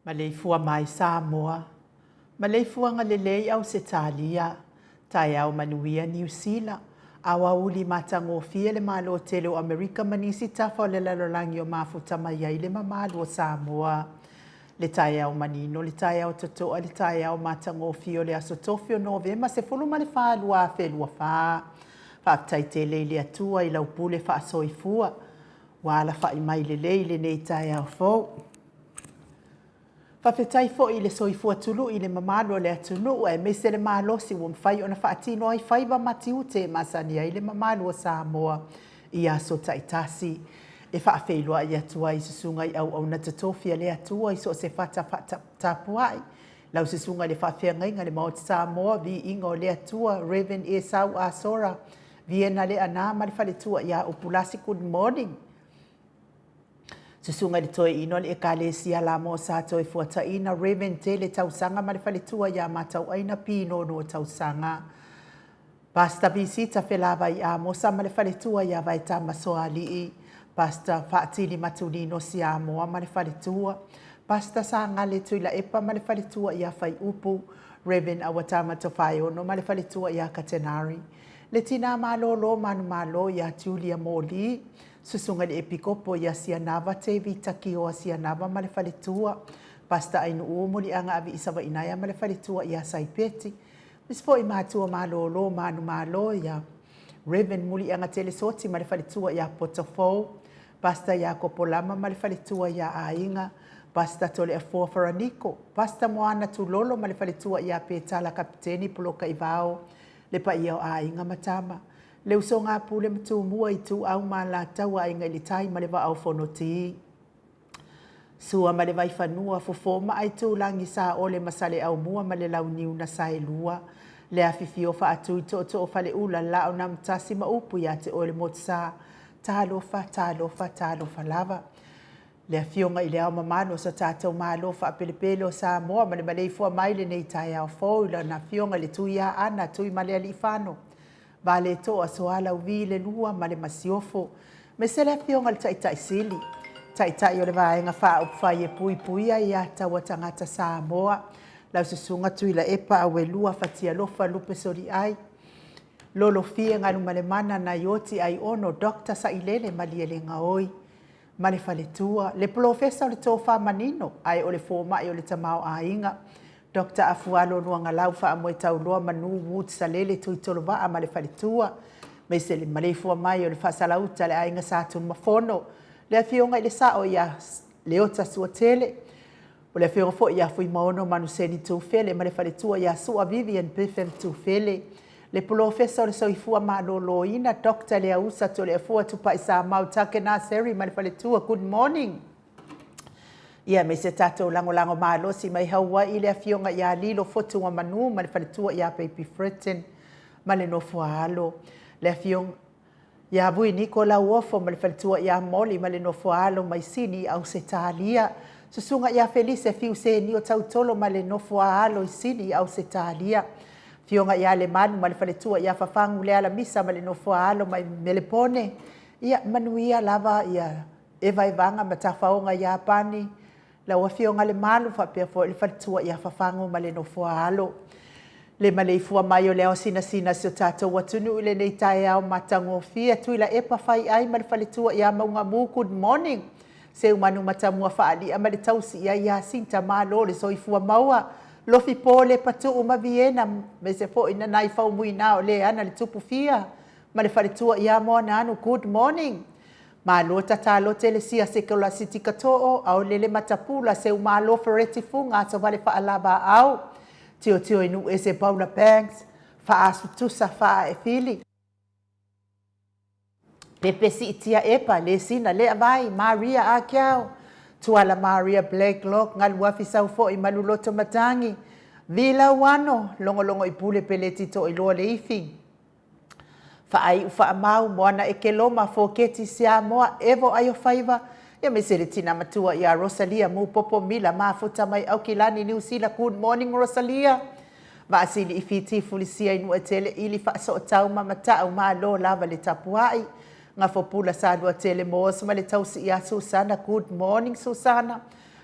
Ma leifua mai Samoa. Ma leifua nga lelei au se talia. Tai au manuia New Zealand. Awa uli matango fie le malo tele o Amerika manisi tafa o le lalolangi o mafuta mai ai le mamalo o Samoa. Le tai au manino, le tai au totoa, le tai au matango fie o le asotofi o novema se fulu ma le faa lua fe lua faa. Faa tai tele le atua i lau pule faa soifua. Wala faa imai lelei le nei tai au fau. Whawhetai fo i le soifua tulu i le mamalo le atunu e me se le malosi wa mwhai o na whaatino ai whaiva mati ute masani ai le mamalo o Samoa i aso taitasi. E whaafeilua i atua i susunga i au na tatofia le atua i so se whata tapuai. Lau susunga le whaafea ngainga le maoti Samoa vi inga o le atua Raven e Sau Asora. Viena le anama le whaletua i a upulasi good morning. Susunga le toe ino le ekalesia la mo sa toe fuata ina Raven te le tausanga ma le whaletua ia matau aina pino no tausanga. Pasta visita whelava i a mosa ma le whaletua ia vai tama soa lii. Pasta whaatili matunino si a moa ma le whaletua. Pasta sa ngale tuila epa ma le whaletua ia whai upu. Raven awatama to whai ono ma le whaletua ia katenari. Le tina malolo manu malo ia Julia Moli. Susunga le epikopo ia sianava te vitaki o sianava ma le whaletua. Pasta ainu uomuli anga avi isawa inaya ma le whaletua ia saipeti. Misfo i mātua malolo manu malo ia Raven muli anga telesoti ma le whaletua ia Potofou. Pasta ia kopolama ma le whaletua ia ainga. Pasta tole a Fofaraniko. Pasta moana tu lolo ma le whaletua ia Petala kapiteni puloka ivao. Le pa ia o ainga matama. Le uso ngā pule matu mua i tu au ma la taua inga ili tai ma le wa au whanoti. Sua ma le vai whanua fufoma ai tu langi sa ole masale au mua ma le lau niu na sae lua. Le awhiwhi o wha atu i to o whale ula la o na mtasi ma upu ia te ole mot sa. Tālofa lava. Le awhionga i le au mamano sa tātou mālofa a pelepele o sa moa ma le maleifua maile nei tai au fōu ila na whionga le tui a ana tui ma le ali whano. Vale toa soala uvi le lua ma le masiofo. Me se le whionga le taitai sili. Taitai o le vaenga wha upwhai e pui pui a ia tawa tangata Samoa. Lau susunga tui la epa awe lua fatia lofa lupe sori ai. Lolo fie nganu ma le mana na ioti ai ono dokta sa ilele ma li ele ngaoi. Ma le whaletua. Le profesa o le tofa manino ai o le fōma i o le tamao a inga. Dr. Afualo nuanga lau wha amoe tau loa manu wut sa lele tui tolo waa ma le whaletua. Me se le malefua mai o le whasalauta le ainga sātun mafono. Le awhionga i le sao ia leota sua tele. O le awhionga fo ia fui maono manu seni tu fele ma le whaletua ia sua Vivian Biffem tu fele. Le profesa o le soifua ma lo ina Dr. Lea Usa to le afua tupa isa mau take na seri ma le whaletua. Good morning. Ia me se tatou lango malosi mai haua i le awhionga ia lilo fotu wa manu ma le whaletua ia Baby Fritten ma le nofua alo. Le awhionga ia bui niko la uofo ma le whaletua ia moli ma le nofua alo mai sini au se talia. Susunga ia Felice fiu se ni o tautolo ma le nofua alo i sini au se talia. Fionga ia le manu ma le whaletua ia whafangu le ala misa ma le nofua alo mai melepone. Ia manuia lava ia eva evanga ma tafaonga ia pani. La wafionga le malu whapea fo le whaletua ia whafangu ma le nofua alo. Le maleifua mai o leo sina sio tātou watunu ile nei tae au matango fia tuila epa whai ai ma le whaletua ia maunga mu good morning. Se umanu matamua whaali ama le tausi ia sinta malo le soifua maua. Lofi po le patu uma Viena me se fo ina nai whau mui nao le ana le tupu fia. Ma le whaletua ia moa na anu good morning. Malo tatalo tele sia se kola siti kato'o au lele matapula se umalo fereti funga so vale fa alaba au. Tio inu e se Paula Banks fa asu tusa fa e fili. Pepe si itia epa le sina le avai Maria Akiao. Tuala Maria Blakelock ngal wafi sau fo i maluloto matangi. Vila wano longo i pule peleti to i loa le ifi. Whaai uwha mau moana e ke loma fo keti sia moa evo ayo whaiva. Ia me sere tina matua ia Rosalia mu popo mila maa futa mai au kilani New Zealand. Good morning Rosalia. Ma asili i fiti fulisia inu e tele ili wha so tau mamata au maa lo lava le tapuai. Nga fo pula sadua tele moos ma le tausi ia Susana. Good morning Susana.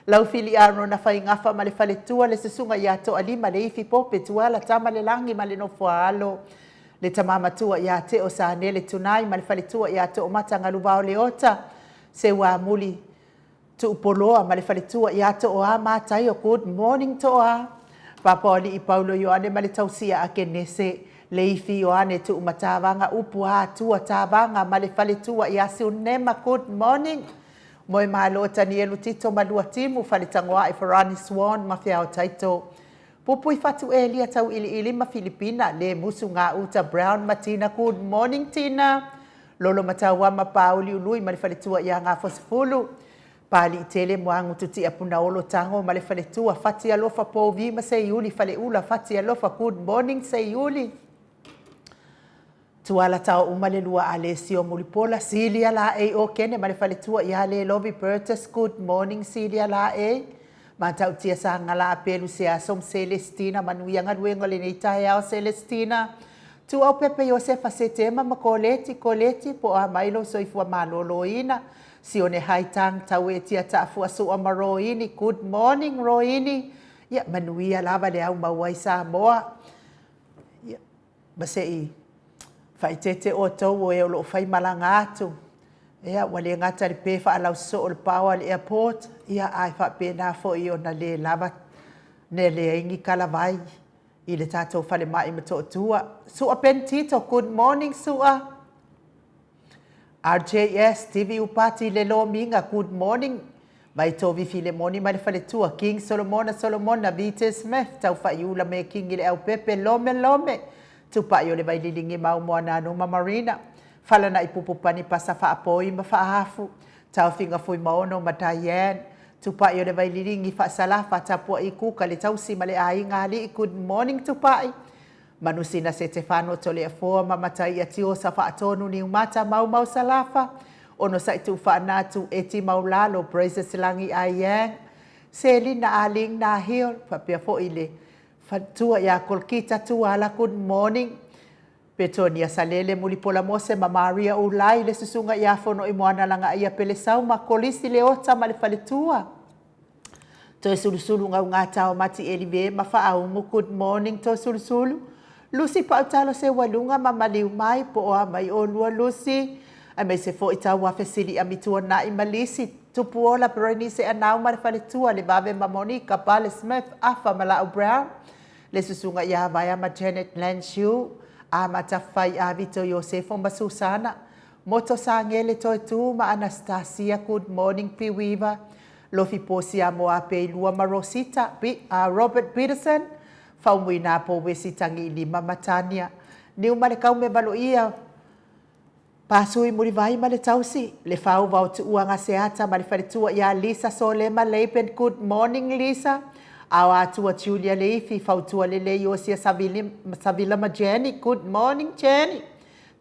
Lau fili ano na fai ngafa ma le fale tua le sesunga ia to alima le ifi pope tua la tama le langi ma le no fualo. Le tamama tua ia te o sa nele tunai ma le fale tua ia to o mata ngalubao le ota. Se wa muli tu upoloa ma le fale tua ia to o a matai o good morning to a. Papoli i Paulo Ioane ma le tausia a kenese le ifi Ioane tu umatawanga upu a tua tawanga ma le fale tua ia se unema good morning. Moe mahalo tani elu tito malua timu whalitangoa e Farani Swan ma whiao taito. Pupui fatu e lia tau ili ma Filipina le musu ngā uta Brown ma Tina. Good morning Tina. Lolo matawa ma pauli ului ma le whalitua ia ngā fosifulu. Pali i tele moangu tuti apuna olo tango ma le whalitua fati alofa povi ma se iuli whale ula fati alofa good morning se iuli. Tuala tau umale lua Alessio Mulipola, Celia la e o kene ma le fale tua ia le Lovi Bertus, good morning Celia la e. Ma tau tia sa ngala apelu se asom Celestina, manuia ngaruengo le neitai ao Celestina. Tu au pepe Josefa se tema ma koleti po a mailo soifua malolo ina. Si one haitang tau e tia taafu asu o maroini, good morning Roini. Ia manuia lava le au mawai sa moa. Ia, basei. Fai tete o tau o e o loo fai malanga atu. Ea, wale ngata li pe wha alau so o le pawa le airport. Ia ai wha pe na fo i o na le lava ne le ingi kalavai. I le tātou whale mai ma tō tua. Sua Pentito, good morning Sua. RJS, TV Upati le lo minga, good morning. Mai tō vifi le moni mai le whale tua. King Solomona, Vite Smith. Tau wha iula me King i le au pepe, lome. Tupa yo le vai lilingi mau moana no Marina. Fala na ipupupani pasa fa apoi ma fa hafu. Tau finga fui maono ma Diane. Tupa yo le vai lilingi fa salafa tapua i kuka le tausi ma le ai ngali. Good morning tupai. Manusina se Stefano tole afoa ma matai atio sa fa atonu ni umata mau salafa. Ono sa itu fa natu eti maulalo praise silangi ayang. Selina aling na hil fa pia fo ile. Fatua ya kolkita tua la good morning. Petonia salele mulipola mose ma Maria ulai le susunga ya fono i moana langa ia pelesau ma kolisi le ota ma le faletua. To sulusulu nga tau mati elive ma fa au mo good morning to sulusulu. Lucy pa utalo se walunga ma maliu mai po o mai o lua Lucy. A me se fo ita wa fesili amitua na i malisi. Tupuola peroni se anau ma le faletua le bave ma Monica Pale Smith afa ma la Brown. Le susunga ia vaya ma Janet Lanshu, a matafai a Vito Yosefo ma Susana. Moto sa ngele toi tu ma Anastasia, good morning Piwiva. Lofi posi a moa pe lua ma Rosita, Robert Peterson. Faumui na po wesi tangi lima matania. Niu ma le kau me balo ia. Pasui muri vai ma le tausi. Le fau vau tu uanga seata ma le faritua ia Lisa Solema Leipen, good morning Lisa. Awa tua Julia Leifi, fautua lele Yosia Savila ma Jenny. Good morning Jenny.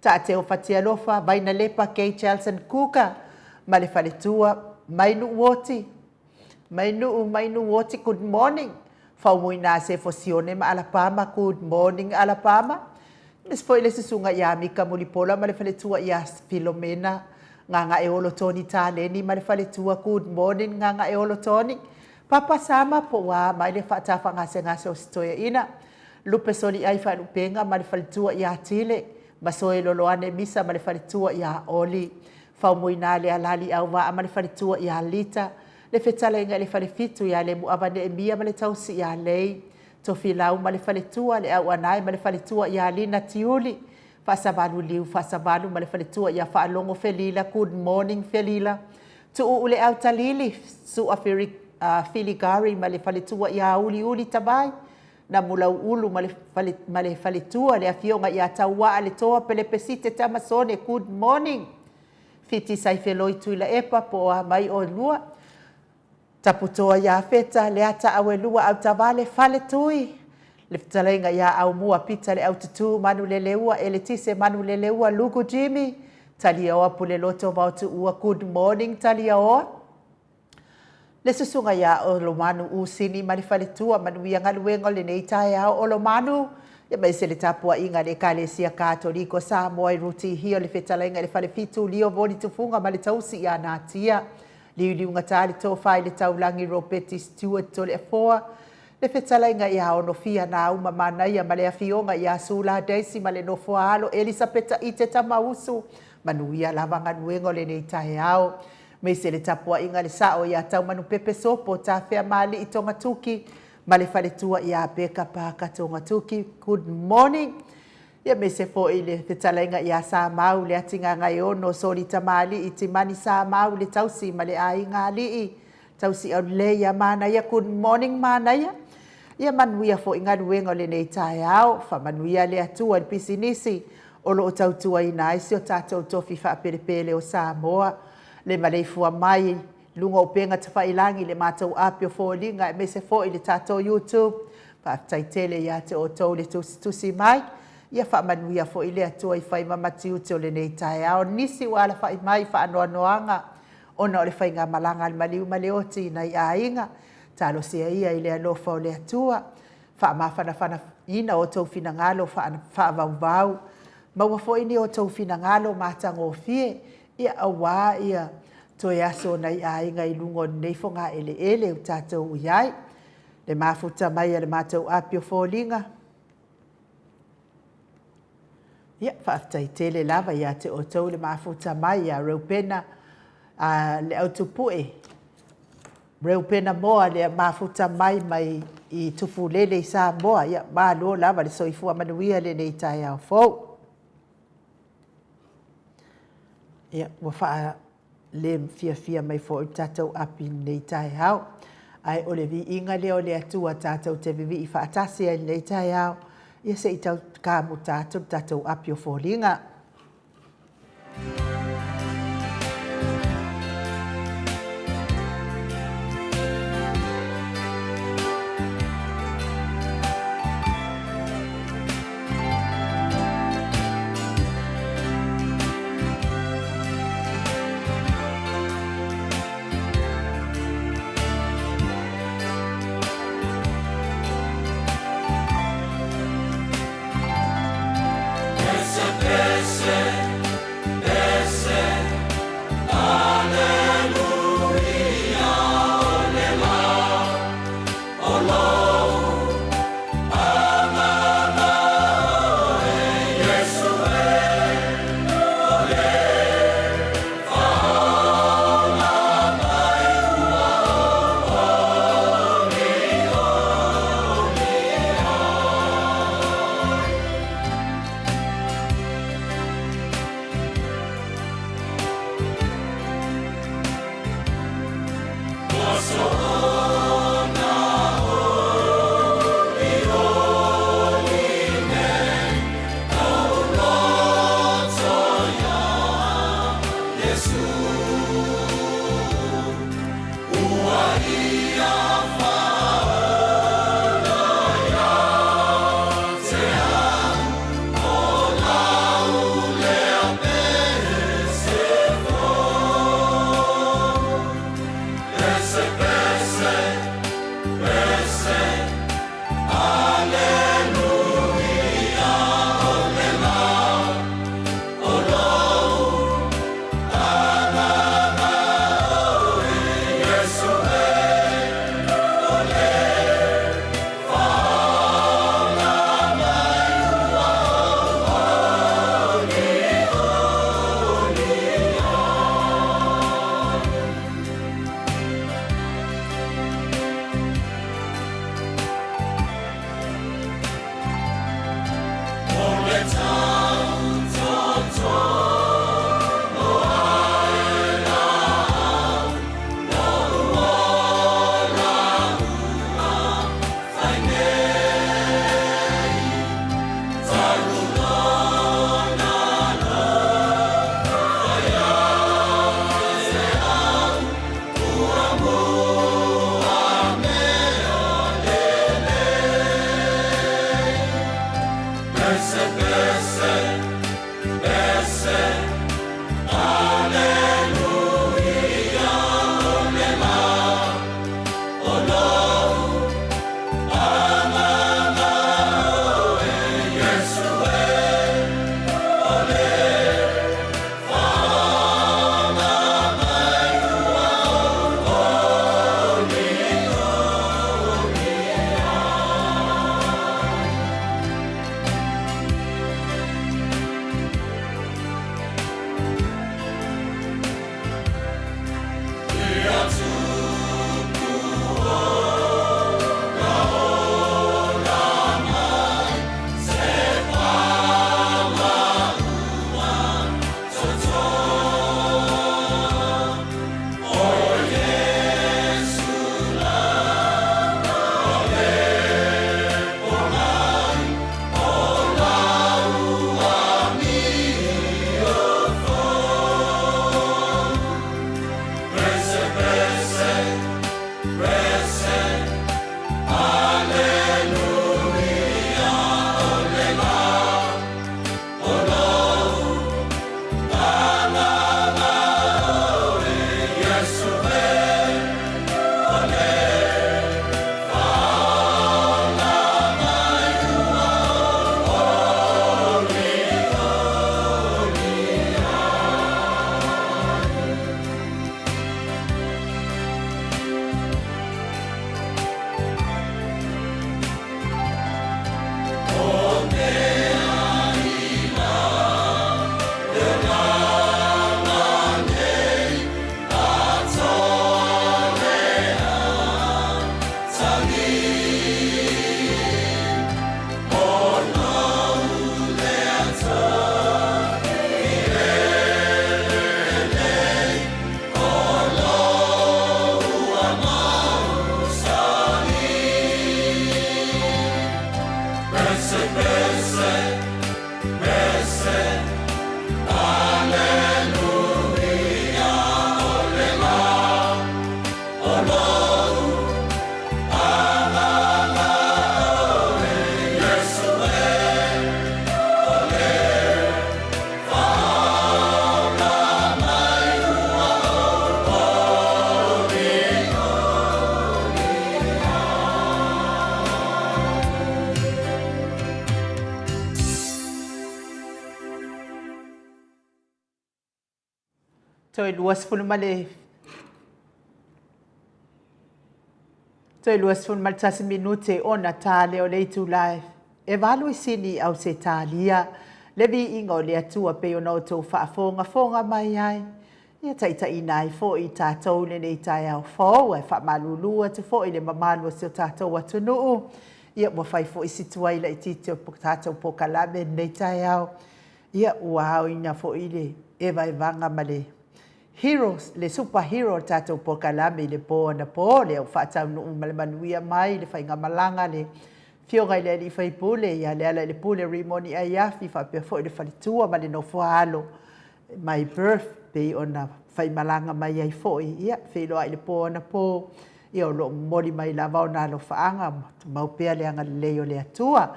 Ta te o fatia lofa, baina lepa Kay Chelson Kuka. Ma le faletua, mainu woti. Mainu woti, good morning. Faumui na se fosione ma Alabama, good morning Alabama. Nes foi le susunga ia Mika Mulipola, ma le faletua ia Filomena. Nganga e olo Tony Taleni, ma le faletua, good morning nganga e olo Tony. Papa sama po wa mai le fatafa ngase o stoya ina. Lupe soli ai fa lupenga ma le falitua ia tile. Masoe loloane misa ma le falitua ia oli. Faumuina le alali au wa ma le falitua ia lita. Le fetala inga le falifitu ia le muavane emia ma le tausi ia lei. Tofilau ma le falitua le au anai ma le falitua ia lina tiuli. Fasavalu liu fasavalu ma le falitua ia fa alongo felila. Good morning felila. Tu ule au talili su afiri Filigari ma le faletua ia uli tabai. Na mulau ulu ma le faletua le afionga ia taua ale toa pele pesite tamasone. Good morning. Fiti sai feloi tuila epa po a mai o lua. Taputoa ia feta le ata awe lua au tavale faletui. Le fitalenga ia au mua pita le au tutu manu le leua ele tise manu le leua lugu Jimmy. Talia oa pule loto vautu ua good morning talia oa. Le susunga ia o lo manu usini ma le faletua manuia ngaluenga le neitai au o lo manu. Ia mai se le tapua inga le kalesia katoliko sa moai ruti hio le fetalenga le falefitu lio voli tufunga ma le tausi ia natia. Liuliunga tāle tō whai le taulangi Robert Stewart to le afoa. Le whetalainga i haono fia na uma manaia ma le afionga i a Sula Daisy ma le nofoa alo Elisabeta i te tamausu. Manuia lavanga nuengo le nei tahe ao. Me se le tapua inga le sao i a tau manu pepe sopo ta whea mali i tonga tuki. Ma le whaletua i a beka pāka tonga tuki. Good morning. Ia me se fo i le whetalainga i a sa mau le atinga ngai ono sori tamali i te mani sa mau le tausi ma le ai ngā li i. Tausi au le ia manaia. Good morning manaia. Ia manuia fo inga nuengo le nei tae ao. Fa manuia le atua le pisinisi. Olo o tautua i naisi o tātou tofi whaperepele o Samoa. Le maleifua mai, lunga o penga tawhailangi le mātou apio fōlinga e me se fo i le tātou YouTube. Whaftai tele ia te o tau le tusi mai. Ia wha manuia fo i le atua i whai mamati ute o le nei tae ao. Nisi wala whai mai wha anoa noanga. Ona o le whai ngā malanga le maliu maleoti na i a inga. Talo sea ia i le alofa o le atua. Wha mawhana ina o tau fina ngalo wha vau. Maua fo ini o tau fina ngalo mātango fie. Ia awa ia toi aso nei a inga i lungo nei fo ngā ele o tātou iai. Le mafuta mai le mātou apio fōlinga. Ia whaaftai tele lava ia te o tau le mafuta mai a Raupena le autupue. Raupena moa le mafuta mai i tufu lele i sa moa. Ia mālo lava le soifua manuia le nei tai au fōu. Ia, wa wha le fia mai fo i tātou api nei tai hao. Ai o le vi inga leo le atua tātou te vivi i whaatasi ai nei tai hao. Ia se i tau kāmu tātou api o fōlinga. Toi luas fun male. Toi luas fun mal tas minute ona tale o le tu live. E valu sini au se talia. Levi ingo le atua pe ona to fa fonga mai ai. Ia taita inai fo i tātou le nei tai au fo e fa malulua te fo i le mamalu se tātou atu nuu. Ia mo fai fo i situai la i titio po tātou po kalame nei tai au. Ia ua ina fo i le eva e vanga male. Heroes, le superhero tātou po kalame le po na po le au whaatau nuu male manuia mai le whainga malanga le fionga i le li whai pule ia le ala le pule rimoni ai afi whapea fo i le whalitua male no fualo. My birth pe ona whai malanga mai ai fo i ia whiloa i le po na po ia o lo mori mai la vau na lo whaanga maupea le anga leo le atua.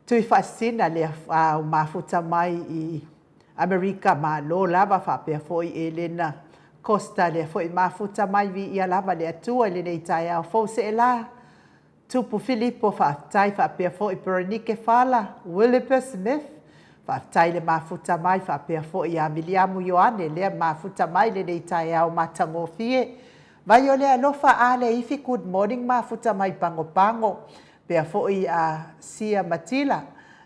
Tui whaasina le mafuta mai i Amerika ma lo lava whapea foi Elena Costa le foi mafuta mai vi ia lava le atua le nei tai au fo se la tupu Filippo whaatai whapea foi Berenice Fala Wilbur Smith whaatai le mafuta mai whapea foi a Miliamu Ioane le mafuta mai le nei tai au matango fie vai o le alofa a le ifi good morning mafuta mai pango pea foi a Sia Matila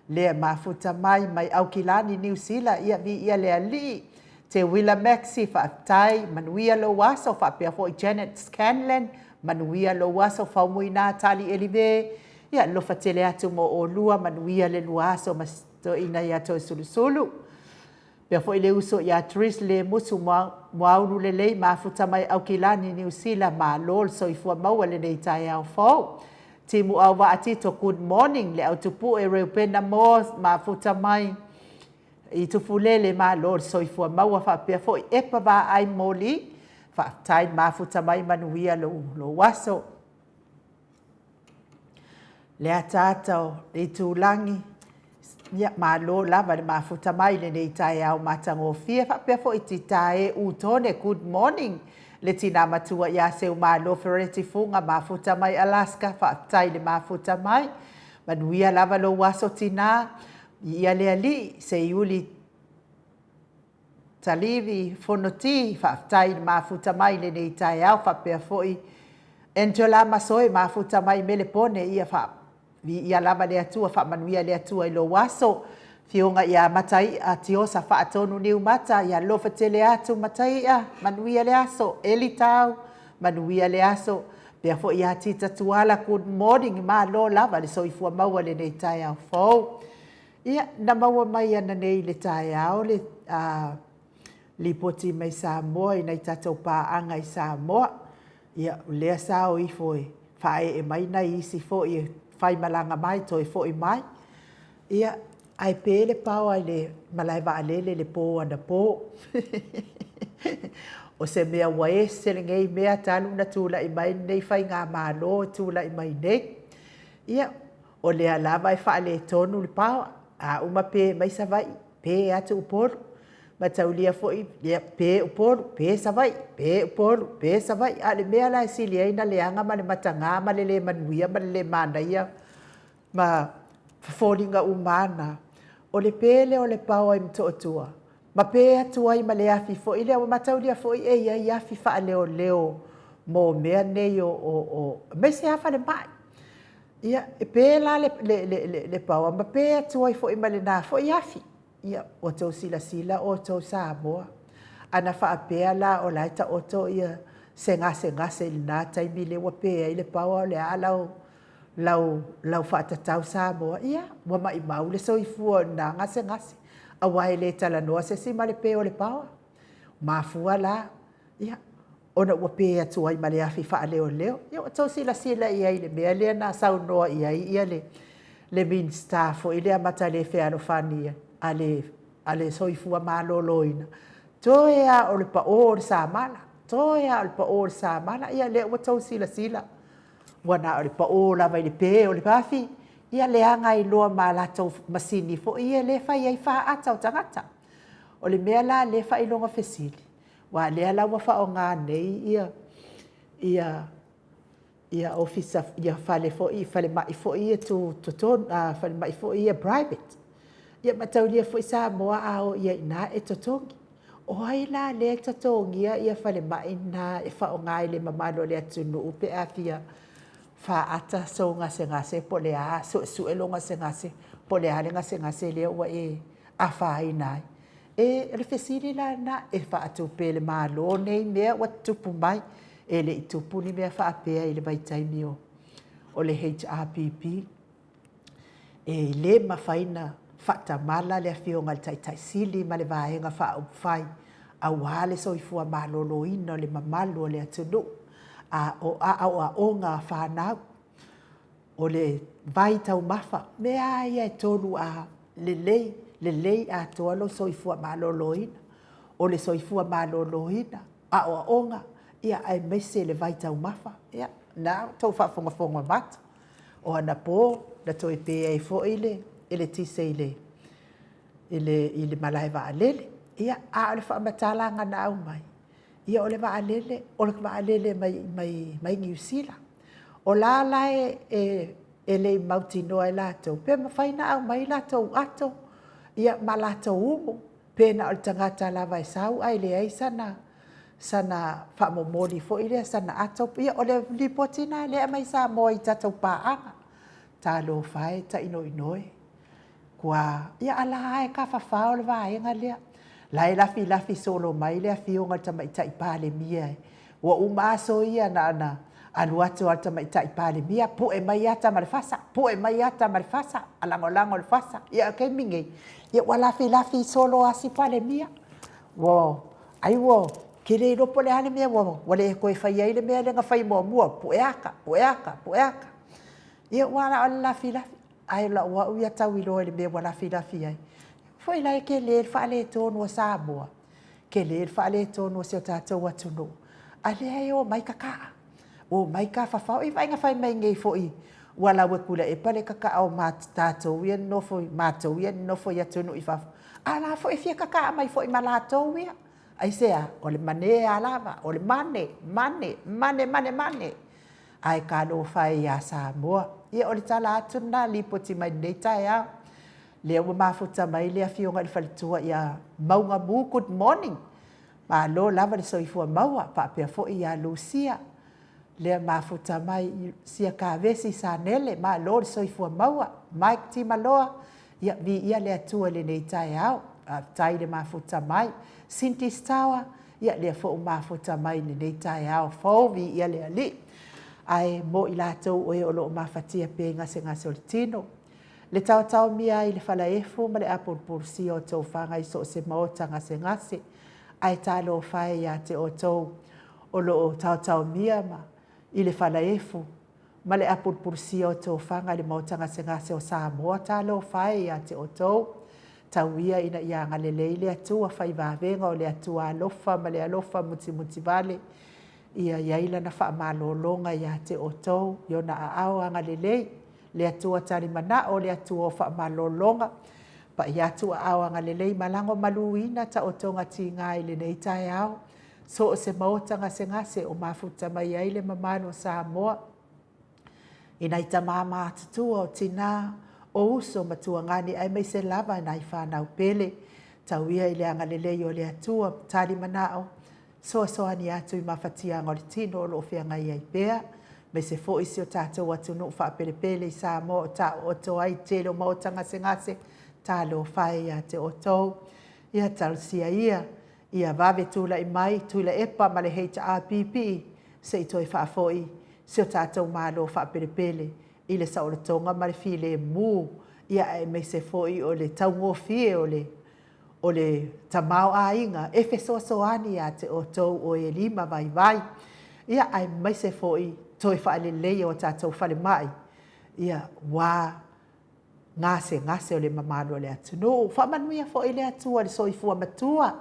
le mafuta mai au kilani New Zealand ia vi ia le ali te Willa Maxi whaatai manuia lo waso whapea fo Janet Scanlon manuia lo waso whaumuina tali elive ia lofa tele atu mo o lua manuia le luaso masto ina ia to sulusulu pea fo ile uso ia Tris le musu maunu le lei mafuta mai au kilani New Zealand ma lol so ifua maua le nei tai au fo timu au wa atito good morning le au tupu e reu pena mo mafuta mai i tufulele ma lor soifua maua whapea fo i epa wa ai moli whaatai mafuta mai manuia lo waso le atatao le tūlangi ia ma lo lava le mafuta mai le nei tai au matango fia whapea fo i titae utone good morning le tina matua ia seu malo fereti funga mafuta mai Alaska whaatai le mafuta mai manuia lava lo waso tina ia le ali se iuli talivi fonoti whaatai le mafuta mai le nei tai au whapea foi Angela Masoe mafuta mai mele pone ia lava le atua manuia le atua i lo waso fionga ia matai a tiosa whaatonu niu mata ia lofa tele atu matai a manuia le aso eli tau manuia le aso pea fo ia tita tuala good morning ma lo lava le soifua maua le nei tai au fau ia na maua mai ana nei le tai au le lipoti mai Samoa i nei tatou paanga i Samoa ia lea sao i foi whae e mai na isi fo i whai malanga mai toi fo i mai ia ai pele pau ai le malai va alele le po ana po o se mea wae se le ngei mea talu na tula i mai nei whai ngā malo tula i mai nei ia o le alava i wha le tonu le pau a uma pe mai sa vai pe atu uporo ma taulia foi le pe uporo pe sa vai pe uporo pe sa vai a le mea la sili ai na le anga ma le matanga ma le manuia ma le manaia ma folinga umana o le pele o le pau ai mtotua ma pe atu ai ma le afi fo ile o mataulia fo e ia afi fa leo mo mea nei o me se afa le mai ia e pe la le pau ma pe atu ai fo i ma le na fo i afi ia o tau sila o tau Samoa ana fa pe la o la ta o to ia se ngase le na tai mi le wa pe ai le pau le ala lau whaatatau Samoa, ia, wa mai mau le soifua na ngase ngase. A wai le talanoa se si male pe o le pawa. Mafua la, ia, ona ua pe atu ai male afi wha leo leo. Ia, o tau sila ia i le mea lea na sau noa ia le minsta fo i le amata le whea fani a le soifua maloloina. Toe a o le pa o le sa mala. Toe a o le pa o le sa mala. Ia le ua tau sila. Wana o le pa o la vai le pe o le pafi. Ia le anga i loa ma la tau masini fo ia le fai ai wha ata o tangata. O le mea la le fai longa fesili. Wa le ala wa fa o ngā nei ia ofisa ia fale fo mai fo ia fale mai fo ia private. Ia matau lia fo isa moa ao ia ina e totongi. O ai la le totongi ia fale mai na e fa o ngā le mamalo le atunu upe afia. Fa ata so ngase po le a su elo ngase po le ale ngase le wa a fa ina e refesili la na e fa atu pe le malo nei me wa tupu mai e le tupu ni me fa pe e le vai taimi o le HRPP e le mafaina fata mala le afio ngal tai sili ma le vaenga fa fai a wale so ifua malo lo ino le mamalo le atunu a onga whanau o le vai tau mafa mea ia e tolu a le lei a toalo soifua maloloina o le soifua maloloina a onga ia ai mese le vai tau mafa ia na tau whafonga mata o ana po na toi pe ai fo ile tise ile malai va alele ia a le whamatala ngana au mai ia o le vaalele mai New Zealand. O la e le mautinoa e lātou. Pe mawhaina au mai lātou ato. Ia ma lātou umu. Pena o le tangata lava e sau. Ai le ai sana whamomori fo i lea sana ato. Ia o le lipotina lea mai sa moa i tatou pāanga. Tā lo whae ta inoe. Kua ia ala e ka whawhao le vaenga lea. Lai lafi solo mai le afionga tama i pale mia. Wa umaso ia na aluato tama i pale mia. Po e mai ata marifasa. Alango le fasa. Ia ke mingi. Ia wa lafi solo asi pale mia. Wo ai wo kile ropo le hane mia wo. Wale koe fai ai le mea lenga fai mua. Pueaka. Ia wala lafi. Ai la wa uia tau ilo le mea wa lafi ai. Foi lai ke le fale tonu o Samoa. Ke le fale tonu o se tātou atunu. Ale ai o mai kaka. O mai ka whawhau. I vai ngawhai mai ngei foi. Wala wekula e pale kaka o tātou ia nofo. Mātou ia nofo i atunu i whawhau. Ala foi fia kaka mai foi malatou ia. Ai sea, o le mane alava. O le mane. Ai ka no whai a Samoa. Ia o le tala atuna lipoti mai nei tai au. Lea ua mafuta mai lea fionga i whalitua ia maunga mu, good morning. Ma lo lava le soifua maua, paapea fo ia Lucia. Lea mafuta mai sia kawesi sa nele, ma lo le soifua maua. Mike Timaloa, ia lea tua le nei tai au. Tai le mafuta mai. Cinti Stawa, ia lea fo mafuta mai le nei tai au. Fovi ia lea li. Ai mo i lātou oe o lo mafatia pe ngase o le tino. Le tau mia i le whalaefu ma le apurpursi o tau whanga i so se maota ngase. Ai talo whae ia te o tau o lo tau mia ma i le whalaefu ma le apurpursi o tau whanga i le maota ngase o Samoa. Talo whae ia te o tau. Tau ia ina ia ngalelei le atua whai wawenga o le atua alofa ma le alofa muti vale. Ia iaila na wha malolonga ia te o tau. Iona a au ngalelei. Le atua tari mana o le atua o wha malolonga. Pa i atua awanga le lei malango maluina ta o tonga ti ngai le nei tai au. So o se maota ngase o mafuta mai ai le mamano Samoa. Ina i ta mama tutua o tina o uso matua ngani ai mai se lava na i whanau pele. Tau ia i le anga le lei o le atua tari mana o. So ani atu i mafatia ngori tino o lo fia ngai ai pea. Me se fo isi o tātou atu no wha pelepele i Samoa o tā oto ai te lo maota ngase tā lo whae ia te oto. Ia talusia ia vawe tūla i mai, tūla epa ma le HRPP se i toi wha foi se o tātou malo wha pelepele i le saʻolatonga ma le filemu ia e me se foʻi o le taugofie o le tamao aiga e fesoasoani iā te outou o e 5 vaivai ia ae maise foʻi toe faalelei o tatou falemaʻi ia ua gase o le mamalu o le atunuu faamanuia foʻi le atua le soifua matua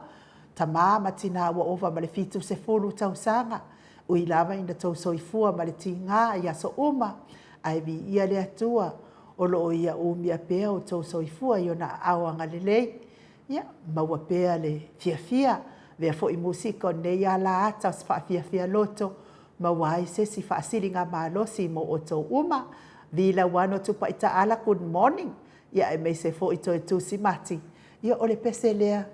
tamā ma tinā ua ova ma le 7 tausaga ui lava ina tou soifua ma le tigā ia so uma ae viia le atua o loo ia umia pea o tou soifua i ona aoaga lelei ia maua pea le fiafia vea foʻi musika o nei a la ata se faafiafia loto maua ai sesi faasiliga malosi mo o tou uma vilauano tupaʻitaʻala good morning ia e meise foʻi toe tusimati ia o le pese lea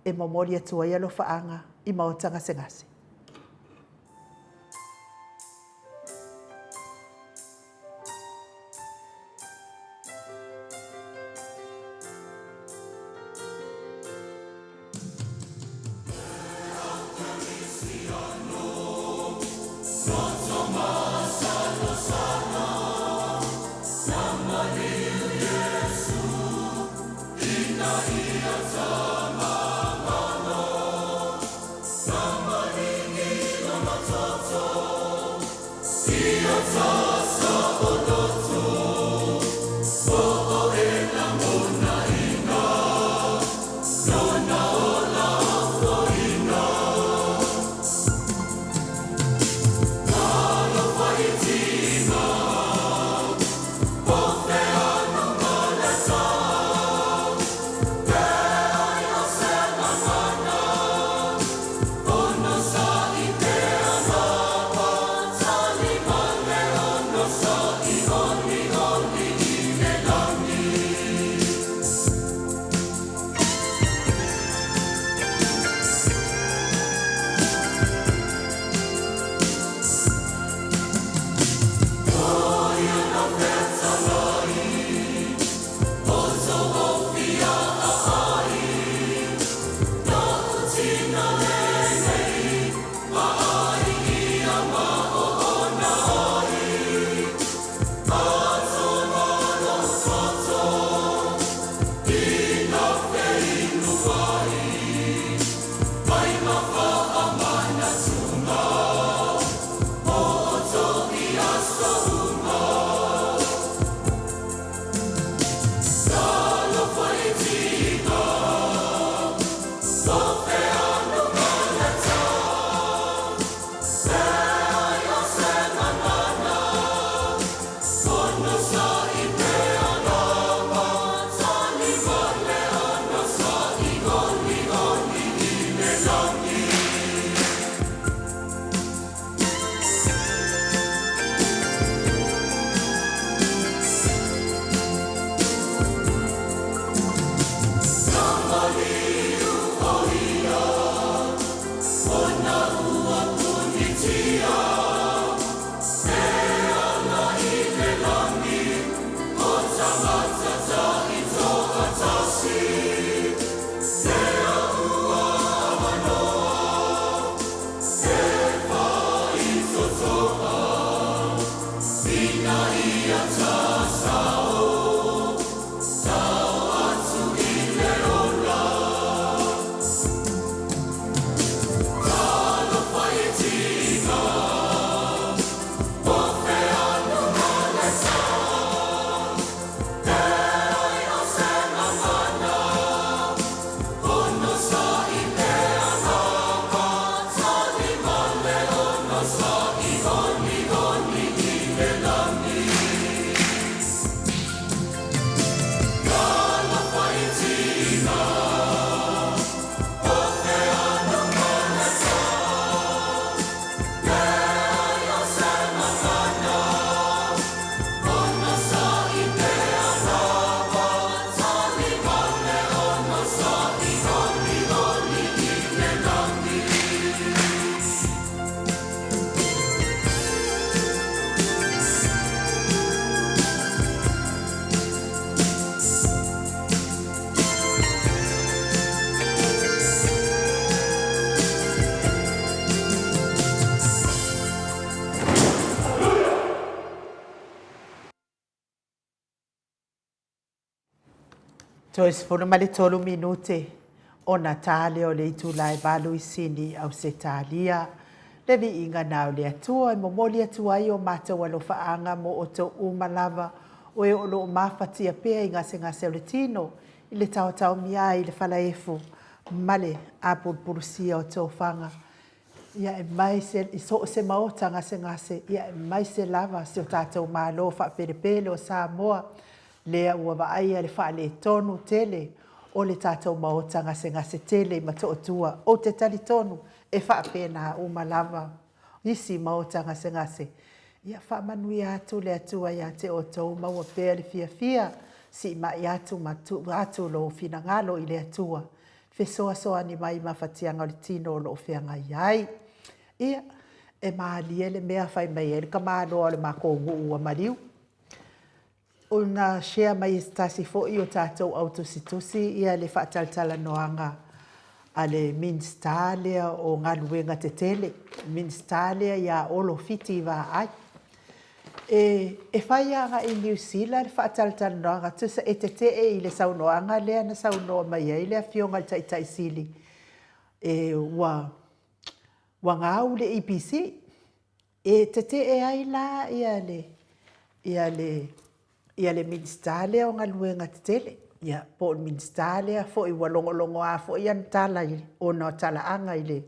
e momoli atu ai alofaaga i maotaga segasi. Leon Tois fono male tolu minute o Natale o le itu lai balu isini au se talia. Le vi inga nao le atua, mo moli atua i o mata walo faanga mo o to umalava o e o lo mafatia pea i ngase o le tino i le tau mia i le falaefu male a purusia o to fanga. Ia e mai se se maota ngase ia e mai se lava se o tātou malo fa perepele o Samoa lea ua vaaia le faa le tonu tele o le tātou maota ngase tele ma tootua o te tali tonu e faa pena uma lava isi maota ngase ia faa manui atu le atua ia te o tou maua pea le fia si mai atu atu lo fina ngalo i le atua fesoa ni mai mawhatianga o le tino o lo whianga iai ia e maalie le mea fai mai e ka maanoa le mako ua mariu una share mai stasi fo i o tātou autositusi ia le whaataltala noanga a le minstalia o ngaluenga te tele. Minstalia ia olo fiti wa ai. E whaianga i New Zealand whaataltala noanga tusa e te i le saunoanga lea na saunoa mai e le a fionga tai sili. Wa ngau le IPC. E te ai la ia le minstalia o ngaluenga te tele. Ia po minstalia fo i walongolongo a fo i antala i o na talaanga i le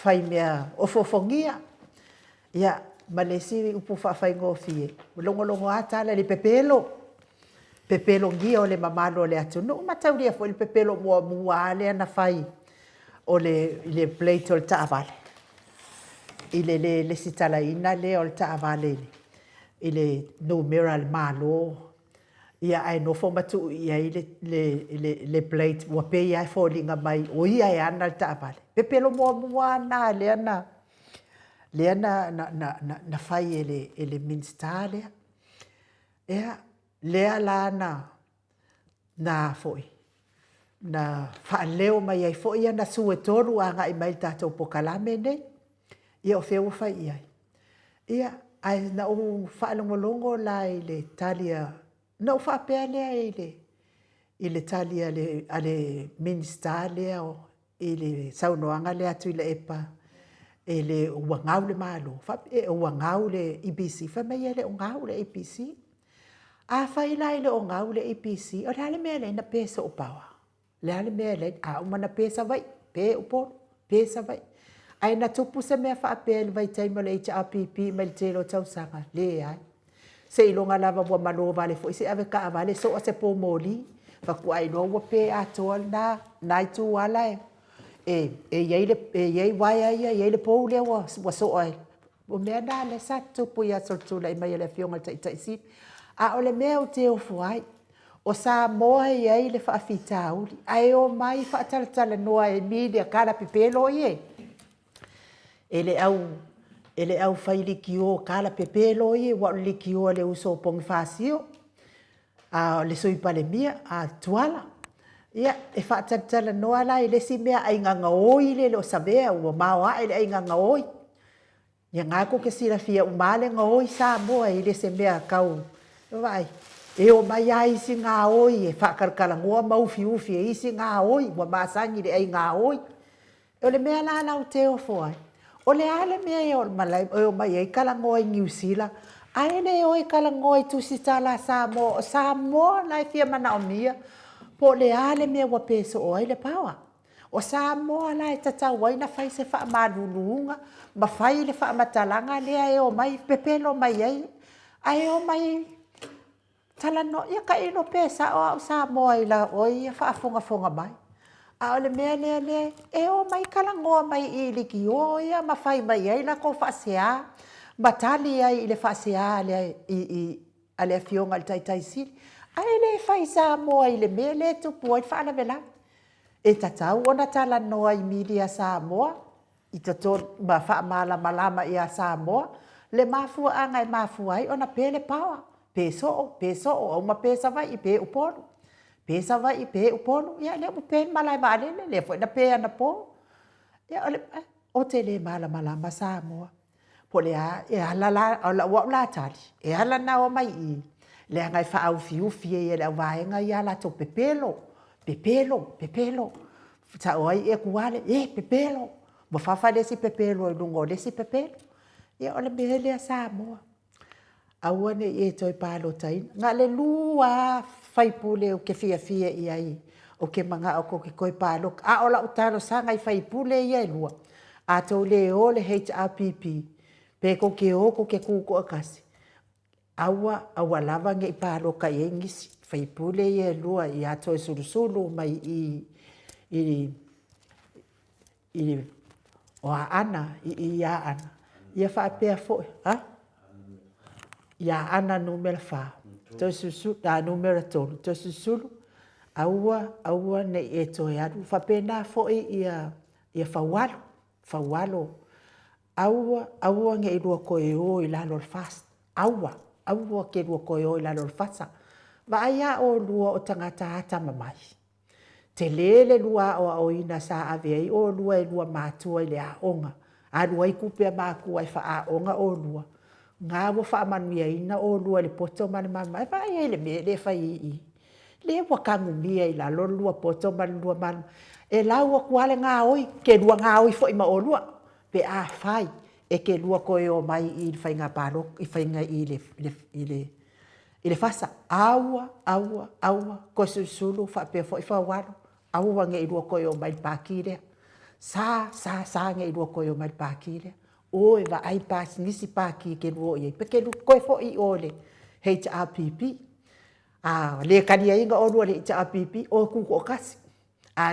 whai mea o fofongia. Ia malesi upu whawhai ngofie. Walongolongo a tala le pepelo. Pepelo ngia o le mamalo le atu. No matauria fo i le pepelo mua le ana whai o le plate o le taavale. I le sitala ina le o le taavale i le numera le malo. Ia ai no fo matu ia le plate wa pe ia fo linga mai o ia e ana ta vale pepelo mo na le ana na fai ele minstalia ia le ala na foi na fa leo mai ai fo ia na sue toru anga i mai tatou pokalame nei ia o feo fai ia ai na o fa longo la ile talia no fa pele ile talia ale minstalia o ile saunoanga le atu ile epa ele wangau le malo fa wangau le IPC fa mai ele wangau le IPC a fa ile o ngau le IPC o le mele na pesa o pawa le mele a uma na pesa vai pe upo pesa vai ai na tupu se me fa pele vai tai mo le HRPP me te lo tau sanga le ai se ilonga lava wa malo vale fo se ave ka vale so se po moli fa ku ai no wa pe atol na tu wala e ye wai ye le po le wa so ai o me na le sa tu pu ya so tu la mai le fionga tai si a o le me o te o fuai o sa mo ye le fa fita u ai o mai fa tal no ai media kala pipelo ye ele au fai liki o kala pepelo i wa liki o le uso pong fasio a le soi pale mia a tuala ia e fa tatala no ala ile si mea ai nganga oi le lo sabea o mawa ile ai nganga oi ia ngako ke sira fia o male ngoi sa mo ile se mea kau vai e o mai ai si nga oi e fa karkala ngo mau fiu e si nga oi wa masangi le ai nga oi o le mea la o te o foi o le ale mea o malai o mai ai kala ngoi New Zealand ai le o kala ngoi tu si tala sa mo na fia mana o mia po le ale mea wa peso o le pawa o sa mo la tata wai na fai se fa malulunga ma fai le fa matalanga le ai o mai pepelo mai ai o mai tala no ia ka ino pesa o sa mo ai la o ia fa fonga mai a ole mea le e o mai kalangoa mai i liki o ia ma fai mai ai la ko fasea batali ai le fasea le i ale fionga al tai sil ai le fai sa mo ai le mea le tu poi fa na vela e tatau ona tala no ai media sa mo i tato ma fa mala malama ia sa mo le mafu anga e mafu ai ona pele pawa peso o ma pesa vai i pe uporo pesa vai i pe upolo ia le pe malai vale le foi na pe na po ia o te le mala masa mo po le a e ala la wa tali e ala na o mai i le ngai fa au fiu fie e le vai nga ia la to pepelo pepelo. Sa o ai e kuale, pepelo. Mo fafa lesi pepelo, lungo lesi pepelo. Ia ole mele a Samoa. Aua ne e toi palo tain. Nga le lua fai pule o ke fia i ai. O ke manga o ko ke koi palo. A ola utalo sanga i fai pule i ai lua. A tau le o le HRPP. Pe ko ke o ko ke kuko akasi. Aua lava nge i palo ka i ngisi. Fai pule i ai lua i a toi sulu mai i o a ana i a ana. Ia fa pea fo. Ha? Ia ana numero fa. To susu da numero tolu. To susulu. Aua ne e to ya. Fa pena fo ia fawalo. Aua nge i lua koe o i lalo fast. Aua ke lua koe o i lalo fasa. Va aia o lua o tangata ata mamai. Te lele lua o ina sa ave o lua e lua matua i le a onga. A lua i kupea mākua i fa a onga o lua. Ngā wa wha amanuia ina o lua le poto mani mama. E wha e le me le wha i. Le wakangu mia i la lua poto mani lua mani. E lau wa kuale ngā oi. Ke lua ngā oi fo i ma o lua. Pe a whai. E ke lua koe o mai i whai ngā pālo. I whai ngā i le fasa. Aua. Ko susulu wha pe fo i wha wano. Aua nge i lua koe o mai pākire. Sa nge i lua koe o mai pākire. O e wa ai pāsi nisi pāki ke lua i. Pe ke lua koe fo i o le HRPP. Le kania inga o lua le HRPP. O kuku o kasi.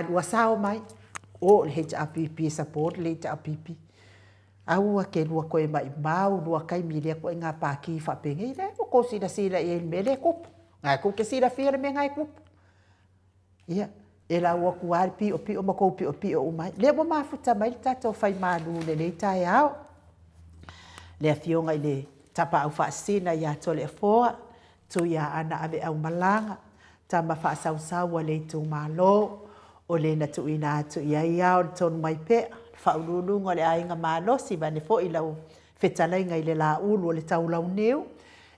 Lua sao mai. O le HRPP support le HRPP. Aua ke lua koe mai mau. Lua kai milea koe ngā pāki whapenge. O ko sila i me le kupu. Ngai ko ke sila whiare me ngai kupu. Ia. E la ua kuare pio mako pio umai. Le mo mafuta mai le tatou whai mānu le nei tai au. Le a fionga i le tapa au whaasina i ato le foa. Tu ia ana ave au malanga. Tama whaasausaua le tu malo. O le na tu ina atu ia iau le tonu mai pea. Whaululunga le ainga malosi vane fo i lau whetalainga i le la ulu o le taulau neu.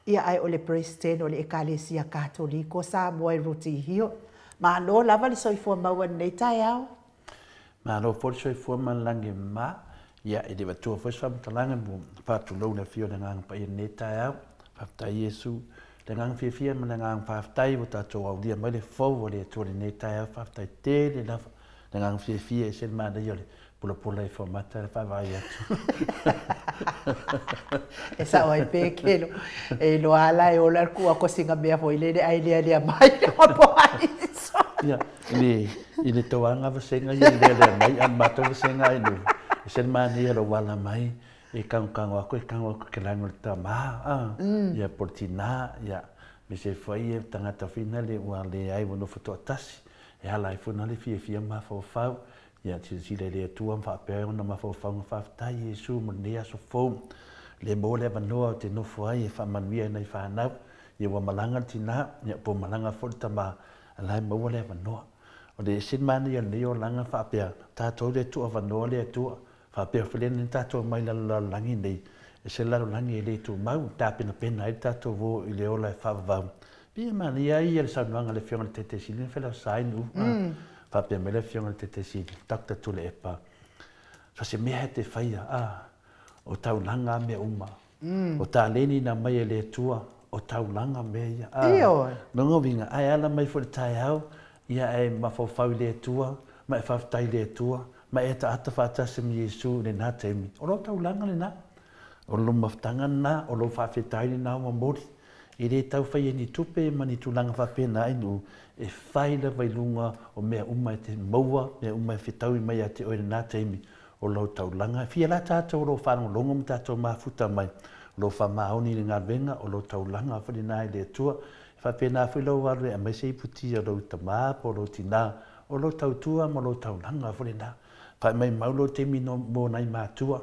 Ia ai o le president o le ekalesia katoliko sa moe ruti hio. Ma lo lava le soifua maua nei tai au. Ma lo for soifua man lange ma. Ia e dewa tua fo sa mtalanga mo patu lo na fio le ngang pa i nei tai au. Paftai Yesu. Le ngang fia man le ngang paftai o tatou au lia mai le fau o le tua le nei tai au. Paftai te le lava. Le ngang fia e sen ma le pula i formata le whawai atu. E sa oi pe kelo. E lo ala e ola kua ko singa mea fo i le ai lea mai. Opo ai. Ia, i le toanga vasenga i le mai, an mato vasenga i nu. I sen mani e lo wala mai, i kango ako ke lango le tama. Ia portina, ia, me se fai e tangata fina le ua le ai wano foto atasi. E hala i funa le fia ma fau. Ia, si le atua mwhapea ona ma fau ngawhaftai Yesu mo nea so fau. Le mo le manoa o te nofo ai e whamanuia nei whanau. Ia wa malanga tina, ia po malanga fota ma alai maua le manoa. O le sin mani ia leo langa whapea. Tātou le tua wanoa le atua. Whapea whilene ni tātou mai la langi nei. E se laro langi e le tu mau. Tāpena pena i tātou wo i le ola e whawavau. Pia mani ia i le saunuanga le whionga le tete sini. Whela sainu. Whapea me le whionga le tete sini. Takta tule e pa. So se mea he te whaia. O tau langa me uma. O tā leni na mai e le tua. O tau langa me ia. Iyo. Nongo vinga. Ai ala mai fo le tai au. Ia e mawhawhau le tua. Ma e whawhtai le tua. Ma e ta ata whaatase mi Yesu le nā teimi. O lo tau langa le nā. O lo maftanga nā. O lo whawhetai le nā wa mori. I re tau whai e ni tupe ma ni tūlanga whapena inu. E whai la wailunga o mea uma e te maua. Mea uma e whetau i mai a te oe le nā teimi. O lo tau langa. Fia la tātou lo whanau longa ma tātou mafuta mai. Lo whamaoni le ngā venga o lo tau langa whare nā i le tua. Whapena whilau waru e mai sei puti o lo tamā po lo tina. O lo tau tua ma lo tau langa whare nā. Whai mai maulo temi no mō nai mātua.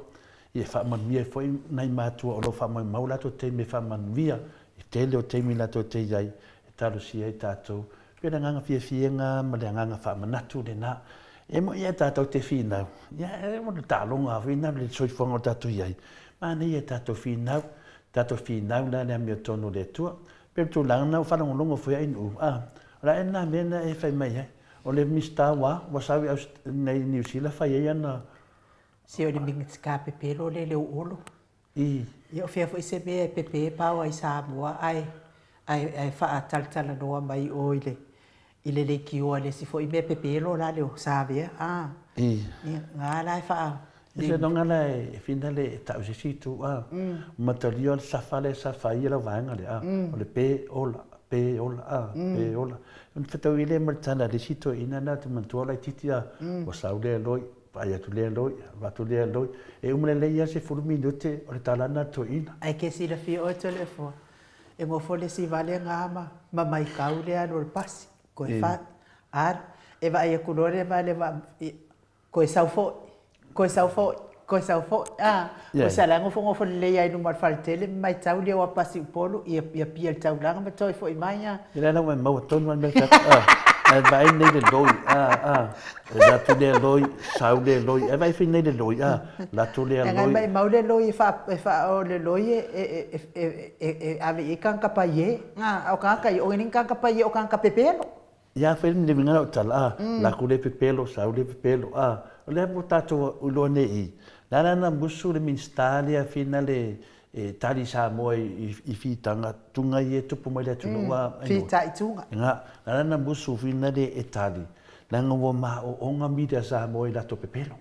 I e whamanuia fwoi nai mātua o lo whamai maulato temi whamanuia. I tele o temi lato te iai. E talo sia i tātou. Pena nganga whiawhienga ma le nganga whamanatu le nā. E mo ia tātou te whinau. Ia e mo le tālonga whinau le soifonga o tātou iai. Mana ia tātou whinau. Tātou whinau la le amia tono le tua. Pero tu langa nau whanangolongo fwea inu. Ra e nā mena e whai mai. o le mista wa sawi nei New Zealand fa ia na Se o le mingi tika pepe lo le olo. I Ia o fea fo ise mea pepe pau ai Samoa ai wha taltala noa mai o ile le ki o le si fo i mea pepe lo la le o Savia. Ngā lai wha. Se no ngala e fina le tau se situ material safa ia la vanga le o le pe ola pe ola un fetau ile martana le situ ina na te mantua lai titia o saule loi Pai atu lea loi, watu lea loi. E umele leia se 4 minute o le talana to ina. Ai ke si la fi o te le fo. E mo fo le si vale ngama, ma mai kau lea lo le pasi. Ko e fa, ar, e va ia kulore va le va, ko e sau fo, ko e sau fo, ko e sau fo. Ko sa lango fo le leia inu mar faltele, mai tau lea wa pasi upolo, ia pia le tau langa, ma toi fo i mai ya. Ila na wa mau tonu an mea e vai nei le loi, e la tu le loi, sau le loi, e vai fin nei le loi, la tu le loi. Ngai mai mau le loi, fa o le loi, e ave i kanka pa ye, o kanka i, o ngini kanka pa ye, o kanka pepelo. Ia fai ni vinga o tala, la ku le pepelo, sau le pepelo, o le mo tato ulo nei. Nana na musu le minstalia fina le tali sa mo I fitanga tunga I tupu mai le tunu wa fita I tunga nga na musu fina le tali langa wo ma o onga media sa mo la to pepelo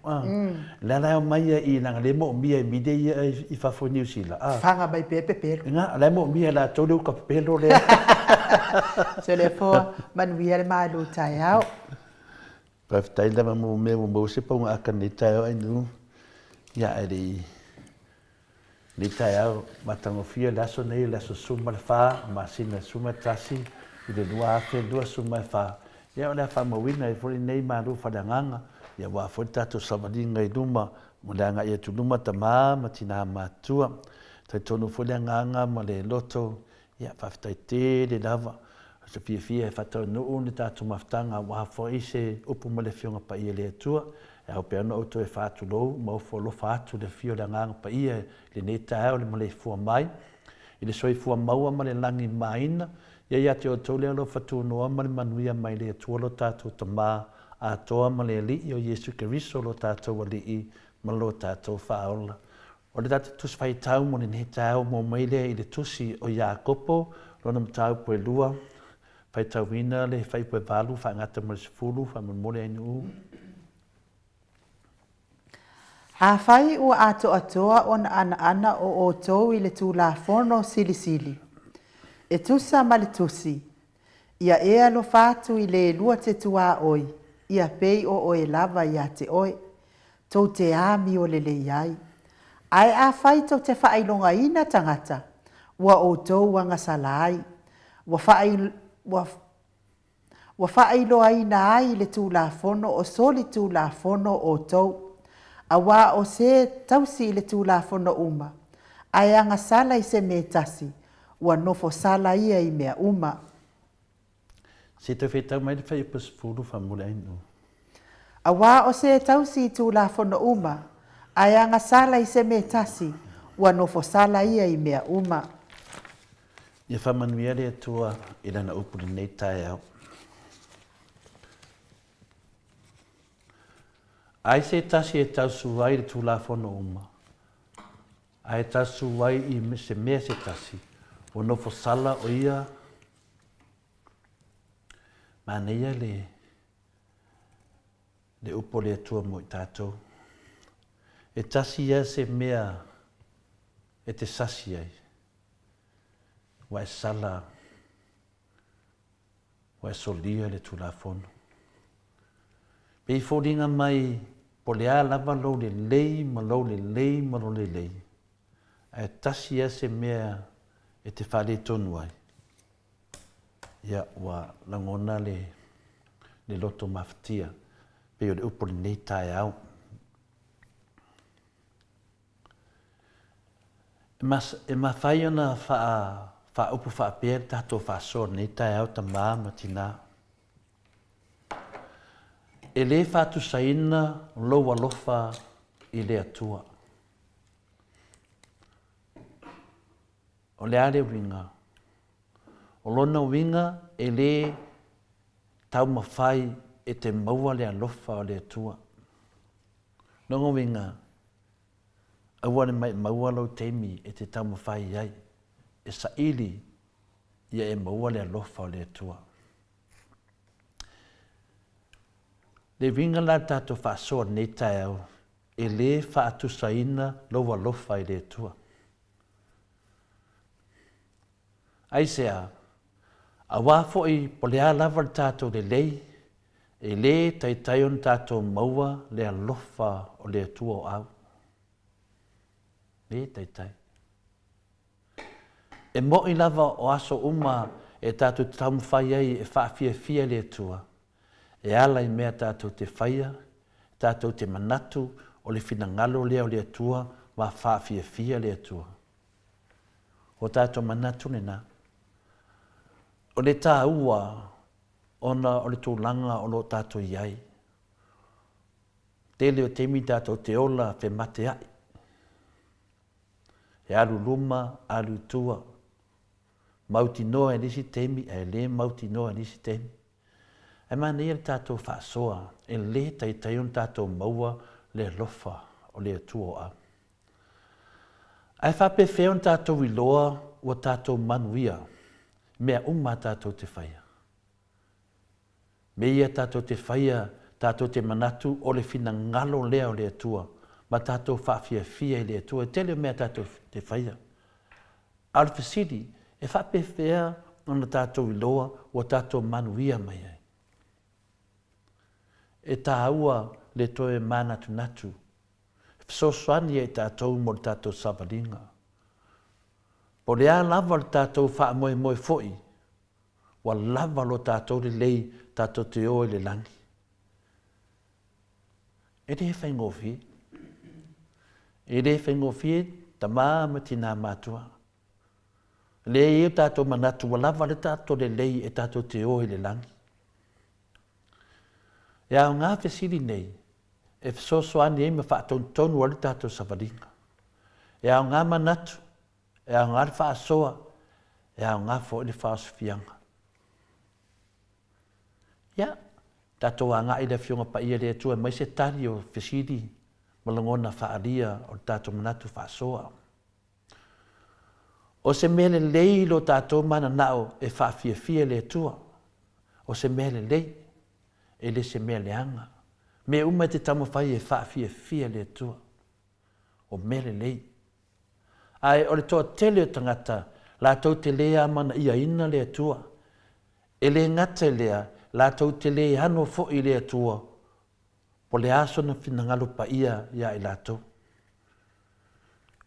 la la mai I na le mo mia media I fa fo New Zealand fanga mai pepelo nga la mo mia la to le ka pepelo le se le fo man via le malu tai au pa tai la mo se pa nga kan ni tai ai nu ya Ni tai au matangofia laso nei laso suma le wha, ma sina suma tasi, I le lua afe lua suma e wha. Ia o lea wha mawina I fori nei maru whananganga, ia wa fori tato savalinga I luma, mo lea nga ia tu luma ta maa, ma tina matua, tai tonu fori anganga ma le loto, ia whaftai te le lava, so fia e whatau nuu ni tato maftanga, wa fo se upu ma le fionga pa ia le atua, e au pe ana auto e whaatu lou, ma ufo lo whaatu le fio le nganga pa ia, le neta au le male fua mai, I le soi fua maua ma le langi maina, ia te o tole alo whatu noa ma le manuia mai le atua lo tātou ta mā, a toa ma le li o Yesu Keriso lo tātou a li ma lo tātou whaola. O le tātou tusi whai tau mo le neta au mo maile I le tusi o Iakopo, lona mtau poe lua, whai tau wina le whai poe valu, wha ngata ma le sifuru, wha mo le ainu. A whai ua ato atoa o na ana o tou I le tūlafono sili. E tusa ma le tusi. Ia ea lo fatu I le lua te tua oi. Ia pei o e lava ia te oi. Tau te ami o le le iai. Ai a whai tau te whailonga ina tangata. Ua o tou wanga salai. Ua whailo aina ai le tūlafono o soli tūlafono o tou. Awa o se tausi I le tūlafono uma. Ai anga sala I se me tasi. Ua nofo sala ia I mea uma. Se te whetau mai le whai pas furu wha mula inu. Awa o se tausi I tūlafono uma. Ai anga sala I se me tasi. Ua nofo sala ia I mea uma. Ia whamanuia le atua I lana upuri nei tai au. Ai se tasi e tausu ai le tūlafono uma. Ai tausu ai I se mea se tasi. O nofo sala o ia. Ma neia le upo le atua mo I tātou. E tasi ia se mea e te sasi ai. Wa e sala. Wa e solia le tūlafono. Pei fōringa mai po le a lava lo le lei, ma lo le lei, ma lo le lei. A tasi a se mea e te whare tonu ai. Ia wa langona le loto maftia. Pei o le upori nei tae au. E ma whai ona wha upu wha pēr tato wha so nei tae au ta ma tina. E le whātu saina lo alofa I le atua. O le are winga. O lona winga e le tau mawhai e te maua le alofa o le atua. Nongo winga, awane mai maua lau teimi e te tamu whai ai, e sa ili ia e maua le alofa o le atua. Le winga la tato whaasoa nei tae au, e le whaatu saina lau alofa i le atua. Ai sea, a wafo i polea lava tato le lei, e le taitaion tato maua le alofa o le atua o au. Le taitai. E mo i lava o aso uma e tato tamu whai ai e whaafia fia le atua. E ala i mea tato te whaia, tato te manatu o le finangalo lea o le atua wa whaafia fia le atua. O tato manatu ne na. O le tā ua ona o le tūlanga o lo tato iai. Tele o temi tato te ola fe mate ai. E alu luma, alu tua. Mauti noa e nisi temi, e le mauti noa e nisi temi. E mana ia tato whaasoa, e le taitaion tato maua le lofa o le atua o au. Ai whape whion tato wiloa o tato manuia, mea umma tato te whaia. Me ia tato te whaia, tato te manatu o le fina ngalo lea o le atua, ma tato whaafia fia i le atua, tele mea tato te whaia. Alfa City, e whape whia ona tato wiloa o tato manuia mai ai. E tā ua le toe manatu natu. So swani e tātou mo tātou savalinga. Po le a lava le tātou wha moe moe foi. Wa lava lo tātou le lei tātou te oe le langi. E re whaingofi. E re whaingofi ta māma tina mātua. Le e tātou manatu wa lava le tātou le lei e tātou te oe le langi. E au ngā whesiri nei, e whasosoani e me whaatonu wale tātou savalinga. E au ngā manatu, e au ngā whaasoa, e au ngā fo ele whaaswhianga. Ia, tātou a ngā ila whionga pa ia lea tua, mai se tari o whesiri, malangona whaaria o tātou manatu whaasoa. O se mele lei lo tātou mana nao e whaafia lea tua. O se mele lei, e le se mea leanga. Me uma te tamo whai e whaafia le tua. O mele lei. Ai, o le toa tele o tangata, la tau te lea mana ia ina le tua. E le ngata lea, la tau te lea ano fo i le tua. Po le aso na finangalo pa ia i la tau.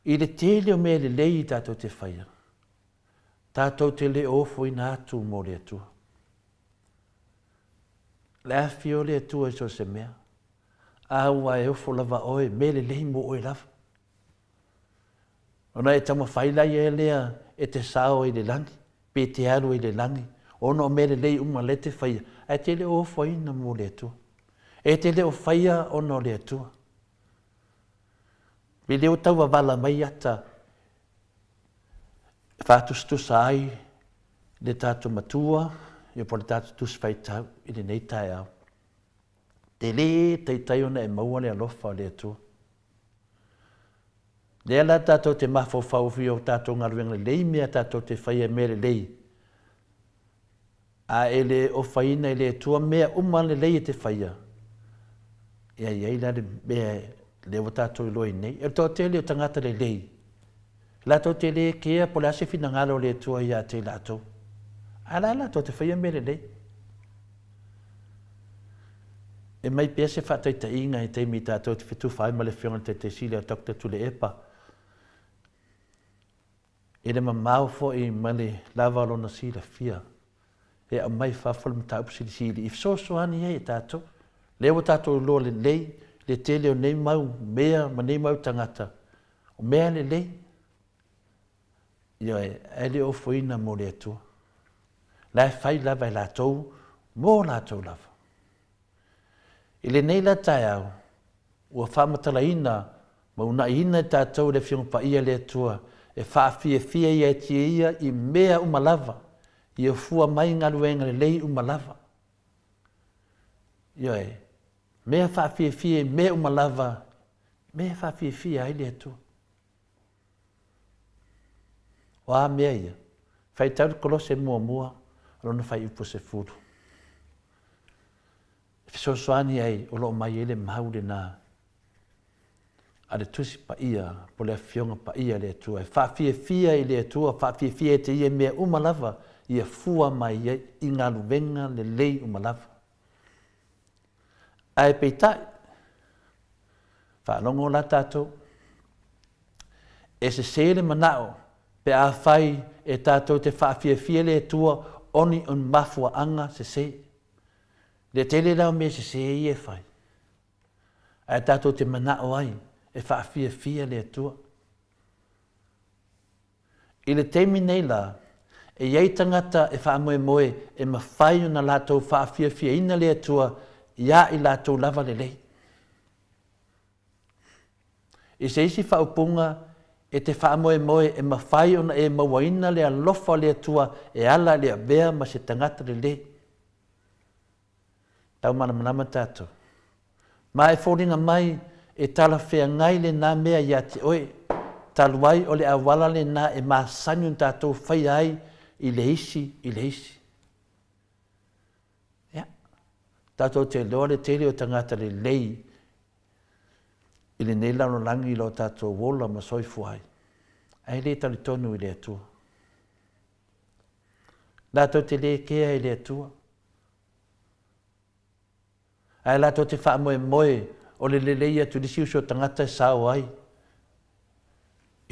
I le tele o mele lei tātou te whaia. Tātou te le ofo ina atu mo le tua. Le afio le tua so se mea. Aua e ofo lava oe, mele lei mo oe lava. Ona e tama whailai e lea e te sao i le langi, pe te aru i le langi. Ono mele lei uma le te whaia. E te le ofo ina mo le tua. E te le o whaia ono le tua. Me leo taua wala mai ata. Whātustusa ai le tātou matua, e po le tātou tusi whaitau i le nei tae au. Te le teitai ona e maua le alofa o le atua. Lea la tātou te mafo whauwhi o tātou ngaruenga lei mea tātou te whaia mere lei. A e le o whaina i le atua mea umane lei e te whaia. Ia iei la le mea le o tātou i loi nei. E tō te le o tangata le lei. La tō te le kea po le ase fina ngalo le atua ia te lātou. Ala tō te whaia mere lei. E mai pia se whataita inga i teimi tātou te whitu whai ma le whionga te sile a Dr. Tule Epa. E le mamau fo i male lava alona sila fia. E a mai whawhala mta upsili sili. I wsosoani e tātou. Leo tātou loa le lei, le tele o nei mau mea ma nei mau tangata. O mea le lei. Ia e le ofo ina mo le atua. La fai lava i lātou, mō lātou lava. I le nei la tae au, ua whamatala ina, ma una ina tātou le whionga pa ia le atua, e whaafia ia e tia ia i mea umalava, i o fua mai ngaluenga le lei umalava. Ioe, mea whaafie mea umalava, mea whaafie ai le atua. Wa mea ia, whai tau kolose mua, rona whai upo se furu. Fisosoani ai, o loo mai ele maule na, a le tusi pa ia, po le fionga pa ia le atua. Whaafie i le atua, whaafie te ia mea umalava, ia fua mai i ngā luwenga le lei umalava. Ai peitai, whaalongo la tātou, e se sele manao, pe a whai e tātou te whaafie le atua, oni un mafua anga se se. Le tele lau me se se i e whai. Ai tātou te manao ai, e whaafie le atua. I le teimi nei la, e iei tangata e whaamoe e mawhai una lātou whaafie ina le atua, ia i lātou lava le lei. I se isi whaupunga e te whaamoe e mawhai una e mawaina le alofa le atua e ala le bea ma se tangata le lei. Tau mana manama tātou. Ma e whoringa mai e tala whea ngai le nā mea ia te oe. Taluai o le awala le nā e maa sanyu tātou whai ai i le isi. Tātou te loa le tere o tangata le lei i le nei lano langi lo tātou wola ma soifu ai. Ai le tali tonu i le atua. Tātou te le kea i le atua. Ai tātou te wha moe o le lei atu disi uso tangata e sao ai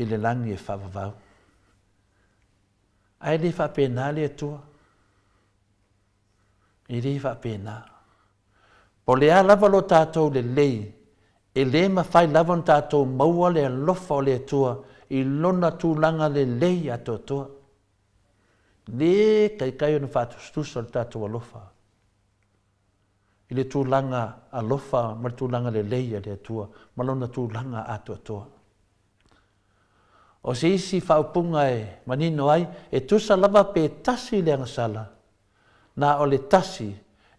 i le langi e whavavau. Ai le wha pēnā le atua. I le wha pēnā. Po le a lava lo tātou le lei, e le ma whai lava tātou maua le alofa o le atua, i lona tūlanga le lei ato atua. Le kai ona whātu stusa le tātou alofa. I le tūlanga alofa, ma le tūlanga le lei a le atua, ma lona tūlanga ato atua. O se isi whaupunga e manino ai, e tusa lava pe tasi le angasala, na o le tasi,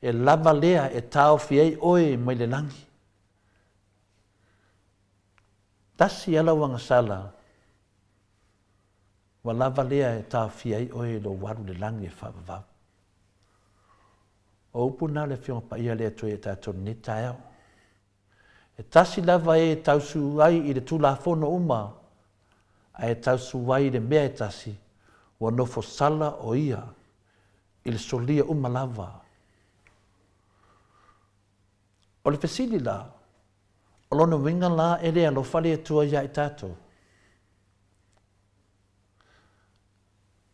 e lava lea e tau fiei oe mai le langi. Tasi ala wanga sala, wa lava lea e tau fiei oe lo waru le langi e whavavau. O upu nā le whionga pa ia lea tue e tātou ne tai au. E tasi lava e tau su ai i le tūlafono uma, a e tau su ai le mea e tasi, wa nofo sala o ia, i le solia uma lava. O le fesili la, o lona winga la e lea lo fale atua ia i tātou.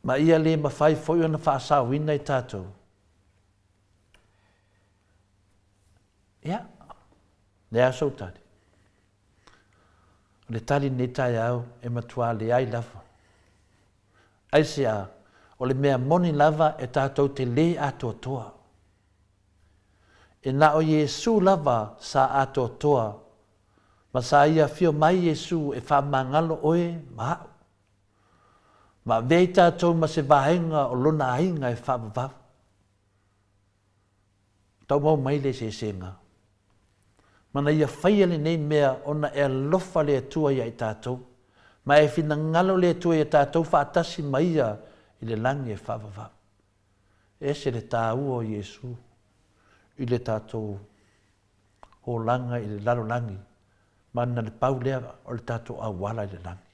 Ma ia le mawhai foi ona whaasau ina i tātou. Ia, le a sautari. O le tali ne tai au e matua le ai lava. Aise a, o le mea moni lava e tātou te le ato toa. E na o Yesu lava sa ato toa, ma sa ia fio mai Yesu e wha mangalo oe mahau. Ma vei tātou ma se vahenga o lona ainga e wha vavav. Tau mau mai le se senga. Mana ia whaia le nei mea ona e alofa le atua ia i tātou, ma e whina ngalo le atua i tātou wha atasi mai ia i le langi e wha vavav. E se le tāua o Yesu. I le tātou o langa i le lalo langi, mana le pau lea o le tātou awala i le langi.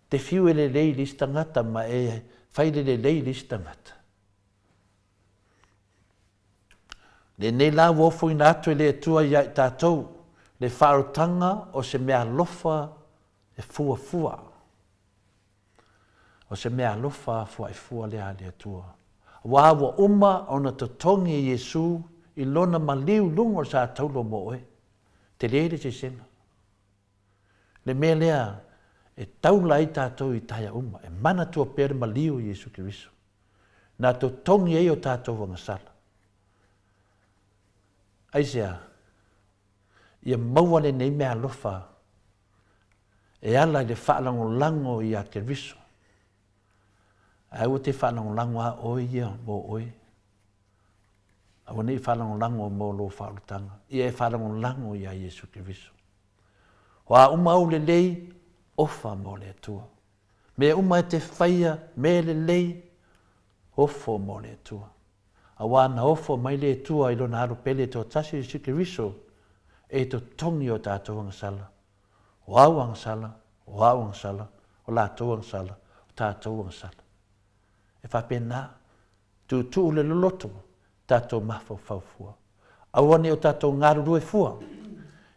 Te fiu e le lei listangata ma e whaile le lei listangata. Le nei la wofo ina atu e le atua ia i tātou, le whaarotanga o se mea lofa e fua. O se mea lofa fua e fua lea le atua. Wawa uma ona totongi e Yesu i lona maliu lungo sa taulo mo oe. Te leere se sena. Le mea lea e taula i tātou i taia uma. E mana tua pere maliu Yesu Kiriso. Nā totongi e o tātou wangasala. Aisea, ia maua le nei mea lofa. E ala i le whaalango lango i a Kiriso. Ai o te whanau langwa oe ia mo oe. Awa nei whalangolango mo lo whaurutanga. Ia e whalangolango ia Yesu Kiriso. Wa uma au le lei, ofa mo le tua. Me uma e te whaia me le lei, ofo mo le tua. Awa na ofo mai le tua ilo na aru pele to tasi Yesu Kiriso, e to tongi o tātou angsala. O au angsala, o lātou angsala, o tātou angsala. E whapena, tu le loloto, tātou mafau faufua. Awane o tātou ngarurue fua,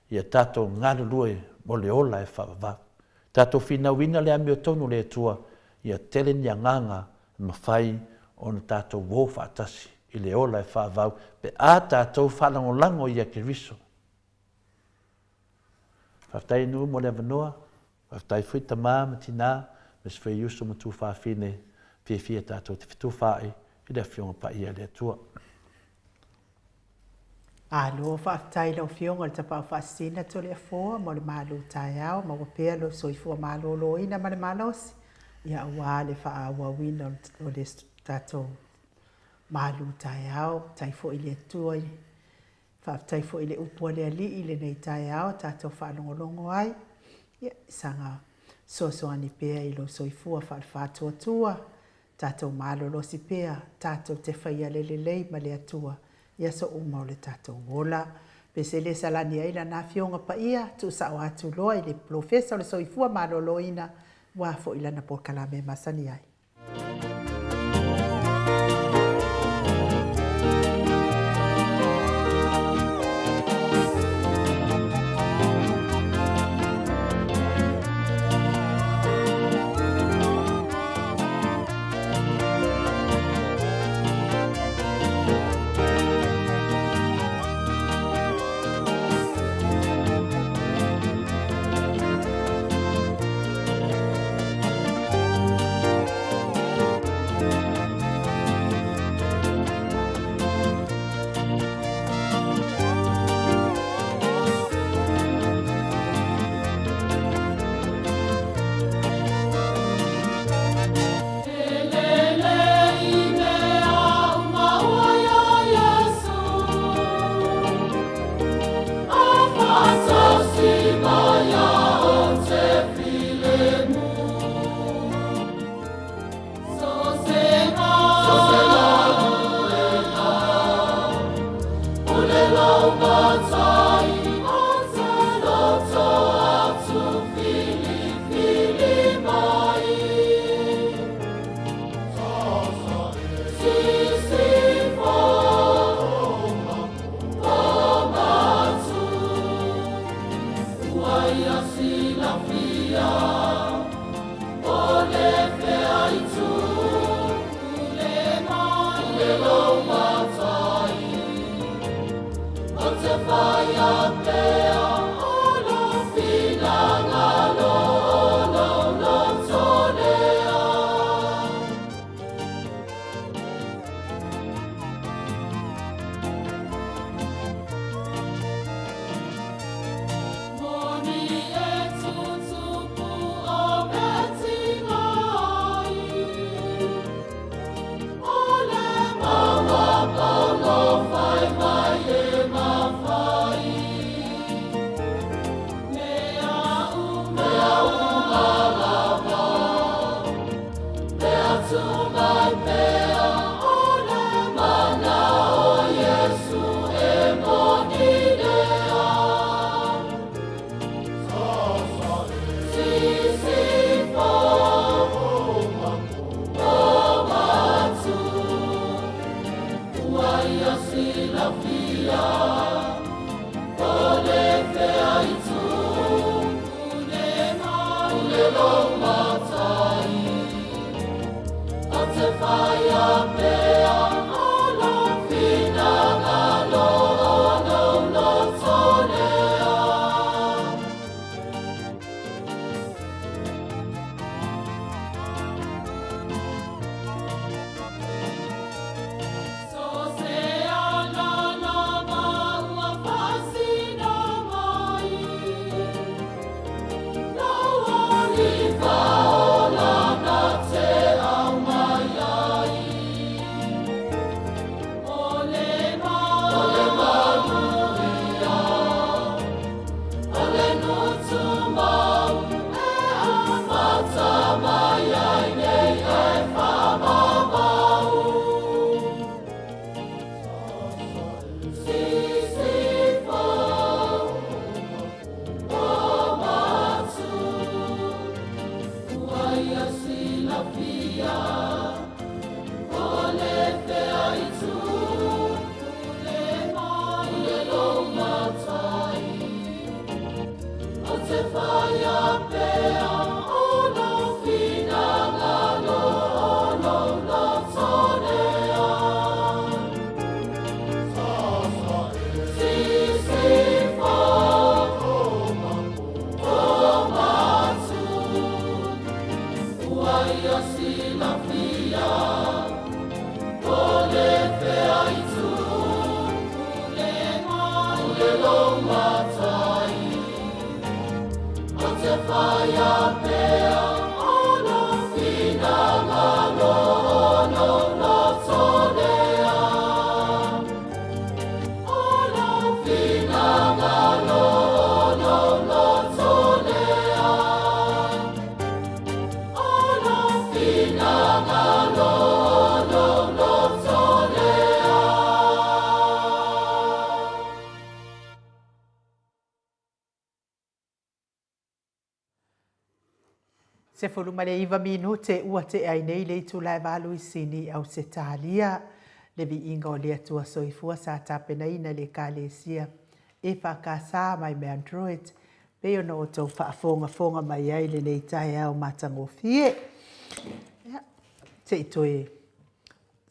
ia tātou ngarurue mo le ola e whaava. Tātou whinawina le ami o tonu le tua, ia tele ni anganga mawhai o na tātou wofa atasi i le ola e whaavau, pe a tātou whalangolango ia Kiriso. Whaftai nu mo le avanoa, whaftai fui tamā matina, mes fui yusu ma tu whawhine, fia tātou te fitu whae, i le fionga pa ia le tua. Alo whaftai lau fionga le tapau whaasina to le afoa, mo le malu tai au, ma wapea lo soifua malo loina ma le malosi. Ia ua le whaawa wina o le tātou malu tai au, tai fo i le tua i. Whaftai fo i le upua le ali i le nei tai au, tātou whaanongolongo ai. Ia sanga soani pea i lo soifua whaatua tua. Tātou malo lo si pea, tātou te whaia lei ma le atua. Ia so umau le tātou wola. Pese le salani aila na fionga pa ia, tu sa o atu loa i le profesa o le soifua malo loina, wafo ilana por kalame masani ai. Viva, hola, na te au mai ai. Se fulu male iwa minute ua te ai nei le tu lai valu I sini au se talia. Le vi inga o le atua soifua sa tapena ina le kalesia. E whakasa mai me Android. Peo no o tau whaafonga mai ai le nei tai au matango fie. Te I toi.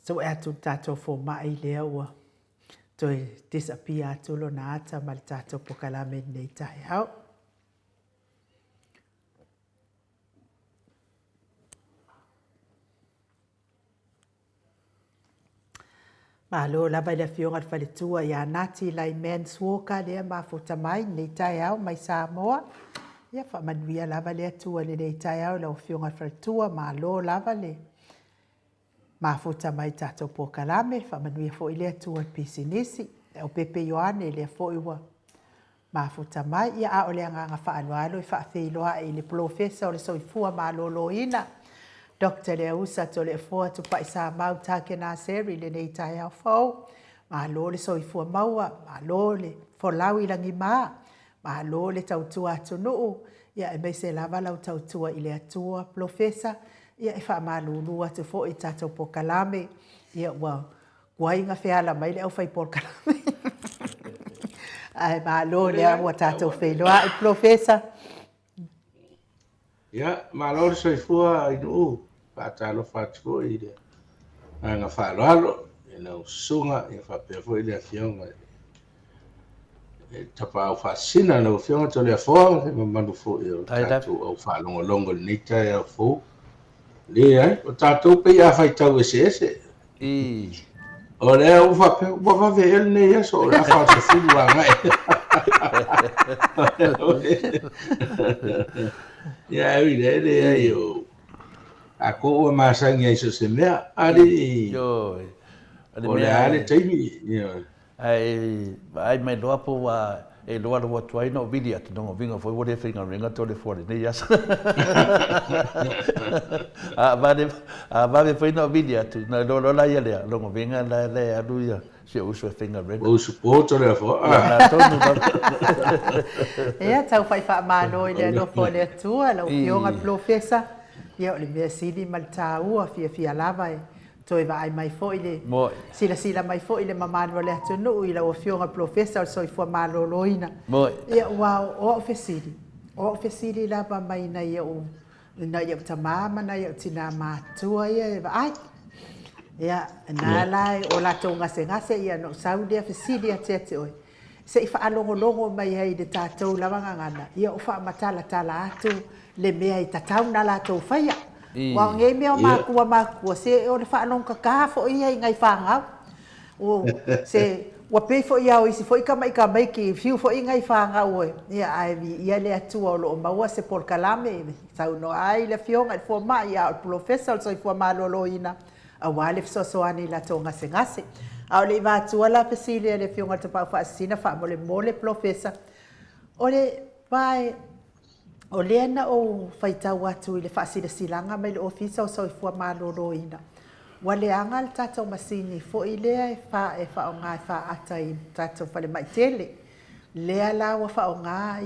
So e atu tato fo mai le ua. Toi disappear atu lo na ata ma le tato pokalame nei tai au. Malo lava le fionga faletua ia nati lai men suoka le ma futa mai nei tai au mai Samoa. Ia fa manuia lava le atua le nei tai au la fionga faletua malo lava le. Ma futa mai tato pokalame fa manuia fo ile atua pisinisi o Pepe Ioane le fo iwa. Ma futa mai ia a ole nga fa alualo fa feiloa ile professor le soifua malo loina. Dr. Leusa to le fo tu pa isa mau take na seri le nei tai au fo. Ma lo le soifua maua, ma lo le fo lawi langi ma lo le tautua atu nuu. Ia e se lava lau tautua ile atua professor. Ia e wha malulu atu fo I tato pokalame. Ia ua guainga feala mai le au fai pokalame. Ai ma lo le au tato feiloa I professor. Ia, ma lo le soifua I nuu. Patalo fatu ile. Nga falalo ina usunga ia fapefo ile afionga. Tapa au fasina na ufionga to le afo me mandu fo ia tatu au falongo longo nita ia fo. Le ai o tatu pe ia fai tau ese. O le au fape wa ve el ne ia so la fa se fu wa ngai. Ya ile yo. Ako o masangi ai so se mea ali yo ole ale taimi ai mai loa po wa e loa lo tuai no video to no vinga foi what thing on ringa to le for ne yas va foi no video to no lo la ya le lo vinga la le adu ya se uso finger red o support le fo e tau fai fa mano ile no fo le tua lo fionga professor ia o le mea sili ma le tāua fia lava e toi vai mai fo ile sila mai fo ile mamanu le atu nuu ila o fionga professor soifua maloloina ia wow o fesili lava mai na ia o na ia tamama na ia tina matua ia vai ia na lai o la tonga ngase ia no saudi fesili atete oi se fa alongo mai ai de tatou lava ngana ia o fa matala tala atu le mea I tatau na la tau whaia. Wa ngai mea makua se o le whaanong ka fo ia I ngai whangau. O se wa pe fo ia o isi fo ika mai ki fiu fo I ngai whangau oe. Ia ia le atua o lo maua se por kalame. Tau no ai le fionga I fo mai ia o professor so I fo malolo ina. A wale fisosoani la tonga se ngase. A o le iwa atua la pesile le fionga te pau whaasina wha mole professor. O le vai o lena o faitau atu I le whaasila mai le ofisa o soifua maloloina. Wa le anga le tatou masini fo I lea e wha o ngā e wha ata I tatou whale mai tele. Lea la wa wha o ngā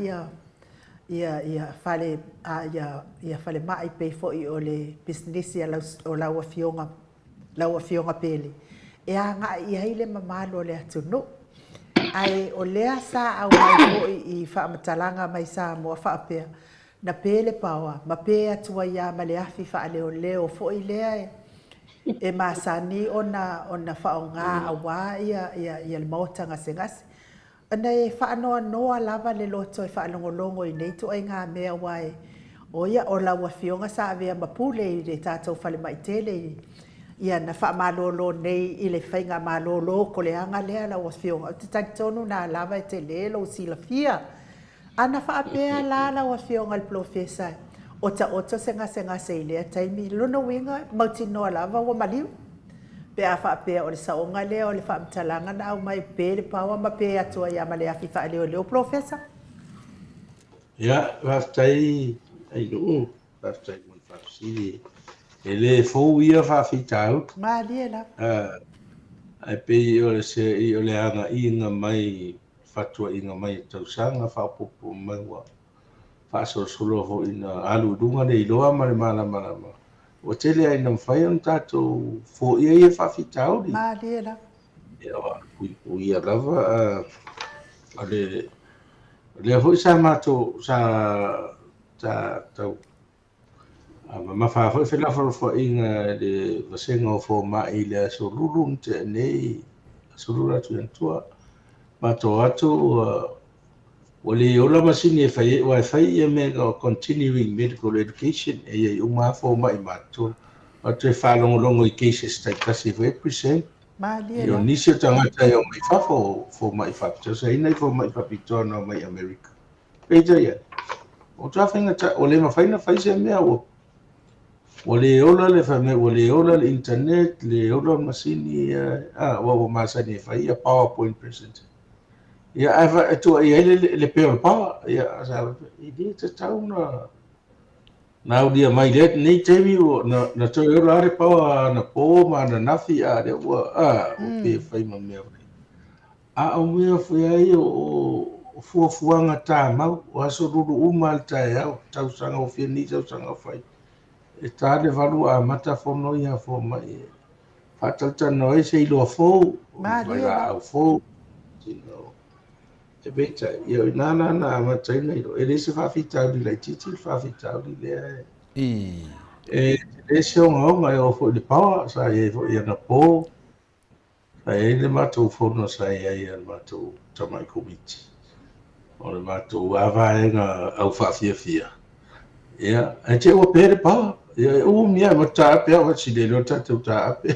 ia whale mai pe fo I o le business o laua fionga pele. E a ngā I heile mamalo le atu no. Ai o lea sa au mai fo I wha matalanga mai sa mua wha apea. Na pele pawa, ma pe atua ia ma le afi wha leo fo I lea e masani ona wha o ngā awa ia le maotanga se ngasi. Ana e wha noa lava le loto e wha longo I nei tu ai ngā mea wae. O ia o laua fionga sa avea mapule I le tātou whale mai tele. Ia na wha malolo nei I le whainga malolo ko le anga lea laua fionga. O te tangtonu na lava e te lelo sila fia. Ana whaapea lala wa fionga le professor. O ta oto se ngase I lea taimi. Luna winga mauti noa lava wa maliu. Pe a whaapea o le saonga lea o le whaamtalanga na au mai pe le pawa ma pe atua ia ma le afi wha leo professor. Ia, whaftai ai nuu. Whaftai mun whapsiri. E le fou ia whawhitau. Ma lia la. Ai pe o le se I o le anga inga mai fatua inga mai tausanga whapopo mai wa fa'asolosolo fo'ina alu'uluga le iloa ma le malamalama ua tele aina mafai ona tatou fo'ia ia fa'afitaoli Malie la. ia puipuia lava a lea fo'i sa matou sa tau mafā fo'i felafalofa'iga le vasega o foma'i le asolulu na te'anei asolulu atu ianatua matou atu ua le ola masini ua e fai ia mega o continuing medical education e iai uma foma'i matou atu e fa'alogologo i cases taitasi foi present Malie o la. nisi o tagata e o mai fafo foma'i fa'apitosaina i foma'i fa'apitoana o mai amerika peita ia o tafaiga o le mafaina fai se mea ua le ola le famea ua le ola le internet le ola masini ua masani e fai ia powerpoint present ia ae tua'i ai le pea o le pawa ia i lē tatau na aulia mai lea nei taimi na toe ola a le pawa na pō ma na nafi a lea ua pe fai ma mea a o mea foi ai o fuafuaga tamau o asolulu uma le taeao tausaga ofia ni tausaga fai e tā le valu amata fono ia foma'i fa'atautano ai se iloa fou mai la'au fou e peita ia inā na amataina i lo e lē se fa'afitauli laitiiti le fa'afitauli lea e lē se ogaoga e o fo'i le pawa sa iai fo'i ana pō sa iai le matou fono sa iai le matou tama'i komiti o le matou avaega au fa'afiafia ia e te ua pea le pawa ia mia ma ta'ape au asilele o tatou ta'ape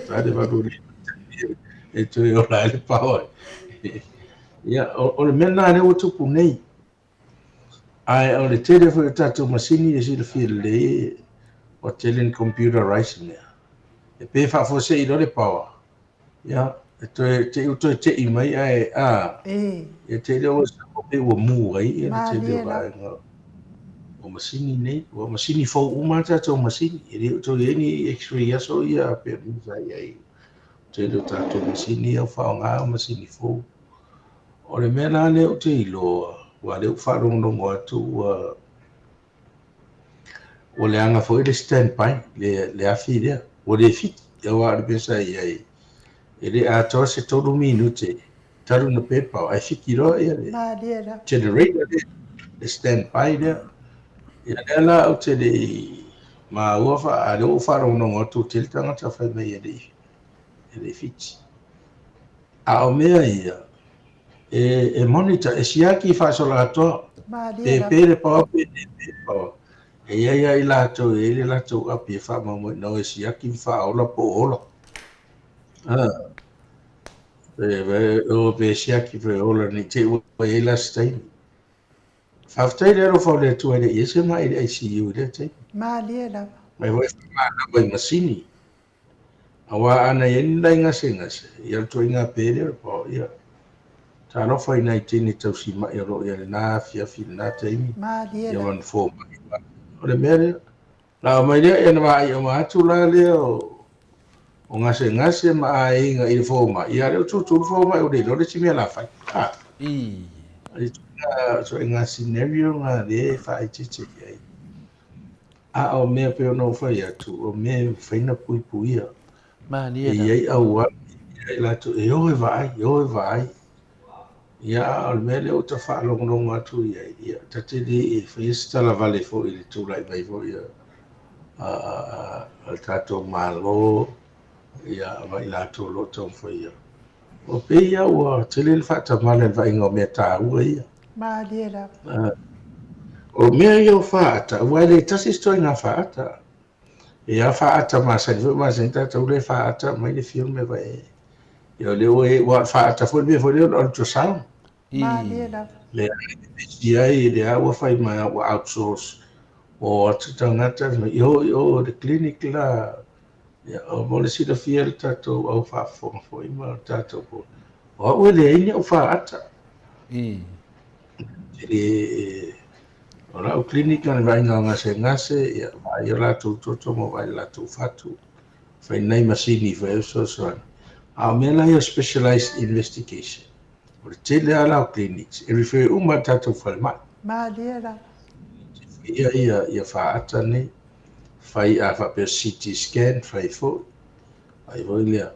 tale valuri e toe ola le pawa ia o le mea na le ua tupu nei ae o le tele foi o tatou masini e silafia lelei o tele ni computerized mea e pe fa'afose'i lo le pawa ia e toe te'i mai ae ia tele ua pe ua mu ai ia le tele o vaega o masini nei ua masini fou uma tatou masini e lē toe ai x-ray aso ia pe misai ai tele o tatou masini au fa'aogā o masini fou o le mea la lea o te iloa ua lē u fa'alogologo atu ua le aga fo'i le standby le afi lea ua lē fiti auā le pesai ai e lē atoa se 3 minute talu na pepa ae fiti loa ia le generator le standby lea ia lea la au tele maua le o fa'alogologo atu tele tagata fai mai e lē fiti a o mea ia e monitor e siaki fa'asolatoa pe le pawa pe le pawa e ia i latou e le latou api e fa'amauaina o e siaki fa'aola po ola o pe siaki pe ola ni te ua e last time fa'afetai le alofa o le atua i le'i ese mai i le ICU lea taimi mai hoi fa'amālama i masini auā ana ia ni laigasegase ia le to'iga pe lea le pawa ia talofa ina i tini tausima'i o lo'o ia lenā afiafi lenā taimi ia mana foma'i o le mea lea lao mai lea ia na va'ai'oga atu la lea o gasegase ma aiga i le foma'i ia le o tutulu foma'i o le ilo le timia lafai le to'iga scenario galē fa'aitiiti ai a o mea pe ona ufai atu o mea faina puipuia e iai auai ia i latou e oe va'ai ia o le mea lea o tafa'alogologo atu iai ia tatele e faia se talavale fo'i le tula'i mai fo'i a le tatou mālō ia mai latou lo'o taufaia o peia ua tele le fa'atamale le va'iga o mea tāua ia o mea ia o fa'ata ua le tasi se to'iga fa'ata ia fa'ata masani fo'i masani tatou le fa'ata mai le fia me vae ia le ua fa'ata fo'i mea fo'i le ultrasound le ai le ua fai mai ua outsource o atu tagata o le clinic la o mo le silafia le tatou au fa'afoga fo'i ma tatou po o a'u e leai ni a'u fa'ata o la'u clinic ana va'iga o gasegase ia va'ai o latou toto ma vai latou fatu fainai masini fai soasoani a o mea lai o specialized investigation o le tele a lau clinics e refer uma tatou falema'i Malia la. ia whaata nei, whai a whapea CT scan, whai fo, ai voi lea,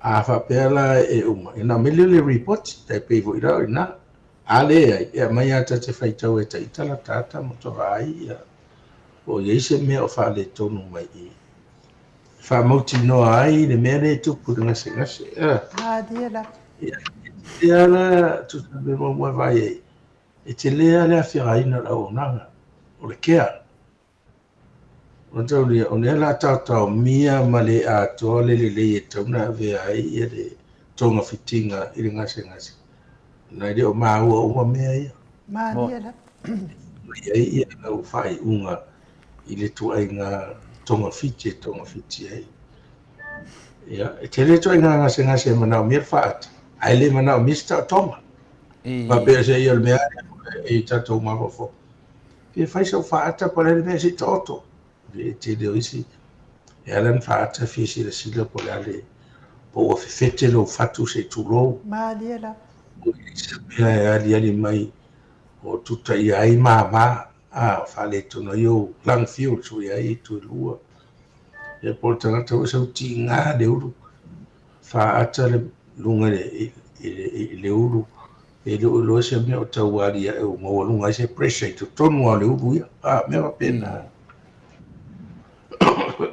a whapea la e uma, e na mele le report, tai pei voi rao i na, a le ai, e mai ata te whai tau e ta itala tata, mo to ai, o iei se mea o wha le tonu mai i. Wha mauti noa ai, le mea le tupu ngase ngase, Malia la. ia la, tu tabe mo mua vai ei, e te lea lea whiaina la o nanga, o le kea. O tau lia, o nea la tau mia ma le a toa le e tauna vea ai ia le tonga fitinga i le ngase ngase. Nai le o maa ua uma mea ia. Malia la. Ia ia na u whai unga i le tuai ngā tonga fiti ai. Ia, e te le tuai ngā ngase ngase manao mea whaata. Ai le manao mista o tonga. Ma pēr se ia le mea e tatou mawafo. Pia whai sa whaata pa le mea si toto. Te leo isi e alan whaata fisi la sila po le ale po o fefete lo fatu se tulou. Malia la. O isa pia e ali mai o tuta i ai maa a whale tona iau lang fiu so i ai tu lua. E po tangata o sau ti ngā le uru whaata le lunga le uru e le ulo se mea o tau wari e o maua lunga se pressure i tu tonu a le uru ia. Mea pena.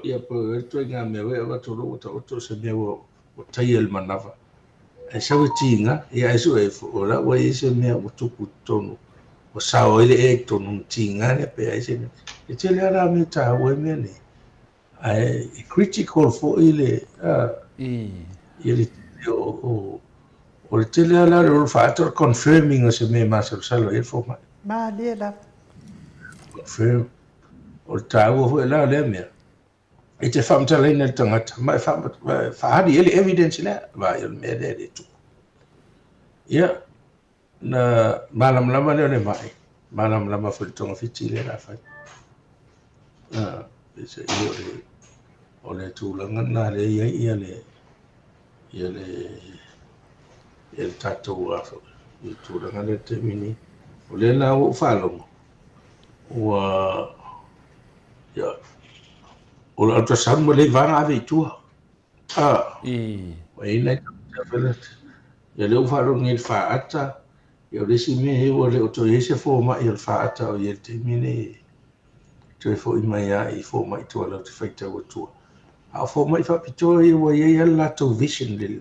Ia po e toi ngā mea wea wato ro ta oto se mea o tai el manava. E sau ti ngā, ia e su e o la wa e se mea o tupu tonu. O sao ele e tonu ti ngā ne pe e se mea. E te lea rā mea tā ua mea ne. Ai critical fo ile ile o le te lea la o whaator confirming o se mea masal salo e fo mai. Malia la. Confirm. O le tā ua fo e la lea mea. E te whamtalaina le tangata, mai whahari ele evidence lea, vai ele mea lea le tuku. Ia, na malamlama leo le mai, malamlama fo le tonga fiti le la whai. Pese ia o le tūlanga nā le ia le tātou afa. Ia tūlanga le te mini, o le la o whalongo. Ua, ia, o la ultrasound mo le vanga ave tua. Wa ina ta fela. Ya le ufaro ngel faata. Ya le si me o le oto ese fo ma il faata o ye te mine. Tu fo i mai ai fo mai tua la te faita o tua. A fo mai fa pito i wa ye la to vision le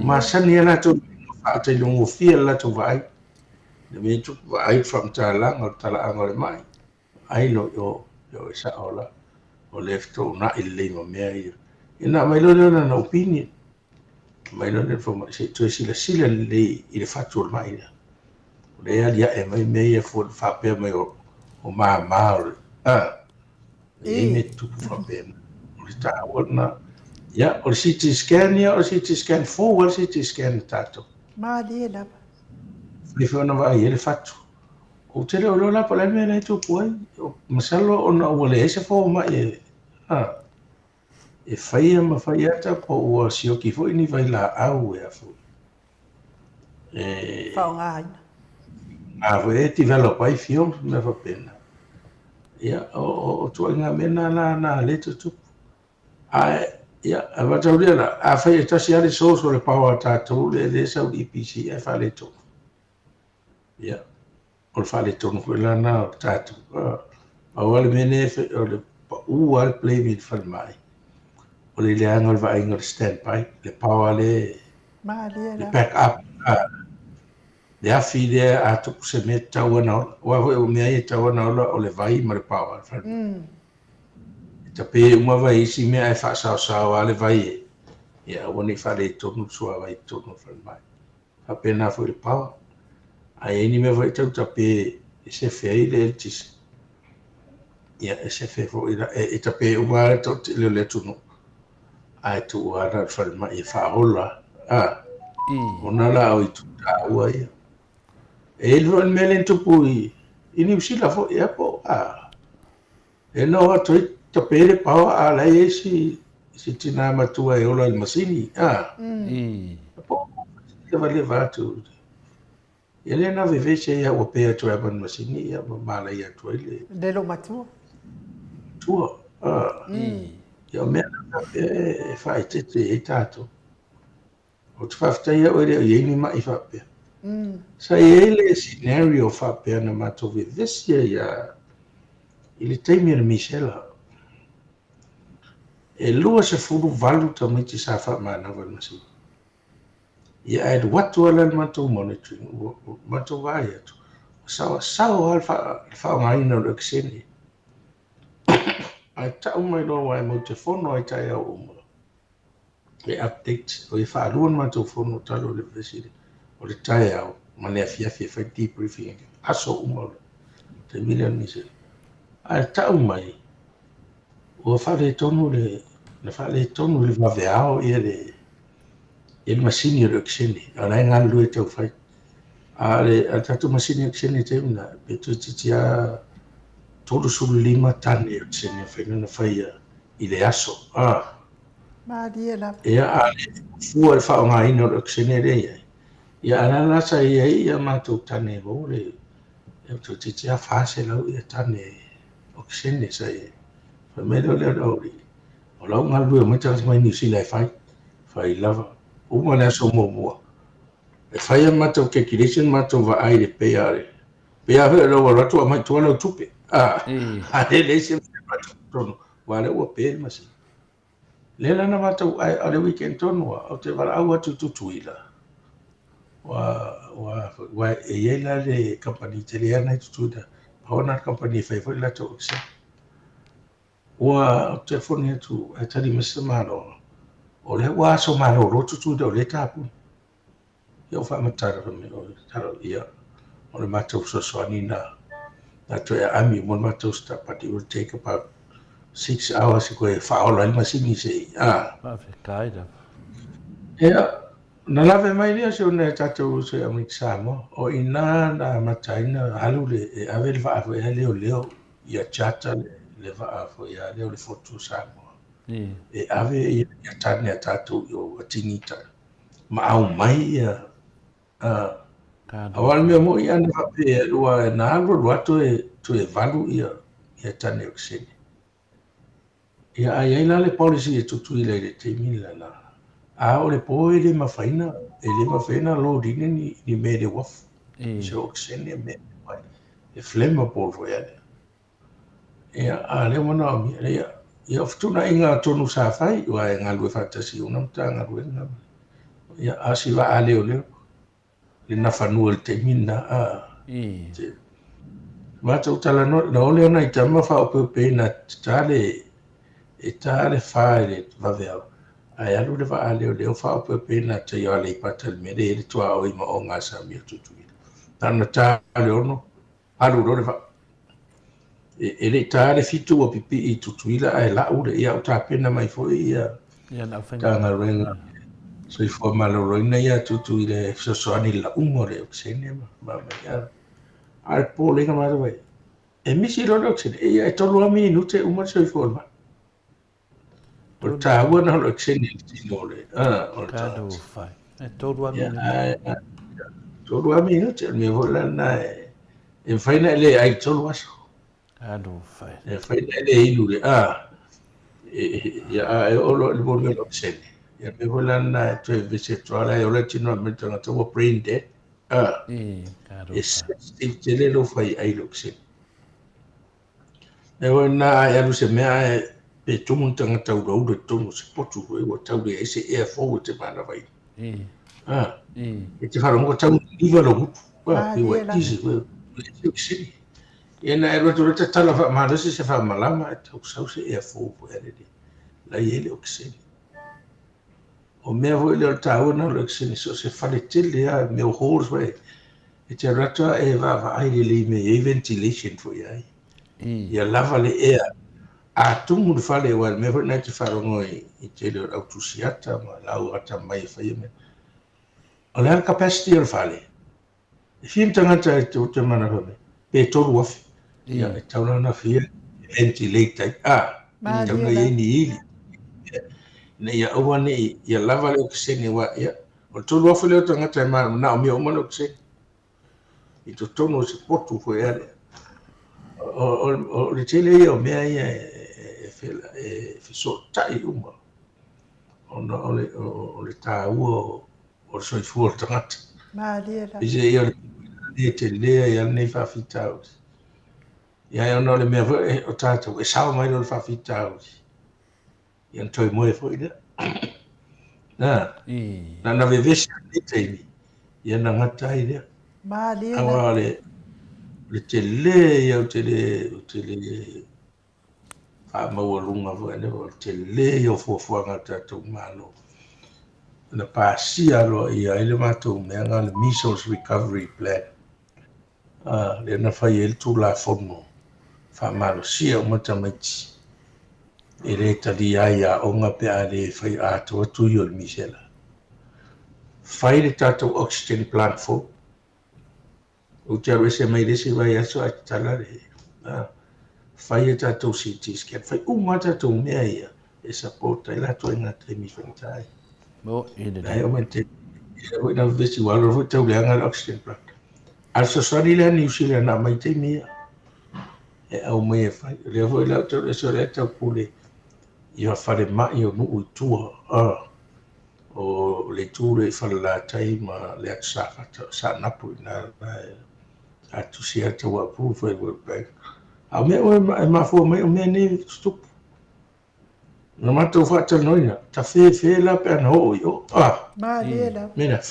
ma san ye la to faata i lungo fia la to vai. Le me tu vai from tala o tala angole mai. Ai lo yo sa ola. O lefto na ile mo mea ia. Ina mai lo na opinion. Mai lo ne fo se to sila le i le fatu mai ia. O le ia e mai mea fo fa pe mai o ma o. E me tu fa pe. O sta ona. Ya, o CT scan ia, o CT scan fo, o CT scan tato. Malia la. Le fo na vai ele fatu. O te reo lola pa lai mea nei tō puai. Masalo o na ua le ese fō mai e. E whaia ma whaiata po ua sioki fo ini vai la au e a fo. Whao ngā haina. A fo e develop ai fio me fa pena. Ia, o tua ngā mena na le tupu. Ia, a watau rea la. A whaia tasi ale soso le paua tātou le sau EPC e wha le tō. Ia. O le whale tonu koe lana o tātou. Au ale mene o le ua le playmate whale mai. O le leanga o le vainga o le standby. Le paua le back up. Le afi le a tuku se me tau ana ola. Ua hoi o mea e tau ana ola o le vai ma le paua. Ta pe uma vai isi mea e whaasao a le vai e. Ia, ua ni whale tonu sua vai tonu whale mai. Hapena fo le paua. Ai ni me vai tau tape se fei le tis. Ia se fei fo ira e tape uma to le tunu. Ai tu ara fal mai fa hola. Ona la o tu ua ia. E lo melen tu pui. Ini usila fo ia po E no atu tape le pa ala esi tina matua e ola il masini. Po. Ia vale va tu. Ia le na vevese ia ua pea travel machine ia mala ia tua ile. Le lo matua. Tua. Ia mea na e whae tete e tātou. O te whaftai ia oere o iei mai whapea. Sa ia le scenario whapea na mato vevese ia i le taimi na Michela. E lua se furu valu ta miti sa whamanawa machine. Ia e watu ala mato monitoring, mato vai atu. Sao al whaongaina o ekseni. Ai tau mai loa wai mo te whono ai tai au umo. E update, o i whaaruan mato whono talo le preside. O le tai au, ma lea fiafia whai debriefing. Aso umo te million mise. Ai tau mai, o whare tonu le waweao ia le il masini o ekseni. Ana ngā lue tau whai. A tatu masini o ekseni te una, pe tu titia todo sulu 5 tane o tsene whainana whaia i le aso. Mariela. Ia a fua le whaongaina o tsene reia. Ia ana nasa ia mātou tane mo le tu titia whase lau ia tane o tsene sa ia. Whamelo leo lauri. O lau ngā lua mai tangas mai New Zealand whai lava. Uma le aso mua. E whaia mātou calculation mātou wa ai le peare. Pea hoi lau ratu a mai tua lau tupe. Ale le se tono wale ua pele masi le lana matau ai ale weekend tono o te wala au atu tutuila wa e la le company te le ana tutuila paona company fai foi la to se wa telefoni atu atari masa malo o le wa so malo ro tutuila o le tapu yo fa matara me o taro ia o le matau so anina. That way, I mean, one matter stop, but it will take about 6 hours to go for all machine. Say, kind of. Yeah, nalave mai lia se ona tatu se amixamo o ina na mataina halule e avel va ave leo ia chata le va ave ia leo le foto samo. E ave ia tane tatu yo tinita. Ma au mai ia awal mea mo ia na hape lua na alua to e valu ia tane o kisene. Ia ai la le policy e tutu ile le te mila na. A o le po e le mafaina lo dine ni me le waf. Se o kisene me mai. E flema po fo ia. Ia a le mona o mi ia ftuna inga tonu sa fai ua e ngalue fatasi una mtanga ruenga. Ia asiva a leo. Le na fanua le te mina Mata utala na ole ona i tama wha o pe na tale whaere wawea. Ai alu le wha leo wha o pe na te iwa le pata le mere ele tua o ima o ngā sa mia tutuina. Tana tale ono, alu rore wha. Ele tale fitu o pipi i tutuila ai la ure ia o ta pena mai fo ia. Tanga renga. So i fo maloroina ia tutuile sosoani la umore o ksene ma ia. Ai po lenga ma vai. E misi lo ksene ia e tolu a minute umar so i fo ma. O ta wana lo ksene tinole. O ta do fai. E tolu a minute. Tolu a minute me vola na e faina le ai tolu aso. Do fai. E faina le ilule ia e olo le bo lo ksene. Ia me vola na te vise trola e ola tino me tanga to brain dead. Steve tele lo fai ai lo ksene. E wana ia lu se mea e tumu tanga tau rau de tumu se potu e wa tau le ese air forward te mana vai. E te wharongo tau iwa lo hupu. Wa iwa tisi wa e ksene. Ia na e roto rata tala wha maarese se wha malama e tau sau se air forward e rede. La i ele o ksene. O mea voi leo tāua na lo ksene so se whale tele a me o hores vai. E te rata e wa aile li me e ventilation fo iai. Ia lava le air. A tumu le whale wa me voi na te wharongo i te leo autusiata ma lau ata mai whai me. O lea capacity o le whale. E whiam tangata e te mana home. Pe toru afi. Ia e tauna na whia ventilate ai. Tauna i ni ili. Na ia aua ne ia lava leo ksene wa ia o tolu afu leo tangata e mana na o mea umano ksene I to tono se potu foi ale. O le tele ia o mea ia e so tai uma. O le tā ua o soifua o tangata. Malia. Ise ia le te lea ia nei whawhitau. Ia ia ona le mea o tātou e sao mai o le whawhitau. Ia toi moe foi lea. Na vevesi ni teimi. Ia na ngatai lea. Malia. Awa le te le ia o te le maua lunga foi le o te le ia o fuafuanga tātou malo. Na pasia lo ia ele mātou mea ngā le Measles Recovery Plan. Le na whai ele tū la whono. Whamalo sia o matamaiti. E le tali aia o ngā pea le whai ātua tui o le misela. Whai le tātou oxygen plant fo. O te aru se mai resi vai aso a tala le. Whai e tātou CT scan. Whai uma tātou mea ia. E sapota e la toi ngā teimi whantai. Nei o mente. O ina vesi walo fo tau le anga oxygen plant. Also sari le New Zealand na mai teimi ia. E au mai e whai. Lea fo ila tau le so le tau pule. Ia whare mai o nuu i tua. O le tūre i whare la tai ma le atu sa napu i nā atu si ata wa approve e World Bank. A mea o e mafua mai o mea ne stupu. Na matou whata noina. Ta whee la pe ana ho i o. Malia. Mena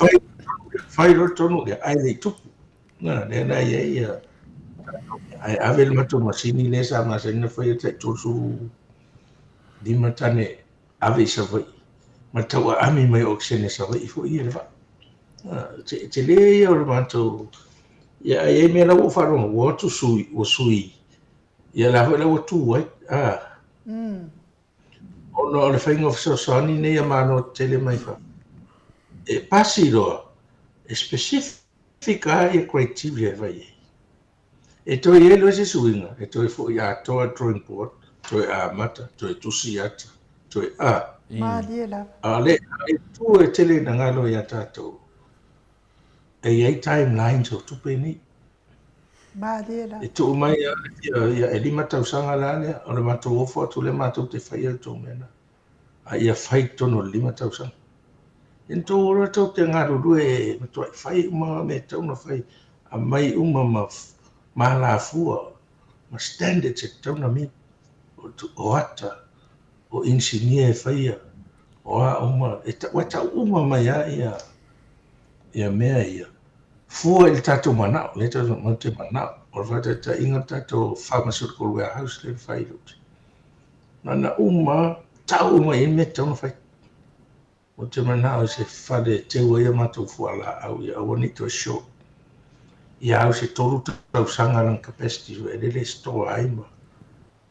whai ro tonu le ai le tupu. Le na ia. Ai ave le matou masini le sa masina whai e tai tosu. Di matane ave sa vai. Matau a ami mai oxene sa vai fo ia le va. Te le ia o le matou. Ia e me la o faro o tu sui o sui. Ia la ho la o tu ai. O no le whainga o ni nei a mano tele mai fa. E pasi roa. E specifica e criteria vai. E toi e lo se suinga. E toi fo ia toa drawing board. Toi a mata, toi tusi ata, toi a. Malia. Ale tu e tele na ngalo ia tātou. E iei timeline so tupe ni. Malia. E tu mai ia e lima tausanga la lea, o le matou ofo atu le matou te whai al tō mena. A ia whai tono lima tausanga. En tō ora tau te ngaro rue e matua whai uma me tau na whai. A mai uma ma la fua, ma standards e tau na mi. O ata, o engineer whaia, o a uma, e wata uma mai a ia mea ia. Fua il tato manao, le tato mante manao, o wata ta inga tato pharmaceutical warehouse le whailuti. Nana uma, tau uma i me tau na whai. O te manao se whare te waia matou fuala au ia, awani to show. Ia au se toru tau sangaran capacity, e le store aima.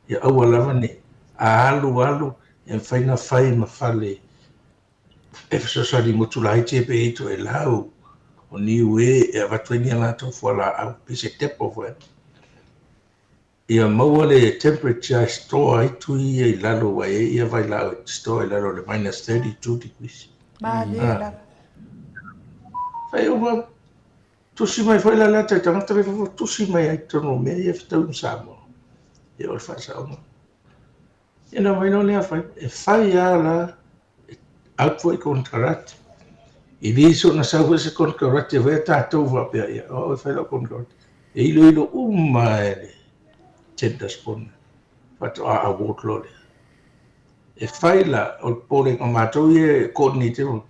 Ia aua lava ne a alu e whainga whai ma whale e whasasari motulai te pe ito e lau o ni ue e awatueni a lātou whala au pese tepo whai. Ia maua le temperature store ai tui e lalo wa e ia vai lau store e lalo le minus 32 degrees. Malia. Whai oma tusi mai whai la lata tangata me tusi mai ai tono mea ia whitau msamo. Ia o whaisa oma. Ina mai no lea whai. E whai a la outfo i konkarate. I viso na sau se konkarate wea tātou wapea ia. O e whai la konkarate. E ilo uma e le tenda spona. Whato a award lo lea. E whai la o pore o mātou i e kōtni te mo.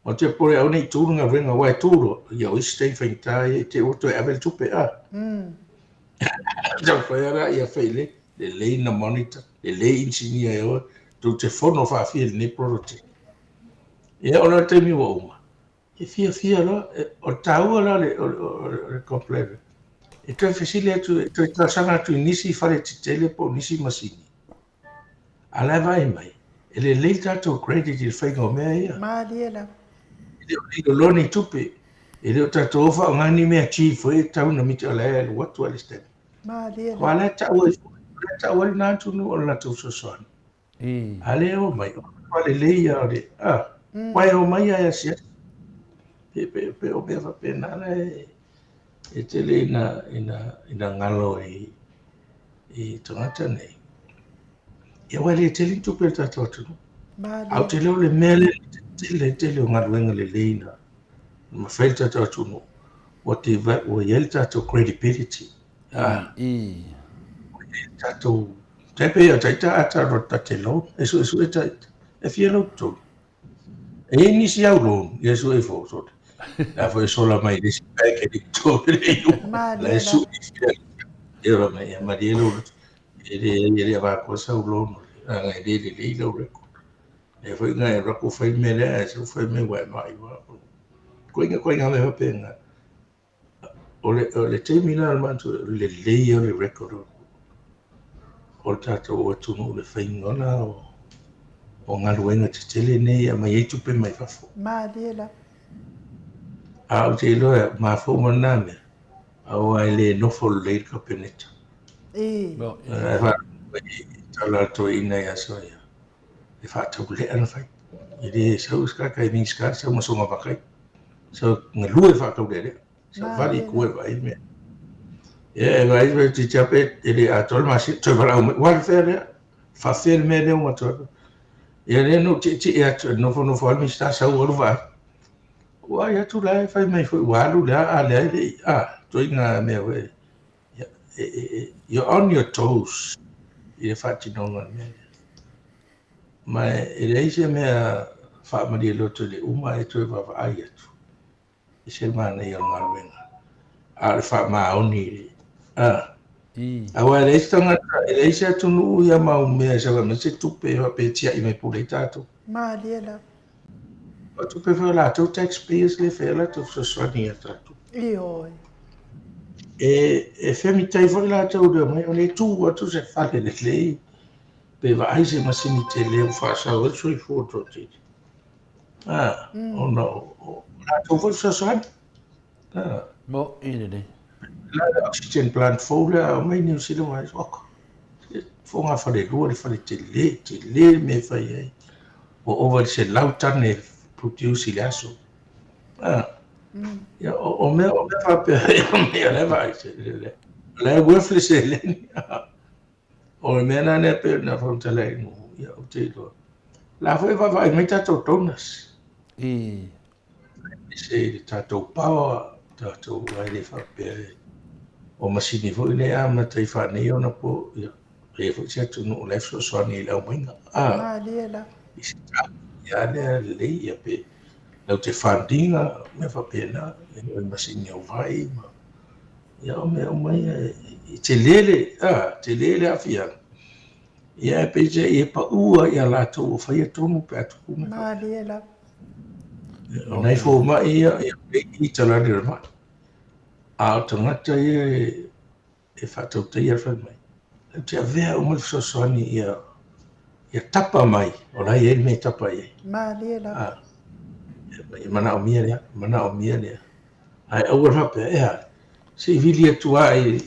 O te pore au nei tūrunga wrenga wai tūro. Ia o istei whaintai e te oto e avel tupe a. Jau whai ara ia whai le lei na monitor, le lei engineer e oa, tu te whono whawhia le ne prototype. Ia ona te mi wa uma. E fia la, o taua la le complainer. E toi whesile atu, e toi tāsanga atu nisi whare te tele po nisi masini. Ala vai mai, e le lei tātou credit i whainga o mea ia. Malia. E le loni tupe, e le o tātou ofa o ngani mea chief e tau na miti ala e le watu ale step. Malia. Ko ala tau e ta wali na tunu o na tau sosoani. Ale o mai, o le leia o le, wai o mai a sia. Pe o bea whape nana e, e tele ina ngalo i tangata nei. Ia wale tele tupe tato atu. Au te leo le mele tele o ngaruenga le leina. Ma whaile tato atu no. O te yele tato credibility. Tato tepe ia taita ata rota te lo. Esu e taita. E fia lo tu. E nisi au lo. Yesu e fo sot. La foi sola mai desi peke di tōre iu. La e su i fia. Era mai a marielo. Ele va cosa u lo. Nga ele le ilo reko. E foi nga e rako fai mele e se fai me wai mai wa. Koinga me hapenga. O le terminal al mantu le leia le record. O tato o tunu le fai ngona o ngaluenga te tele nei a mai e tupe mai fafo. Malela. Au te iloa ma fo maname. Au ai le nofo le ka peneta. E fa tala to ina ya soia. E fa tau le ana fai. Ele sau ska kai min ska sau masonga pakai. Sau ngalue fa tau le. Sau vali kue vai me. E vai me ti chape ele atol masi to para wal fere fa fel me le mo to. E no ti e no fo al mi sta sau o vai. Wa ya tu lai fai mai foi walu le a le to inga me we. You're on your toes. Ia whatinonga mea. Mai e reise mea whaamari loto le uma e tue wawa ai atu. I se mana i o ngaruenga. A le whaamaoni le. Awa e reise tangata, e reise atu nuu ia mau mea sa wame se tupe wa pe tia i me pule tato. Ma liela. O tupe wha la tau taxpayers le whela tu saswani a tato. Ioi. E femi tai foi la tau de mai o le tu atu se fale le lei. Pe va ai se masini te leo fa sa o sui foto te. Oh no. La tau foi sa sa. Mo ine ne. La oxygen plant fola o mai ni si lo mai ok. Fo nga fa le lua le fa le te le me fa ai. O over se lautane produce il aso. Ja, o me fa pe me le vai se le. Le wefle se le. O me na ne pe na fa tele no. Ja, o te lo. La foi vai me tato tonas. Se tato power tato vai le fa pe. O masini foi le ama tai fa ne ona po. Ja. E foi se tu no le so ni la winga. Liela. Ja, le ia pe. Lau te whandinga, me whapena, e masini au vai, ma. Ia o mea o mai, i te lele a whiang. Ia e peja i e pa ua i a lātou o whaia tonu pe atu kume. Ma liela. O nei fō mai ia i talani rama. A o tangata ia e whatau te ia whai mai. Lau te avea o mai whasoani ia tapa mai, o lai e me tapa ia. Ma liela. Mana o mia lea. Ai au rape ea. Se vili atu ai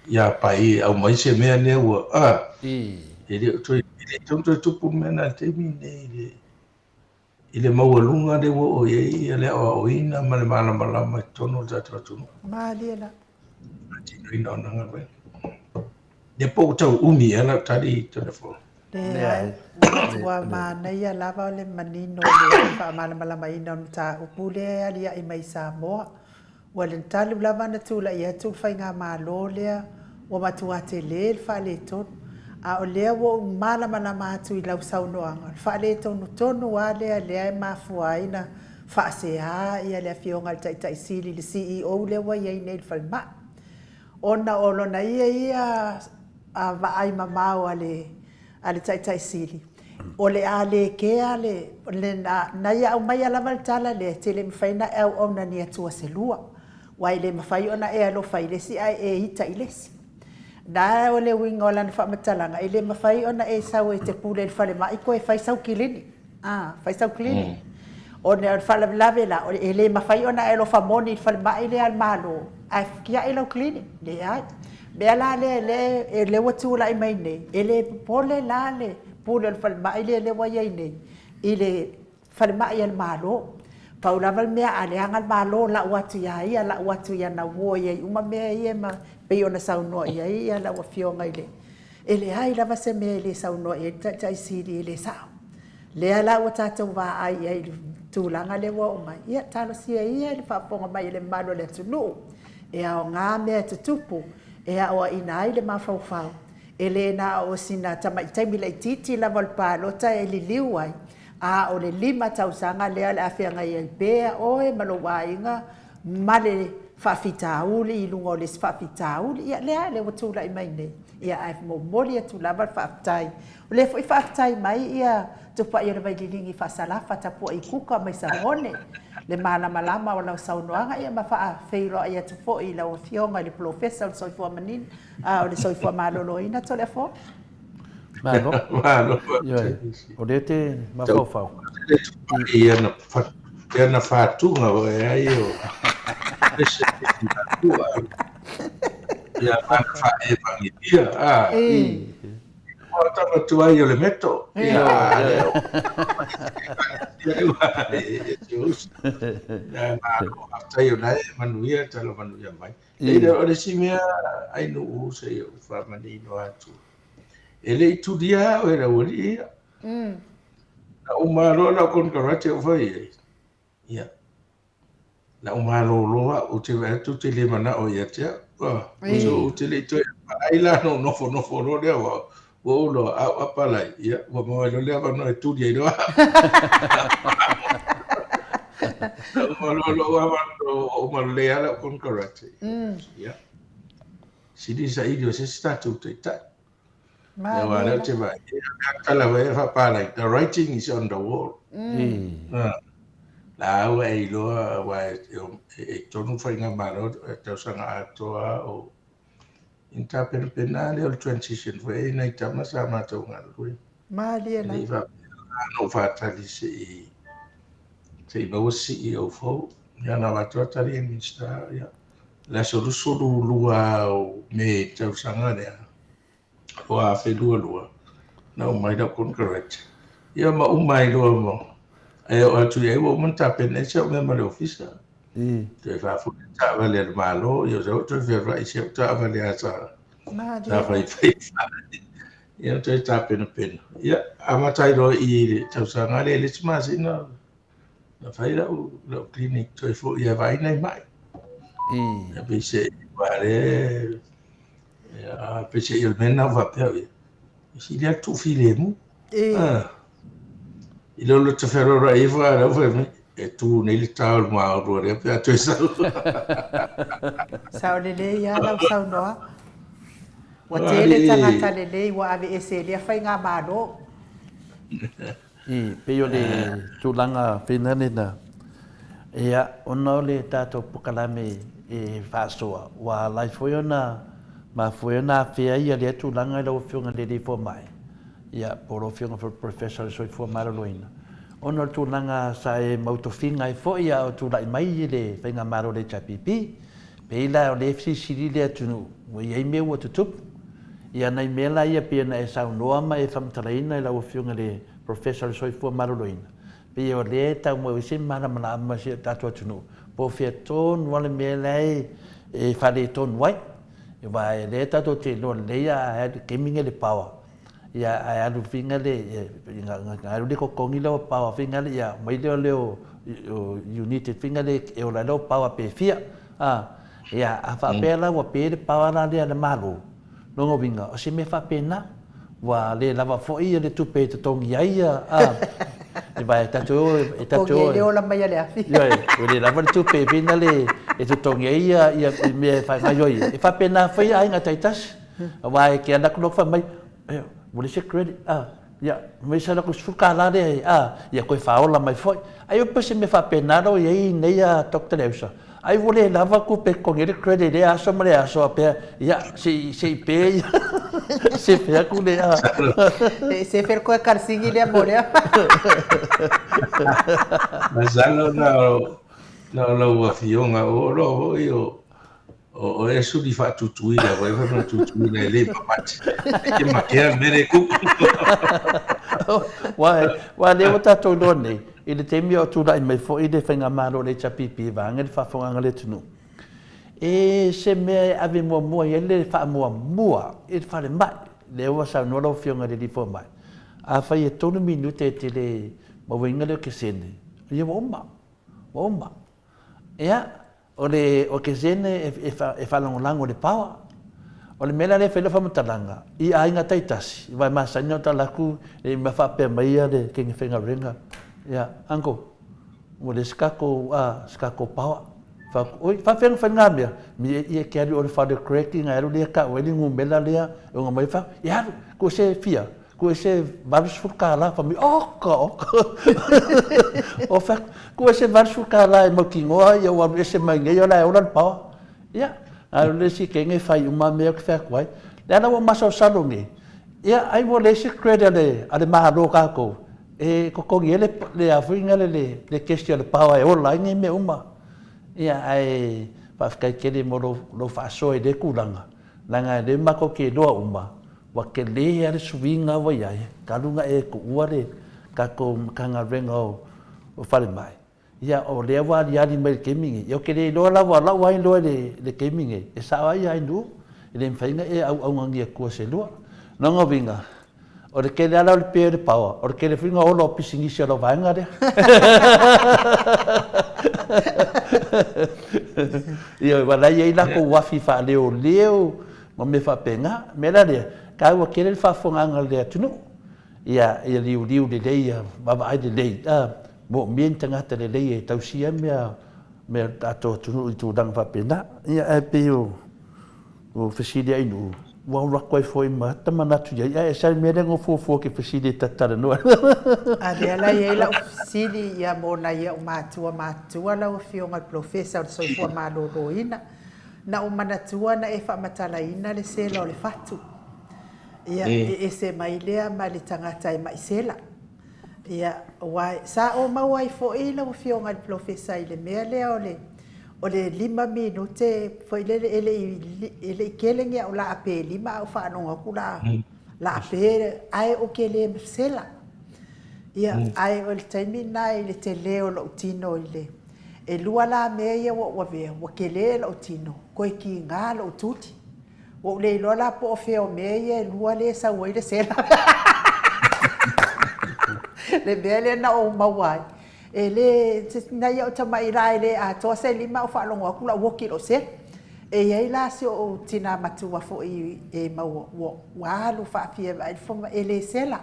ia pai au mai se mea ne ua. Ele toi ele tupu mea na te mine ile maua lunga de wo o ye ele o ina male malama tono tatu tunu. Ma liela. Tino ina nanga we. De po tau umi ala tadi telefon. Wa mana ia lava le manino le fa mala mai no ta upule ali ai mai sa mo wa le talu lava na tu la ia tu fa nga malo le wa matua te le fa le ton a o le wo mala ma tu i lau sau no anga fa le tonu wa le le ma fuaina fa se a ia le fionga tai sili le CEO le wa ia nei fa ma ona olo na ia a va ai mamao ale tai sili. O le ale ke ale na ia o mai ala maltala le te le mfaina e o na ni atua se lua. Wai le mafai ona e alo fai le si ai e hita ilesi. Na o le winga o lana whamatalanga e le mafai ona e sau e te pule le fale mai ko e fai sau kilini. Fai sau kilini. O ne fale lave la o e le mafai ona e lo famoni le fale mai le al malo. Ai kia e lo kilini. Le ai. Bea la le watu la i mai nei. E le pole la le pule le fale mai le wai ai nei. I le fale mai al malo. paulava mea aleanga malo la watu ia la watu ia na wo ia uma mea ia ma pe ona sauno ia la wa fionga ile ele ai lava se mea ile sauno ia ta siri ile sao le ala wa tata wa ai ai tulanga le wa uma ia talo sia ia le faponga mai le malo le tunu e a nga mea tutupu e a o ina ile mafaufau ele na o sina tama taimi le titi la valpa lota e liliuai a o le 5 tausanga le ala afia ngai ai pea o e malowainga male fafitauli i lungo le fafitauli ia le watula i mai ne ia ai mo moli atu lava fafitai le foi fafitai mai ia tupa ia vai lilingi fasalafa tapu i kuka mai sarone le malama wala saunoanga ia mafa feilo ia tu fo i la ofionga le professor so fo manin o le so fo malolo ina telefo malo o le te mafofau ia na fatunga o e ai o ia fa e pangitia o tava tu ai o le meto ia tai nai manuia talo manuia mai e o le simia ai no se o fa mani no atu ele tu dia o era ori na umaro na kon karate o vai ia na umaro loa o te va tu te le mana o ia te so te le to ai la no fo no le o lo apa lai ia o mo lo le va no tu dia do o mo le ala kon karate ia si di sa idio se sta tu te ta ya wala te va kala va fa pa like the writing is on the wall la wa i lo wa e tonu fa nga maro te sanga atoa o interpenale o transition fa e na tama sa ma to nga lui mali na va no fa tali se ba o CEO fo ya na va to tali minister ya la solution lua me te sanga ne o a fe lua na o mai da kon correct ia ma o mai lo mo e o atu e o monta pene se o me ofisa te fa fu ta vale malo io so to fe vai se ta vale asa na vai ia te ta pene ia ama tai ro i te sanga le smas ina na fai la o clinic to fo ia vai nei mai e pe se vale pece il mena va per si dia tu filemo il lo te ferro rai va e tu nel tal ma ro re pe tu sao le ya la sao no wa tele tanga le wa ave ese le fai nga ba do pe yo le tulanga finane na ia ono le tato pukalame e fasoa wa life ona ma foi na fea ia le tu langa lo fiunga le fo mai ia por fiunga for professor so fo maroloina ono tu langa sa e mautofinga e fo ia tu lai mai le venga maro le chapipi pe la le fisi le tu no ia me o tu ia nai mela ia pe na e sa no ma e fam traina la fiunga le professor so fo maroloina pe o le ta mo se mara ma se tato tu no po feton wala mela e fa le ton wai vai le tato te lo le ya gaming le power ya ai lu finga le nga lu ko kongi lo power finga le ya mai le united finga le e o la lo power pe fia ya afa pela wa pe le power la le malu no ngo vinga o se me fa pena wa le lava fo ia le tu pe to tong ia e vai tato le o la mai le afi yo le lava tu pe finga le e tu tong ia me fa ngai e fa pena foi ai nga taitas vai que anda com fa mai vou se credit ya me sa ko suka la de ya ko fa ola mai foi ai eu pensei me fa pena ro e aí nei a doctor Elsa ai vou le lava com pe com ele credit e a so mare a so pe ya se pe se pe com le se fer co carsingi le amore mas no fionga o lo io o e su di fa tutui la voi fa tutui le papati che ma che mere ku wa le o tato doni i le temi o tūra i mai fo i le whainga maro le chapipi vanga le whawhonganga le tunu. E se mea ave mua i le wha mua i le whare mai le ua sa nora o whionga le rifo mai. A whai e tonu minute te le mawinga le o ke sene. Ia wa oma. Ia, o ke sene e whalongolango le pawa. O le mela le whailofa matalanga, i ainga taitasi, i vai masanya o talaku, e mawhapea maia le kengi whenga renga. Ia, anko, o le skako pawa. Oi, whawhenga whenga mea, mi e ke aru o le whare cracking, aru lea ka, o elingu mela lea, e unga mai whau, i aru, ko se fia, ko se varus furkala, whami, oka. O whak, ko se varus furkala e maukingoa, i au aru e se maingai o la e oran pawa. Ia, aru le si ke nge whai uma mea ki whakuai. Le ana wa masao salongi. Ia, ai mo le si kreda ale maharo kako. E kokongi le awhinga le kesti ale pawa e ola inge me uma. Ia, ai whafkai kere mo lo whaasoe le kulanga. Langa le mako ke loa uma. Wa ke le ale suwinga wa iai. Kalunga e ko uare kako kanga renga o whare mai. Ia o le wa ali mai kemingi yo ke le lo la wa lo le kemingi e sa ai ai nu le mfainga e au ngi ko se lo no ngovinga o le ke le ala le pe power o ke le finga o lo pisingi se lo vanga de ia wa la ia la ko wa fifa leo mo me fa penga me la le ka wa ke le fa fonga le tunu ia liu le ia ba ai le mo mien tangata le lei e tausia mea ato tunu i tūranga whapena. Ia e peo o whesidia inu. Wau rakoi foi ma tamanatu ia. Ia e sari mea rengo fōfō ke whesidia tatara noa. A rea la ia ila whesidi ia mōna ia o mātua lau whionga profesa o soifua mālolo ina. Na o manatua na e whamatala ina le sela o le whatu. Ia e se mai lea ma le tangata e mai sela. Ia wai sa o mau ai fo i la fionga le profesa i le mea lea o le 5 minute fo i ele kelengi o la ape 5 au whanonga kula la ape ai o ke le sela ia ai o le taimi nai le te leo lo tino i le e lua la mea ia wa vea wa ke le lo tino koe ki ngā lo tuti o le lola po o feo mea ia lua le sa ui le sela le bele na o mawai e le na ia o tamai rai le a toa se 5 o whalongo aku la woki lo se e iei la se o tina matua fo i e mau walu whaafia vai foma e le sela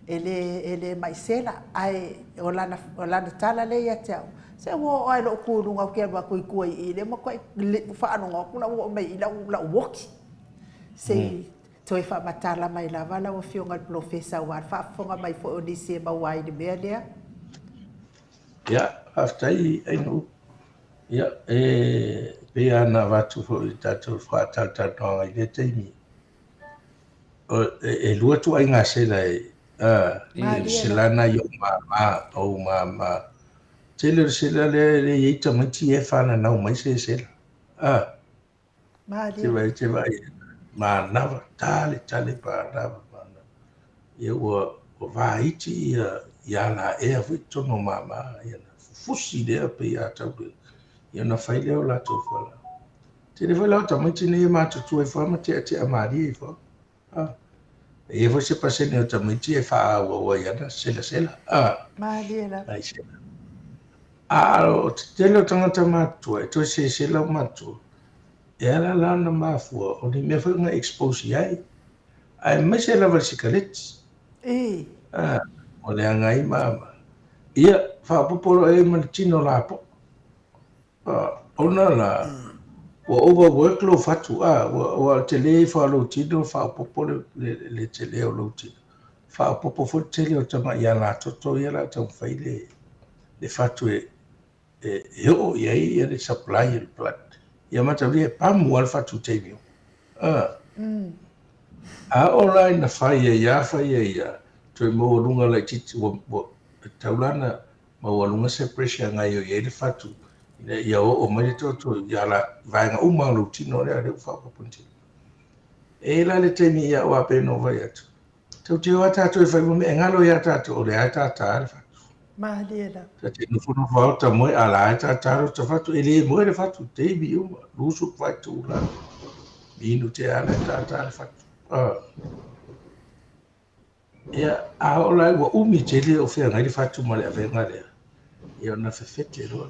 e le mai sela ai o lana tala le ia te au se wo ai lo kurunga o kia kui kui i le makoi whalongo aku la wo mai i la woki se toi fa matala mai lava la o fionga profesa wa fa fonga mai fo o disi ma wai de mea lea ya after I know ya pe ana vatu fo tatu fa tata no i le temi o e lua tu ai nga se lai se lana yo ma tele se la le i tamati e fa na no mai se ma te vai ma nava tale pa nava mana ia o vaiti ia la e vito no mama ia fusi de pe ia tau ia na faile o la to fola te le fola ta mai tini ma tu e fa ma te amari fo e vo se pase ne ta mai ti e fa o ia na sela ma dia ai se o te le tanga ma tu e to se la ma tu era la na mafua o ni me foi nga expose ai me se la versicalet o le ngai mama ia fa popolo e maltino la po ona la o overwork lo fatu o tele fa lo tino fa popolo le tele o lo tino fa popo fo tele o tama ia la toto ia la tau faile le fatu o ia le supply il blood ia mata via pamu alfa tu tevio ora na faia to mo lunga la titi wo taulana mo lunga se pressure ngai yo ele fatu ia o mai to ia la vai nga uma lu tino le fa ponti e la le temi ia wa pe no vai atu to te wa ta to fa mo ngalo ia ta to le ata ta alfa Mahalia. Ta te no fono fa ta mo ala ta ta ta fa tu ele mo le fa tu te bi u lu su fa tu la minu te ala ta fa ah ia a ola wa umi te le o fe ngai fa tu mo le ave ngale ia na fe fete lo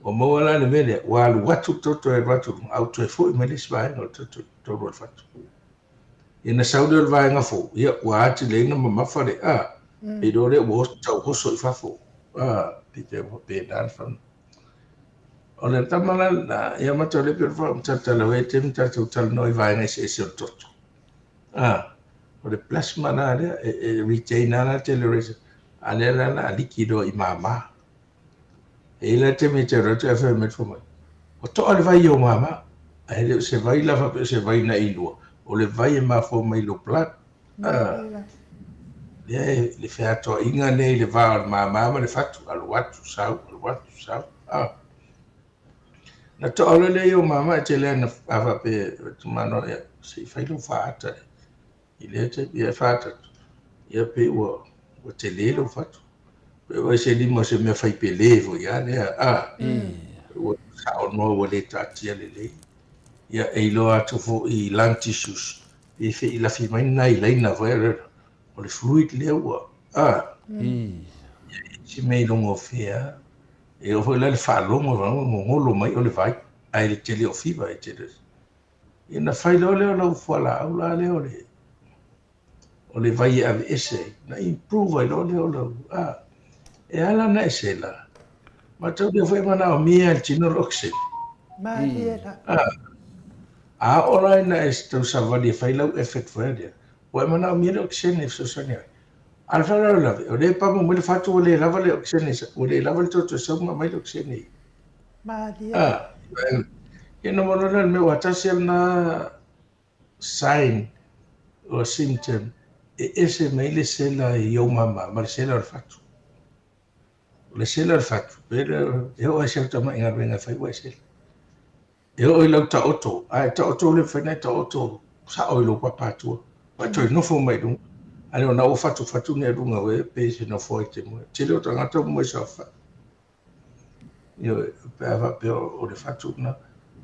o mo ala le mele wa lu watu to e watu au to fo me le swa no to ro fa tu ina saudi o vai nga fo ia wa ati le nga ma fa le a e do le wo ta ho so fa fo pe pe dan fa o le tamala na ia ma to le pe fa ta la we tem ta ta no vai nga se to o le plasma na le e retain na te le res ale la na liquido i mama e la te me te roto e fa me fo mai o to ale vai o mama e le se vai la fa se vai na ilua o le vai e ma fo mai lo plat le fe ato inga nei le va mama ma le fatu al watu sau na to ale le o mama te le na ava pe tu mano ya se fai lo fa ata ile te ia fata ia pe o te le lo fatu pe o se limo se me fai pe le vo ya le o sa o no o le tatia le ia e lo atu fo i lantisus e fe i la fi mai nai le na voe o le fluid le o si me longo fia e o foi le fa longo ngolo mai o le vai ai le tele o fi vai tele ina fai lo le o fo la o la le o le vai ave ese na improve lo le e ala na ese la ma tau de foi mana o mia il chino roxe a ora na esto savali fai lo effect verde o mana o mia roxe ne so sonia al fa la o le pa mo le fatu o le lava le roxe ne o le lava le to so ma mai roxe ne e no mo le me wata sel na sign o symptom e ese mai le sela io mama ma le sela al fatu le sela al fatu pero eu acho que também a venga fai o sela eu ilo ta oto le fai ta oto sa o ilo papa tu pa tu no fo mai dum ale ona o fatu ne runga we pe se no foi te mo te lo tanga to mo sa fa io pa o le fatu na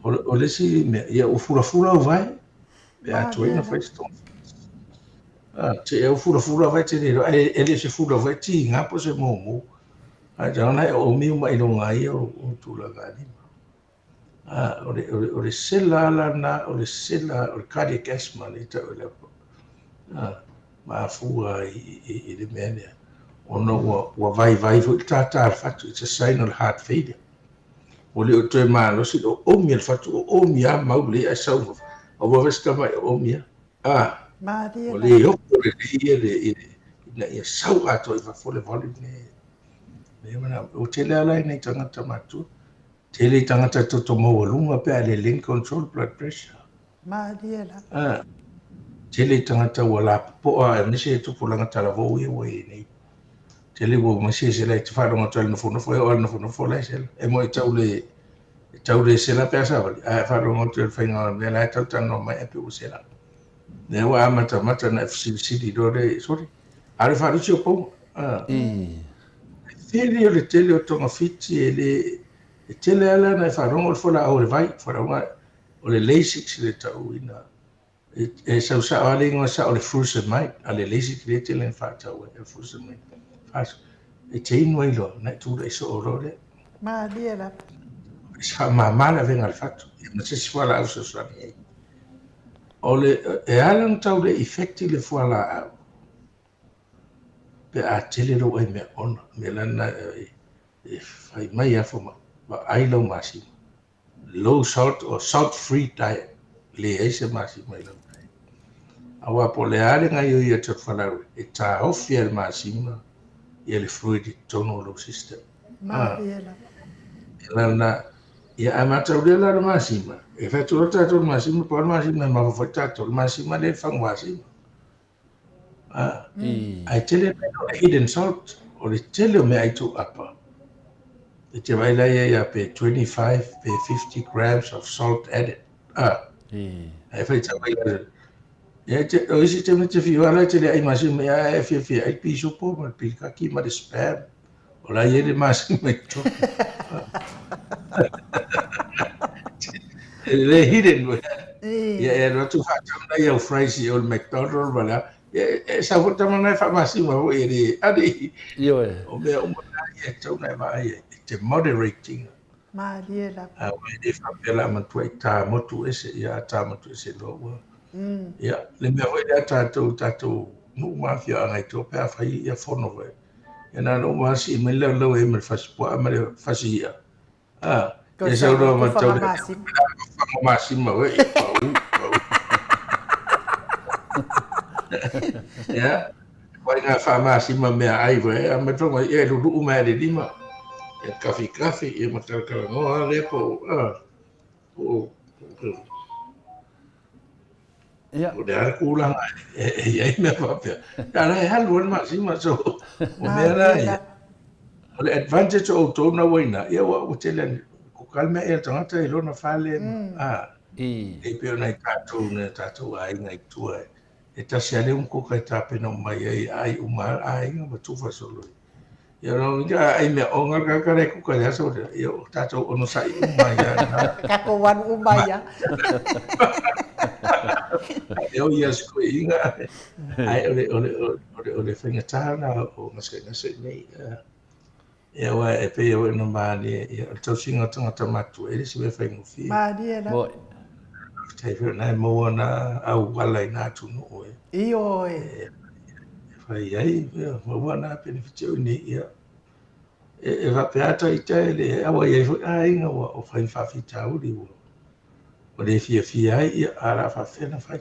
o le si me ia o fura o vai a tu na fai sto te e o fura vai te le ele se fura vai ti nga po se mo a jana o mi mai no ngai o tu la gani o le sela la na o le sela o cardiac asthma le ta o le ma fua i le mene o no wa vai fu ta fatu it's a sign of heart failure o le o te ma lo si o mi el fatu o mi a ma le a sau o wa vesta mai o mi o le o le na ia sau ato i va fole voli ne mana o te le ala nei tangata matu te le tangata to mo lunga pe ale link control blood pressure te le tangata wala po a me se to pulanga tala vo i nei te le wo me se le te fa ronga tala no fo le sel e mo tau le sela pe sa vali a fa ronga tala fa nga me la tau tano mai e pe o sela ne wa mata na FCC do le sorry ale fa ri po Tele o le tele o tonga fiti e le tele ala na wharongo o whora au le vai, wharonga o le LASIK le tau ina. E sau sa o ale ingoa sa o le furosemide, a le LASIK le tele na whatau e furosemide. Faso, e te inua ilo, na tūra iso o rore. Mahalia. Sa mamala venga le fatu, e ma se si whala au sa sani e. O le, e ala na tau le effecti le whala au. Pe a tele ro ai me ona me lana e fai mai afo ma ai lo masi low salt or salt free diet le ese masi mai lo awa po le ale ngai yo ia te fala e ta ofia el masi ma ia le fluid tono lo system lana ia amata ule la masi ma e fa tu ta to masi ma po masi ma fa ta to masi ma le fang masi ai tele me hidden salt o le tele me ai tu apa e te vai la ia pe 25 pe 50 grams of salt added ai fa ta vai ia te o isi te me te fi wala tele ai masi me ai fi ai pi so po ma pi ka ki ma de spam O la ye le masi mai to. Le hidden we. Ya no tu fa tama ya fries o McDonald wala. Sa fo tama na fa masi ma o ye adi. Yo O me o na ye to na ma ye. Te moderating. Mariela. E fa pela ma tu ta mo tu ese ya ta mo tu ese lo. Ya le me o ya tato no ma fia ngai to pa fa ya fono we. Ya na no ma si me lo e me fa spo ma le fa si ya. Ko Ya sa sa ro ko ma fa to mamasi. masi ma we pa u. Ya. Wai nga fa masi ma me ai we a me to ma e lu ma le di ma. Ya kafi e ma ta ka no le po. O ya o de ar kulang e me fa pe. Ya la ha lu ma si ma so. O me na ya. Mariela. O le advantage o to na waina ia wa o tele ko kalme e tangata i lona fale i e pe ona i tātou ne tātou ai ngai tua e tasi ale un ko kai tāpena o mai ai umar ai nga ma tufa solo ia no ia ai me o ngā kakare ko kai aso ia o tātou ono sai umai Kako wan umaya. e o ia sko inga ai ole whenga tāna o ngase nei ia wa e pe o no mali ia tau singa tanga tamatu e si we whenga fia Mariela. mo tai fe na mo na au wala ina tu no Io fai ai mo wana beneficio ni ia e va pe ata i te le awa ia fo ai nga o fai fa fi tau di o le fia ai ia ara fa fena fai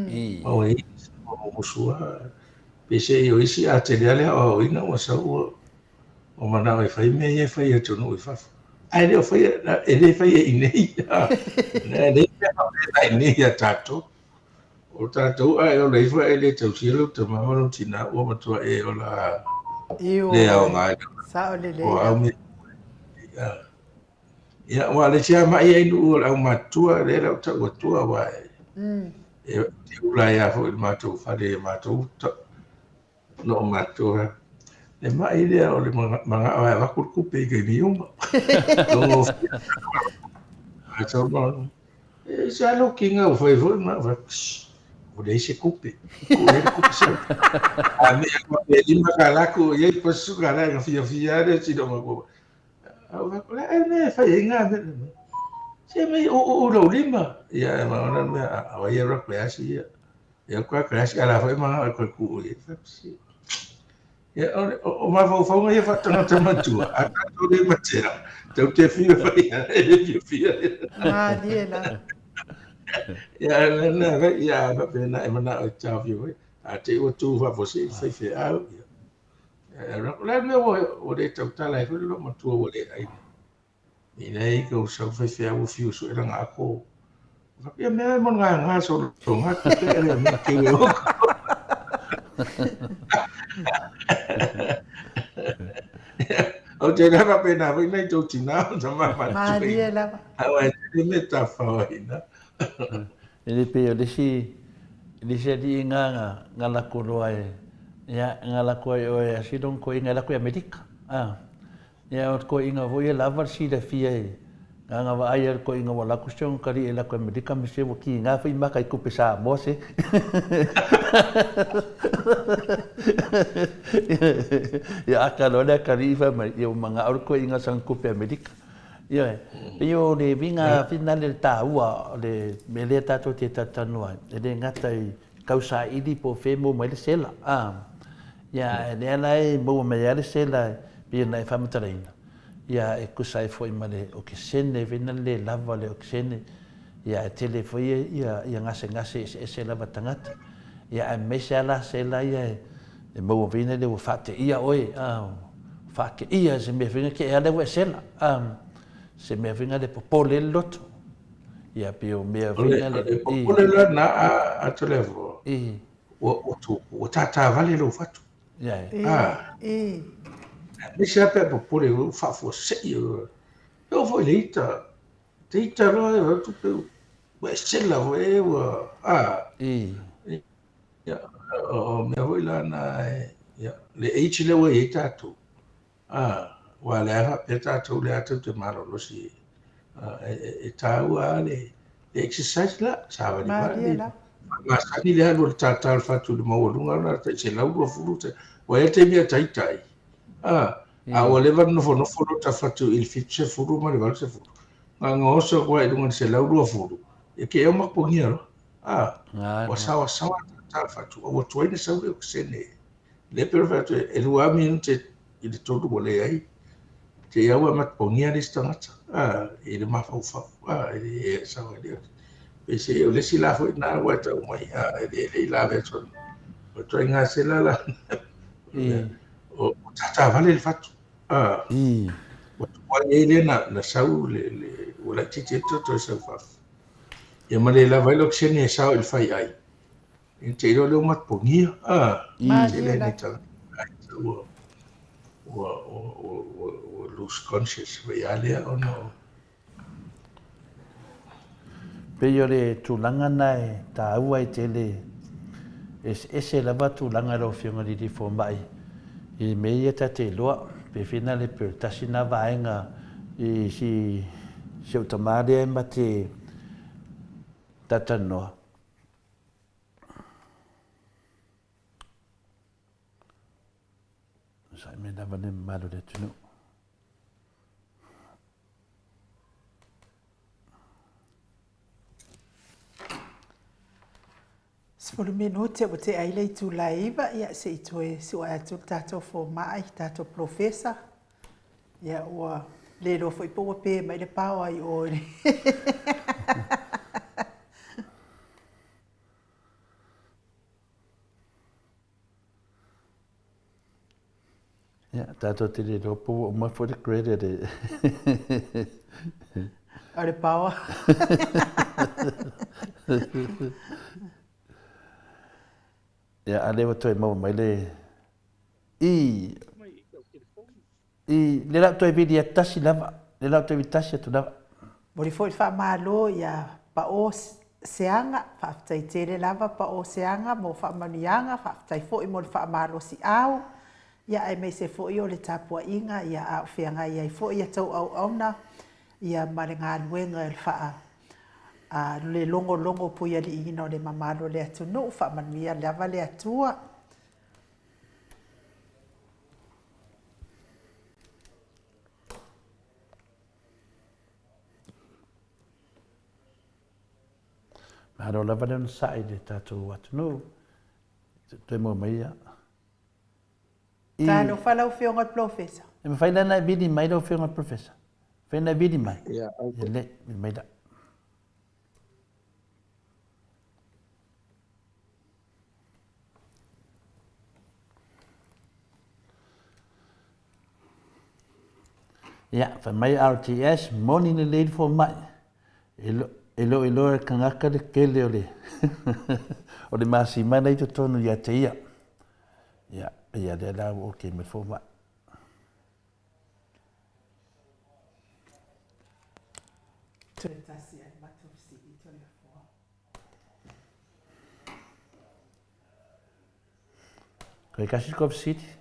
i o e o sua pe se io isi a te le o ina o sa o mana e fai me ia fai atu no i fa ai le fai e le fai e nei ne le fai nei ia tato o tātou ai o leifa e le tau silo te mamano tina ua matua e o la Io. le au ngai Sao le o au le. me ia wa le sia mai ai nu o au matua le lau tau atua wa e te ula ia fo i matou fale matou no matua le mai le o le manga o e wakur kupe i kai miuma no a tau ma e sa lo kinga o foi foi ma va o le se kupe o le kupe se a me e lima kalaku e pa su kala nga fia de si do ma ko la e me fa inga me se me o lo lima ya ma ona me a wa ia ro klasi ya kwa klasi ala fa ma ko ku e fa si ya o ma fa fa ia fa tanga tama tu a ta to le ma te fia fa ia e fia Mariela. ya ya ba pe na e mana o cha vi a te o tu va você foi fe a la me o de tau tala e lo ma tu o le ai ni nei ko so foi fe o fiu so era nga ko va pe me mo nga so so nga ku pe e me ke o o te na va pe na vi nei tu tina sa ma ma tu Mariela. a te me ta fa ina ele pe o le si di nga la ko roa ya nga la ko o e si don ko nga la ko amerika ya o ko inga vo ia lava si da fia nga va ai ko inga wa la kusion kari e la ko amerika me se ki nga fa ima kai ko pesa mo se ya aka lo da kari fa ma yo manga o ko inga sang ko pe amerika ia yo le vinga final le taua le mele tato te tatanua le ngata i kausa idi po fe mo mai sela ia le lai mo mai ale sela bi na fa matareina ia e kusai foi male o que sene vina le lava le o que sene ia tele foi ia ngase e se lava tangata ia me sela sela ia e mo vina le fate ia oi fa ke ia se me vina ke ale we sela se me vinga de popole loto ia pio me vinga le popole la na a televo o tata vale lo fatu ia me se pe popole o fa fo se eu vou leita teita lo tu pe we se la we ia o me voi la na ia le h le we tatu Wa le aha pe tātou le atu te marolosi e tāua le exercise la sa wa ni Maria la. masani le alo le tātou fatu le maualunga ona te se laurua furu te wa e te mea taitai a o le vano no folo ta fatu il fitse furu ma le vano se furu nga oso kwa e dunga se laurua furu e ke e mapongia lo wa sawa ta fatu o tuaine sa o sene le perfetto e luami te i le tolu o le ai te iau e matpongia le stangata e le mafaufa e sawa le pe se o le sila foi na wa ta mai le la ve son o to inga se la o tata vale le fatu o e le na sau le o la tite to sa fa e ma le la vai lo xene sa il fai ai in te lo le matpongia Maria la. o lose conscious realia o no pe yo le tulanga nai ta ua i te le ese lava tulanga lo fionga di fo mai i me ia ta te loa pe fina le per tasina vaenga i si o tamare ma te tatanoa sai me dava ne malo de tunu Sefulu minuti o te aile i tu laiva ia se i toe si o atu tātou fo mai tātou profesa ia ua le lo foi po pe mai le pau ai o le ja tātou te le lo po o mai for the credit o le pau ja ale wa toi mau mai le le la toi vidi tasi lava le la toi tasi tu lava mo le foi fa malo ia pa o seanga fa tai tele lava pa o seanga mo fa manianga fa tai foi mo fa malo si au ia ai me se foi o le tapua inga ia a fianga ia foi ia tau au ona ia malenga luenga el fa le longo po ia li ino le mamalo le atu no fa mania lava le atua Maro lava le sai le tātou atu no te mo mai ia Tano fala o fionga professor. E me fai na vidi mai do fionga professor. Fai na vidi mai. Yeah, okay. Le mai da. Ja, van mij RTS, morning in leden voor mij. Elo kangaka de kele ole. O de masi mana itu tonu ya teia. Ja, ja de la oké met voor mij. Kan je kasih kop sit?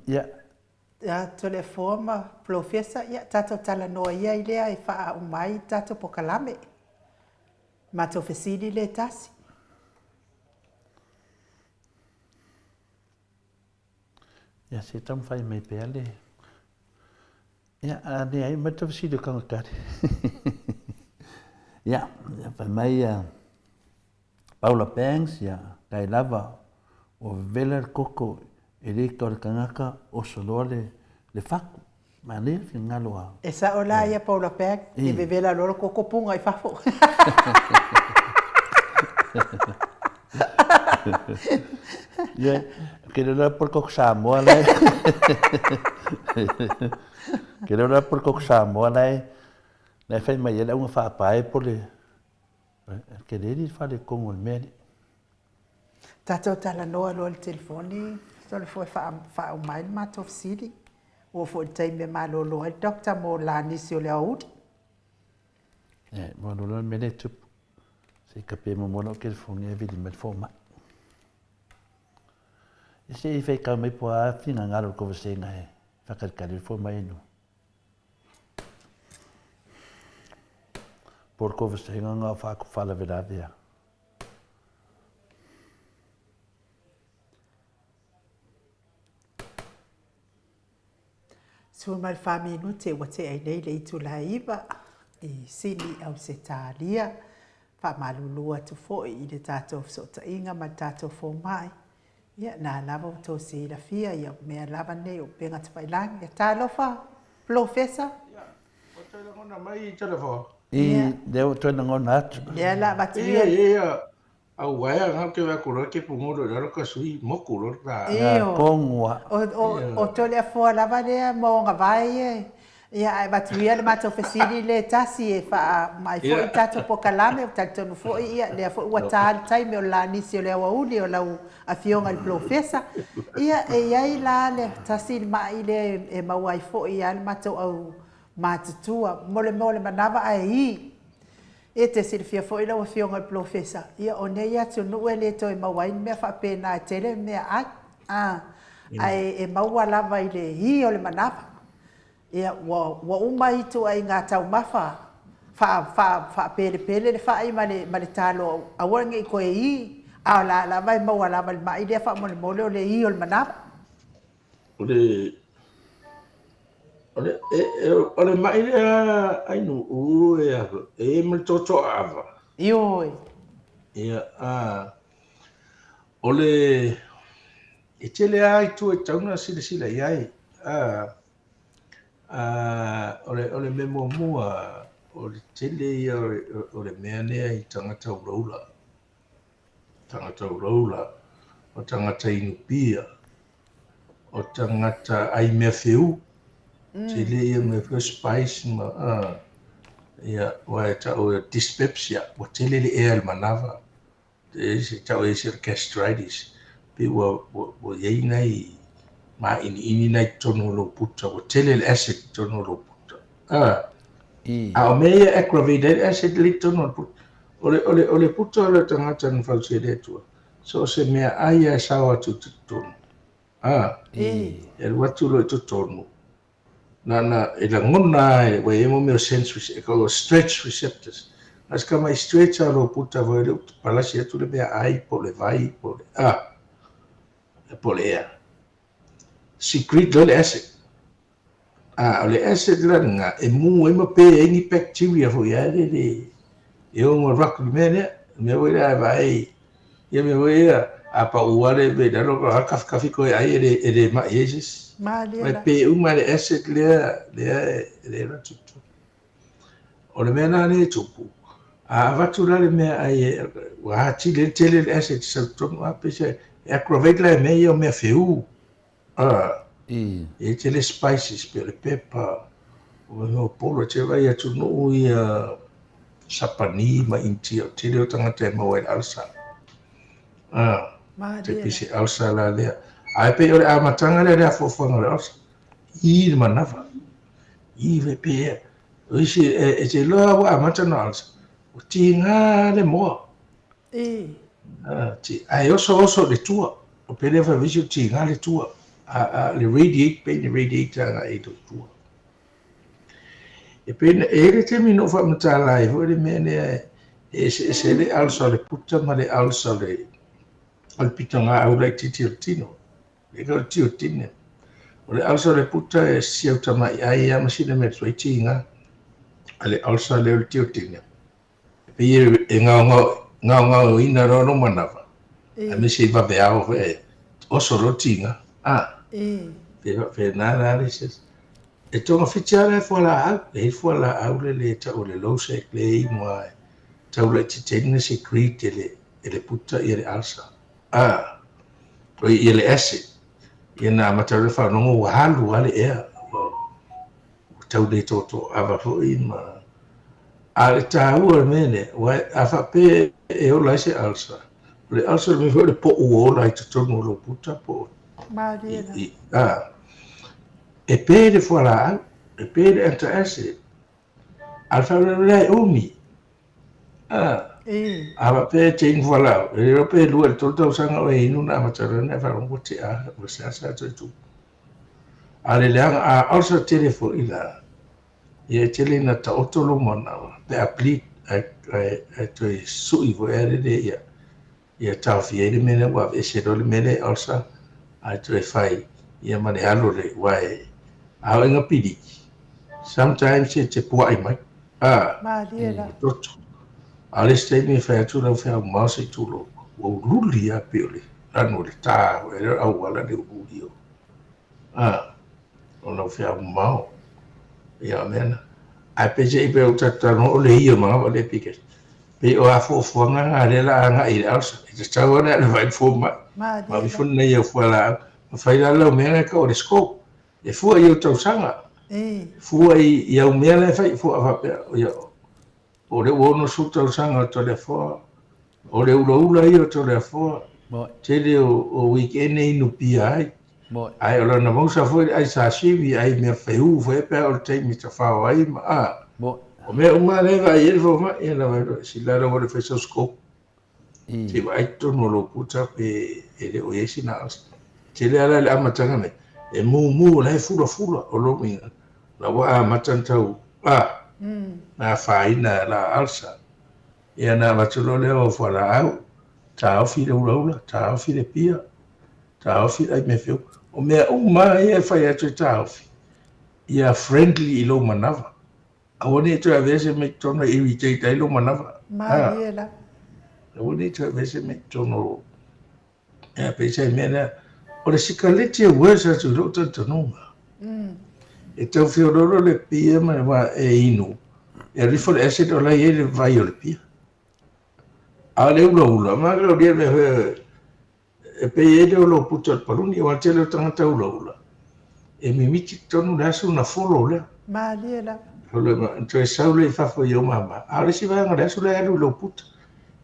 Ja. Ja, telefona professor ja tato tala no ia ile ai fa umai tato pokalame. Mato fesidi le tasi. Ja, se tam fai mai pele. Ja, ne ai mato fesidi kan kar. Ja, fa mai Paula Banks ja, kai lava o veler koko Elector kangaka o solole le faku. Ma le ngaloa. Esa ola ia Paula Banks e bevela loro koko punga i fafo. Ja, quiero hablar por Coxamo, ¿vale? Quiero hablar por Coxamo, ¿vale? La fe me lleva una fapa por le. Querer ir fare con el meri. Tātou talanoa loa le telefoni, so le foi wha mai le mātou fisiri. O foi taime malolo ai dokta mo la nisi o le audi. Malolo mene tupu. Se kape mo mono ke le fongi e vili me le foma. Se I fai ka mai po a fina ngaro ko vasenga he. Whakarikari le foma inu. Por ko vasenga ngā whako whala vera vea. Sua mai whaminu te wate ai nei le itu la iwa. I sini au se tālia. Whamalulua tu foi I le tātou sota inga ma tātou fo mai. Ia nā lava o tō se ila fia ia mea lava nei o penga te whailangi. Ia tā lofa, professor? Ia, o tōna ngona mai I telefo. I leo tōna ngona atu. Ia la batuia. Ia, au waia ngau ke wakura ke pungoro raro ka sui mokuro ta. Ia, pongua. O tō lea fua lava lea mo ngā vai e. Ia, ai batuia le mātou fesiri le tasi e wha mai fo I tātou po kalame o tātou fo ia lea fo ua tāli taime o la nisi o lea wauli o lau a fionga le professor. Ia, e iai la le tasi mai le e mau ai fo ia le mātou au mātutua. Mole manava ai I. E te silfia fo ila o fionga le professor. Ia, o nei atu nue le toi mawain mea wha pēnā e tele mea ai. Ai e maua lava I le hi o le manava. Ia, wa umai tu ai ngā tau mawha. Wha pele le wha I ma le tālo awarangi I koe I. A la vai maua lava le mai lea wha mole o le hi o le manava. Ole mai lea ainu ue ava. E me toto ava. Ioi. Ia, ole e tele ai tu e tauna sila iai. Ole me mua ole tele ia ole mea nea I tangata uraula. Tangata uraula. O tangata inupia. O tangata ai mea whiu. Tele ia me whiu spice ma. Ia, wa ta o dyspepsia. Wa tele le ea manava. Te se tau e se gastritis. Pe wa yei nei ma ini nei tono lo puta o tele acid tono lo puta. A mea aggravated acid li tono puta. Ole puta ole tangata na fausi le tua. So se mea aia sawa tu tono. E watu lo tono. Na ila ngona e wa emo me sense e ko stretch receptors. As kama stretch lo puta vo le palasi tu le mea ai po le vai po le po le air. Secret le acid. Le acid langa e mu e ma pe any bacteria fo ya le e o rock me voy vai e me voy a pa uare ve da lo ka ko ai e ma yesis ma pe uma le acid le ratutu o le mena le tupu vatura le me ai wa ti le tele acid so to ma pe se aggravate le me yo me feu e tele spices pe le pepper o polo che vai a tu no ia sapani ma inti o tele o tangata ma wai alsa te pisi alsa la le ai pe o a matanga le fo fo no alsa I manava I ve pe o si e te lo a matanga alsa o tinga le mo ti ai oso le tua o pe le fa visi tinga le tua le radiate pe le radiate na e to tua e pe e le te mino fa matala e le mene e se le alsa le puta ma le alsa le al pitanga au le titino e go titino o le alsa le puta e si au tama ai ama si le me tinga ale alsa le titino pe e ngao ina ro manava a me si va be au o solo tinga pe nada dices e tonga fitiare fo la au le ta o le lo se le mo ta o le titine secret ele puta ele alsa o ele acid ina matare fa no halu ale e ta o le toto ava fo ma ale ta o mene wa afa pe e o la se alsa le asa me foi le po o la te tonu lo puta po Maria. e pe le fora e pe le anta ase al fa le umi ava pe ting fora e pe lu el tolta usanga o inu na matara ne fa rongo te a o sa tu ale le a alsa telefo ila ia tele na ta otolo mona pe apli e to su i vo ere de ia tau fiere mene wa e se dole mene alsa a to fai ia mane alo le wai a nga pidi sometimes te puai mai toto ale ste mi fa tu la fa ma se tu lo o luli a piole anu le ta e au wala le ulio ona fa ma ia mena a pese i pe o tatano o le ia ma o le pike pe o a fo nga le la nga i alsa te tau na le vai fo ma vi fo na ia fo la ma fai la lo me ka o le scope e fu ia tau sanga fu ia o me le fai fu a pe o le wono su tau sanga to le fo o le ula ia to le fo te le o weekend e no pia ai o na mo sa foi ai sa sivi ai me feu foi pe o te mi ta fa ai ma o me o ma le vai ele fo ma e na vai si la lo le feso scope ti vai to no lo puta pe ele o yesi na te le ala le amatanga me e mu le fula o lo mi la wa matanta na fa ina la alsa e na va to le o fo la au ta o fi le ula ta o fi le pia ta o fi ai me feu o mea uma e fai atu taufi. Ia friendly i lo manava. Aone tu a vese me tono irritate ai lo manava. Mariela. Aone tu a vese me tono e pese mena o le sikaleti e wesa tu lo tantanunga. E tau fiororo le pia ma wa e inu. E rifo le acid o la e le vai o le pia. A le ula ma lo dia me e pe ele o lo puto al paluni o atele o tangata ula. E mi miti tonu le asu na folo le. Mariela. Holo ma, to e saule i fafo i o mama. A le si vanga le asu le alu lo puta.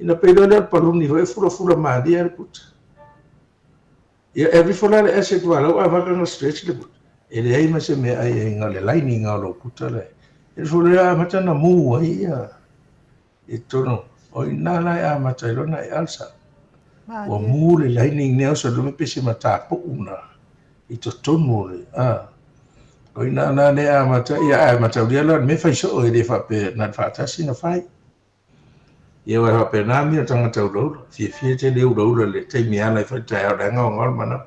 Ina pe ele al paluni ho e fula maadi al puta. Ia e rifola le ase tu ala o a vaka nga stretch le puta. E le ai ma se me ai e nga le laini nga lo puta le. E rifola a mata na mu ai ia. E tono, o ina lai a mata ilona e alsa. O mu le lining neo sa lume pese mata po una i to tonu le o ina na le a mata ia a mata dia la me fai so e le fa pe na fa tasi na fai ia wa pe na mi tanga tau lo fi te le lo le te mi ala fa ta o nga ngol mana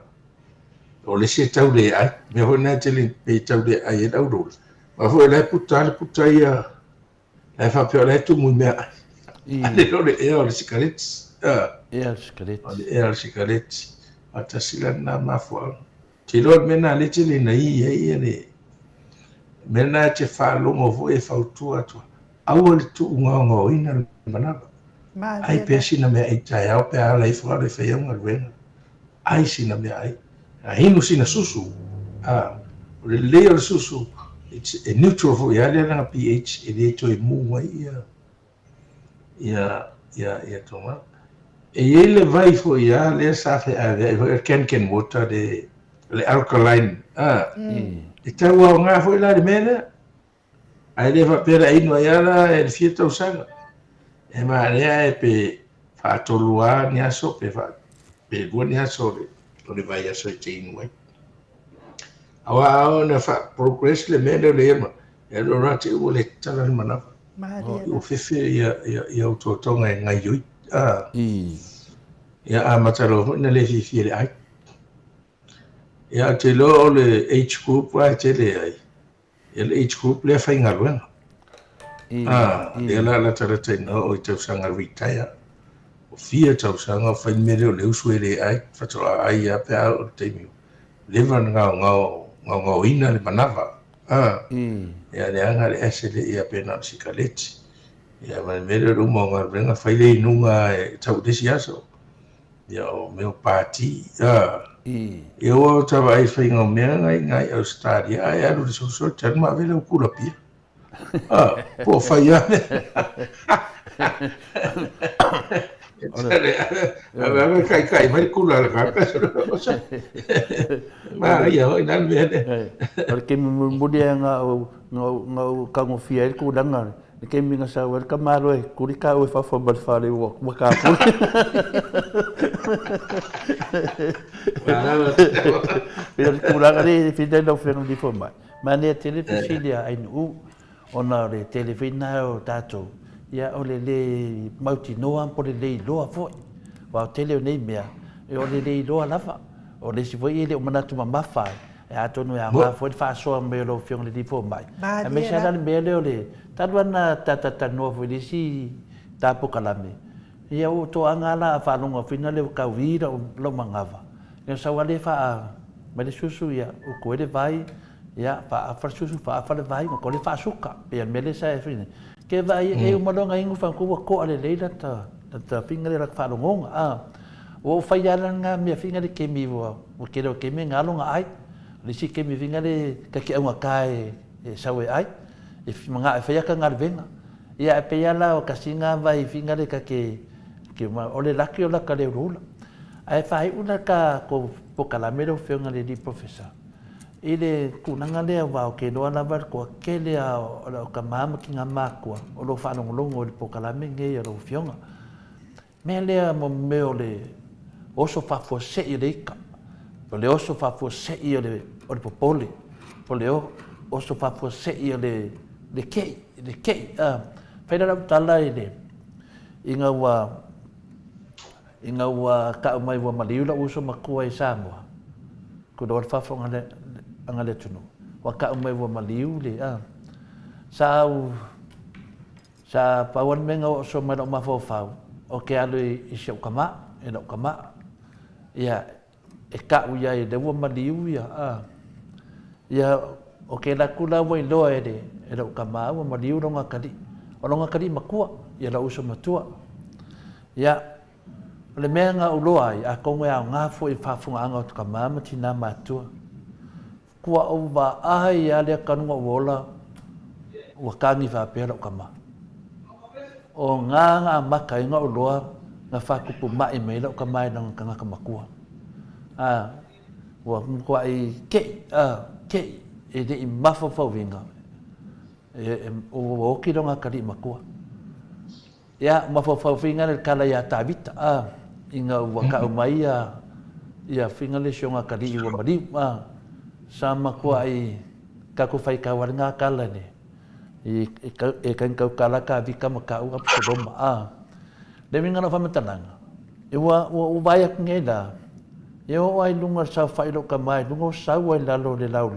o le se tau le ai me ho na te le pe tau le ai e tau lo ma fo le puta ia le fa pe le tu mu me ale lo le e o le cigarettes el sigaretti ata sila na mafua ti lo mena le tele na i le mena te fa longo vo e fa tu au le tu ngo ina mana ai pesina me ai tai au pe ala i fa le fe nga ven ai sina me ai no sina susu le susu it's a neutral vo ya le na pH e le to e mu mai ia toma e ele vai fo ia le safe a can water de le alkaline e tau nga fo la de mena ai le va pera ino ia la e fieta usanga e ma le pe fa tolua ni aso pe buoni aso le vai aso te ino awa ona fa progress le mena le ma e lo rati o le tala mana o fefe ia o totonga ngai yoi ia a matalo na le fifi le ai ia te lo le H group wa te le ai el H group le fa inga luenga ia la tara te no o te sanga retire o fia tau sanga fa mere o le usue le ai fa to ai a pe o te mi lever nga ina le manava ia le anga le ese le ia pe na sikaleti ia ma mere ro mo nga renga fa le nunga tau desi aso ia o meu pati ia o tava ai fa inga mea ngai Australia ai aru le so tan ma vele o kula pia po fa ia Ave kai mai kula la ka. Ma ia oi nan me. Ora ke mudi nga kango fia ku danga. Ke mi nga sa wer ka maro e kuri ka o fa fa bal fa le wo ka pu. Pero kurang ari fidel no fe di fo mai. Ma ne televisilia ai nu ona le televina o tato. Ia o le mauti noa po le loa fo. Wa tele nei mea. E o le loa lava. O le si foi ele o manatu mamafa. E ato no ya ma foi fa so me lo fiong le di fo mai. E me sa le me le taduana tata no foi le si tapo kalame. Ia o to angala fa longa fina le ka vira lo mangava. E sa wale fa ma le susu ia o ko le vai ia fa fa susu fa le vai ko le fa suka pe me le sa fine. Ke vai e o malonga ingu fa ko ale leila ta finga le fa longa o fai ala nga me finga le kemi o ke lo kemi ngalonga ai le si kemi finga le ka ki nga kai e sawe ai e manga e fai ka ngal venga ia pe ala o kasinga vai finga le ka ke ma ole laki o la ka le rula ai fai una ka ko pokalamero finga le di professor ile kunanga le wa ke do ala var ko ke le o ka mama ki nga makwa o lo fa longo le pokalame nge o fionga me le mo me ole oso fa fo se i le ika. Po le oso fa fo se i o le popole. Po le oso fa fo se i o le kei. Whaida rau tala i le. Inga ua ka umai wa maliula uso makua i Samoa. Ko doar fafo anga le tunu. Wa ka umai wa maliu le. Sa pawan menga oso mai ma fo fau. O ke alu i se ukama. E na ukama. Ia e ka uia e dewa maliu ia ia o ke la kula wai loa e la ukama wa maliu ronga kali makua ia la uso matua ia le mea nga uloa a kongo a ngafo i whafunga anga o tuka mama tina matua kua o wa ai ia lea kanunga wola wa kangi whapea la ukama o nganga maka inga uloa nga whakupu mai mei lau ka mai nang kanga ka makua. Wa kua i kei, e de i mawhawhau winga. O oki ronga kari makua. Ia, mawhawhau winga le kala ia tāwita. Inga waka umai ia winga le sionga kari i wa mariu. Sama kua i kako whai kawar ngā kala ne. E kankau kala ka vika makau apu kodoma. Le minga na whamatananga. E o vai ak ngai la. E o ai lunga sa whairo ka mai. Lunga o sau ai lalo le lau.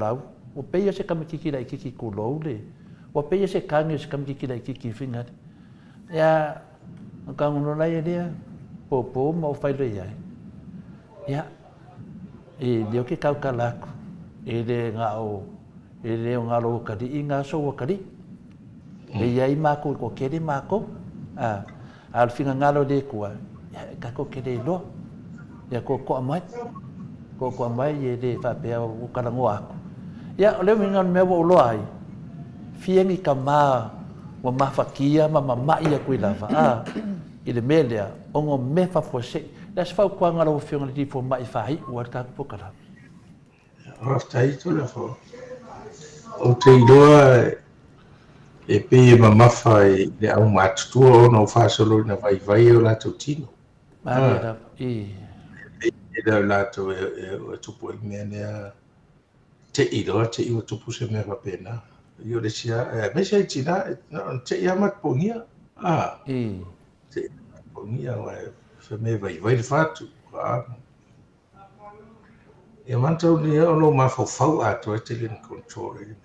O peia se kamakiki lai kiki kulou le. O peia se kange se kamakiki lai kiki whinga. Ia, ang kangono lai e lea. Popo ma o whairo iai. Ia, e leo ke kau ka lako. E le ngā o. E leo ngā lo kari. I ngā so o kari. E iai mako ko kere mako. Al finga ngalo de kua ka ko ke de lo ya ko amai ko amai ye de fa pe o kalango ako ya le minga me wo lo ai fiengi kama wa mafakia mama ia ku lava ile melia ongo me fa fose la fa ko ngalo fiengi di fo mai fa hi wa ka po kala Raftai tu la fo o te idoa e pe mamafa le au matutua ona o fasolo na vai o la tino. Mara e la to e tupu me ne te ido te i tupu se me va pena. Io le sia me sei tina te ia mat ponia. Te ponia wa fe me vai fatu. E manto ni ono ma fo ato te le control.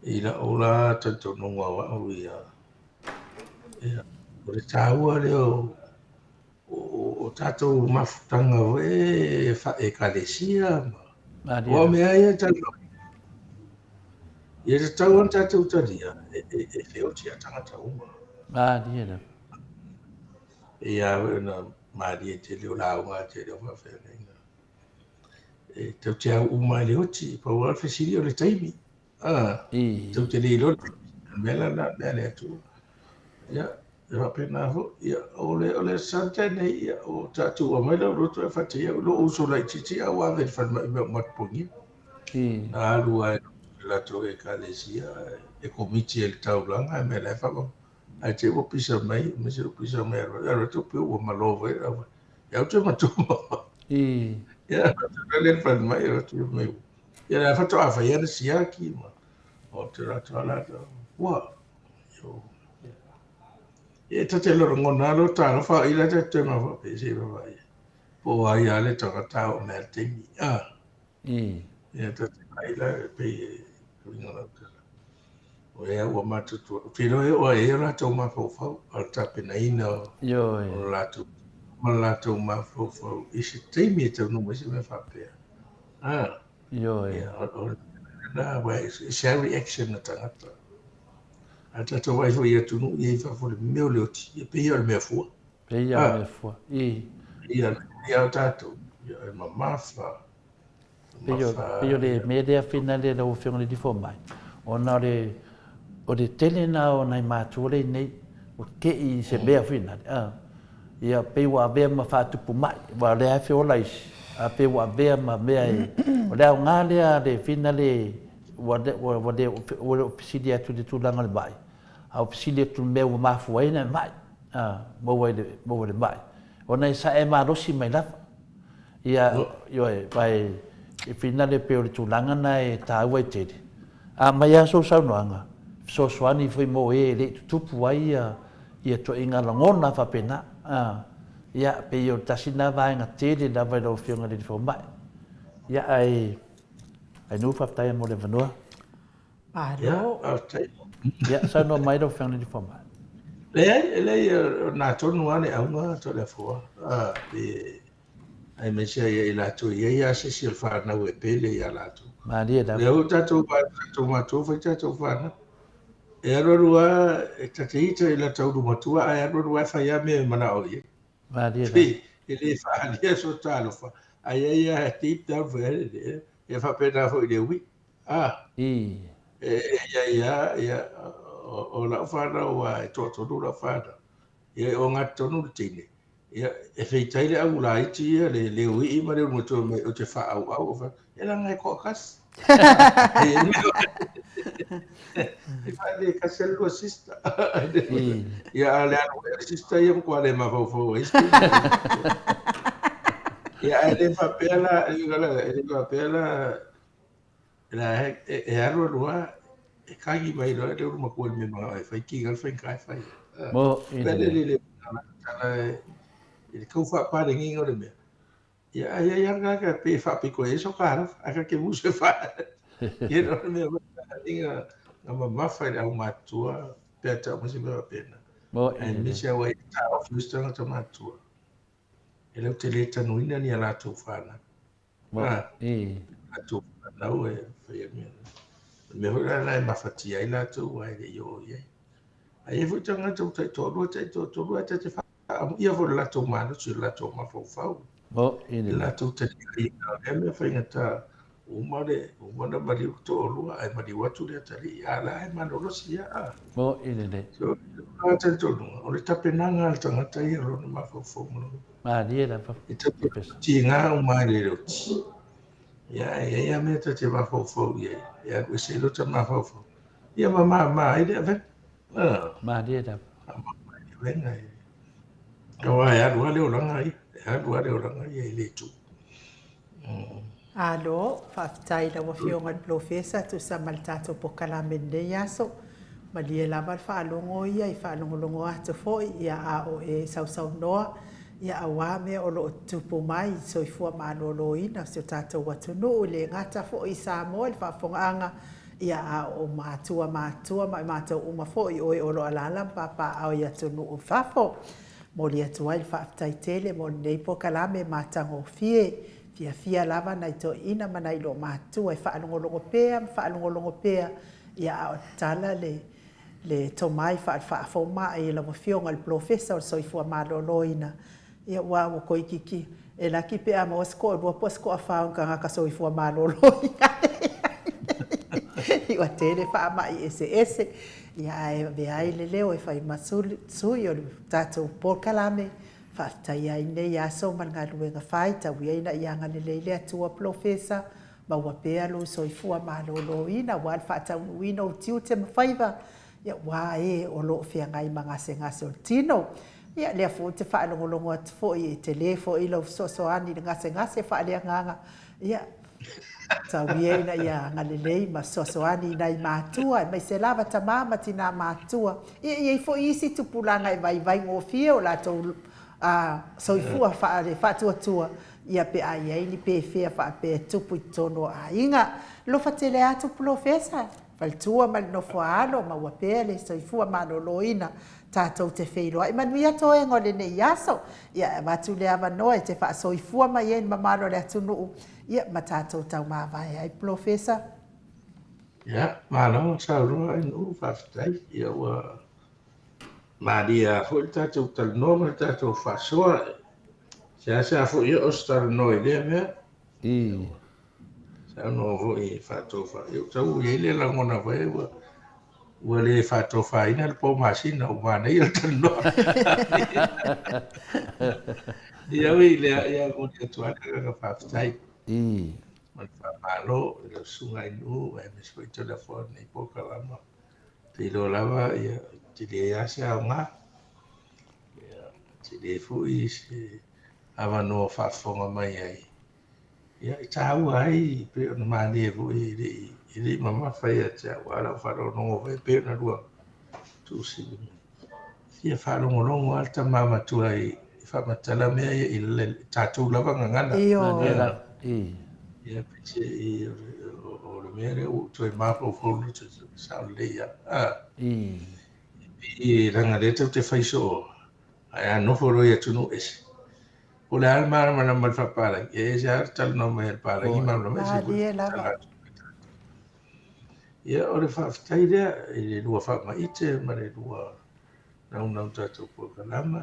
Ila ola tanto nunga wa ia o le tāua leo o tātou mafutanga we e kalesia o mea ia tātou ia tātou an tātou taria e leo tia tangata uma ia na maria te leo launga te leo mawhenga e tau tia uma leo ti pa ua fesiri o le taimi tau te lilo mela na mele tu ya ia pena ho ia ole sante nei ia o tatu o mai lo to fa te lo uso la titi a wa ve fa mat pongi na lua la to e kalesia e komiti el taulanga me la fa ai te o pisa mai me se o pisa mai era to pe o malova ia te matu ia le fa mai era to mai ia la fa to a fa ia sia ki ma o te rato la wa yo e te loro ngona lo ta fa ila te ma fa pe se va vai po ai ale to ta o me te mi ia te ila pe ngona o e o matu tu filo e o e la to ma fo fo al ta pe na ina o la to ma fo fo i se te mi te no me se me fa pe o na wa se reaction na ta ata to vai foi tu no e fa fo meu leoti e pe ia me fo ia tato ia ma mafa Peo le media fina le lo fiong le di fo mai. Ona o de tele na o nai mātua le nei o ke i se mea fina. Ia pe wa vea ma whātupu mai, wa le hawhi o laisi. A pe wa vea ma mea e. O leo ngā lea le fina le wa de o pisili atu le tūlanga le mai. A o pisili atu mea wa mafu aina mai. Maua le mai. O nei sa e marosi mai lafa. Ia vai e fina le pe o le tūlanga na e tāua i tele. A mai aso saunoanga. So swani foi mo e le tupu ai ia to inga langona fa pena ia pe yo tasina vai nga tele da vai lo fionga le fo mai ia ai no fa tai mo le vanua ia sa no mai lo fionga le fo mai le na tonu ane au to le fo pe ai me sia ia la to ia se si fa na we pele ia la to ma dia da le o tato ma to fa tato fa na e arorua e tateita i la taudu matua ai arorua fa ia me mana o ie. Vadia da. E le fa alia so talo fa. Ai ia deep down for it. E fa pena fo i le ui. Ia o la fa na o ai to la fa na. Ia o nga tonu tine. Ia e fei taile au la iti ia le ui i ma le matua me o te fa au fa. E la ngai ko kas. E fai ka selo sista. Ia le anu sista ia ko le ma fo ia le fa pela la e aro roa e kagi mai lo le uma ko me ma fai ki gal fai kai fai. Mo le ko fa pa de ngingo le me. Ia nga pe fa pe ko eso cara, aka ke mu se fa. Ia no me inga ngama mafai au matua peta mo se me pena. E mi se wa ta of mistanga to matua. Ele te le tanu ina ni ala tu fana. Atu na o e fai mi. Me hola na mafati ai la tu ai le yo ye. Ai fu tanga tu to te fa. Ia fu la tu manu su la tu ma fo fa. La tu te ia me fai ngata umana mari to lua ai mari watu le tali ala ai mano sia so ata to o le tapenanga al tanga tai ro ma fo mo dia da fa ti nga o mai le ti ia me te ma fo ia ko se lo te ma fo ia ma ai de ve dia da venga o ai a le o langa ai le tu Alo, whaafitai la wawhionga plofesa tu sa maltato po kalamende yaso. Malia lama whaalongo ia i whaalongolongo ata foi ia a o e sau noa. Ia a wame o lo tupu mai so i fua maanolo ina so tato watunu le ngata foi i Samoa i whaafongaanga ia a o mātua mai mātou uma foi o e olo alala papa au ia tunu o whafo. Moli atua i whaafitai tele mo nei po kalame mātango fie. Fia lava na ito ina mana ilo matu ai whaalongolongo pea ia o tala le tomai whaafoma e la wafionga le professor so i fua malolo ina ia wa o koi kiki e la ki pea mo sko lua posko a whaunga ngaka so i fua malolo ina iwa tele whaama i ese Ia e veai le leo e whai masui o le tātou Paul Kalame. Whaatai ai nei aso man ngā luenga whai, tau ina i anga le leile atua profesa. Ma ua pēa lo soifua ma lo ina, wal whaatau nuina o tiu te mawhaiva. Ia wā e o lo whia ngai mangase ngase o tino. Ia lea fo te whaalongolongo atu fo i te le fo i lau sosoani ngase whaalea nganga. Ia tau ina ia ngalelei ma sosoani nai mātua, mai se lava ta mama tina mātua. Ia fo isi tupulanga e vai ngō fia o lato soifua whaatua tua. Ia pe ai ai ni pe fea fa pe tupu tono a inga lo fatele atu profesa faltua mal no foalo ma wa pele soifua ma no loina tatou te feilo ai manuia to e ngole ne yaso ia matu le ava no e te fa soifua ma yen ma malo le tunu ia ma tatou tau ma vai ai profesa ia malo sauro ai no fa stai ia wa maria foi tatou tal no tatou fa soa Sa fu io star noi le me. Sa no vo e fatto fa. Io tau ye le la ngona vai wa. Wa le fatto fa ina le po masina o va nei il no. Ia wi le ia ko te tua ka fa stai. Man fa malo le sunga inu e me soi telefone po kalama. Te lo lava ia te le asa nga. Ia te le fu i awa no whaafonga mai ai. Ia i tāu ai, pe o na mani e vu i li mama whai a tia wala wharo nongo vai pe o na rua tu sili. Ia wharo ngongo alta mama tua i whamatala mea i le tātou lava ngangana. Ia pise i o le mea re u tue mapo fulu tu sao leia. I rangareta te whaiso ai anofo roi atunu esi. O le alma mana mal fa para e ja tal no me para i ma no me si ia o le fa taida e lua fa ma ite ma le lua na tato po kalama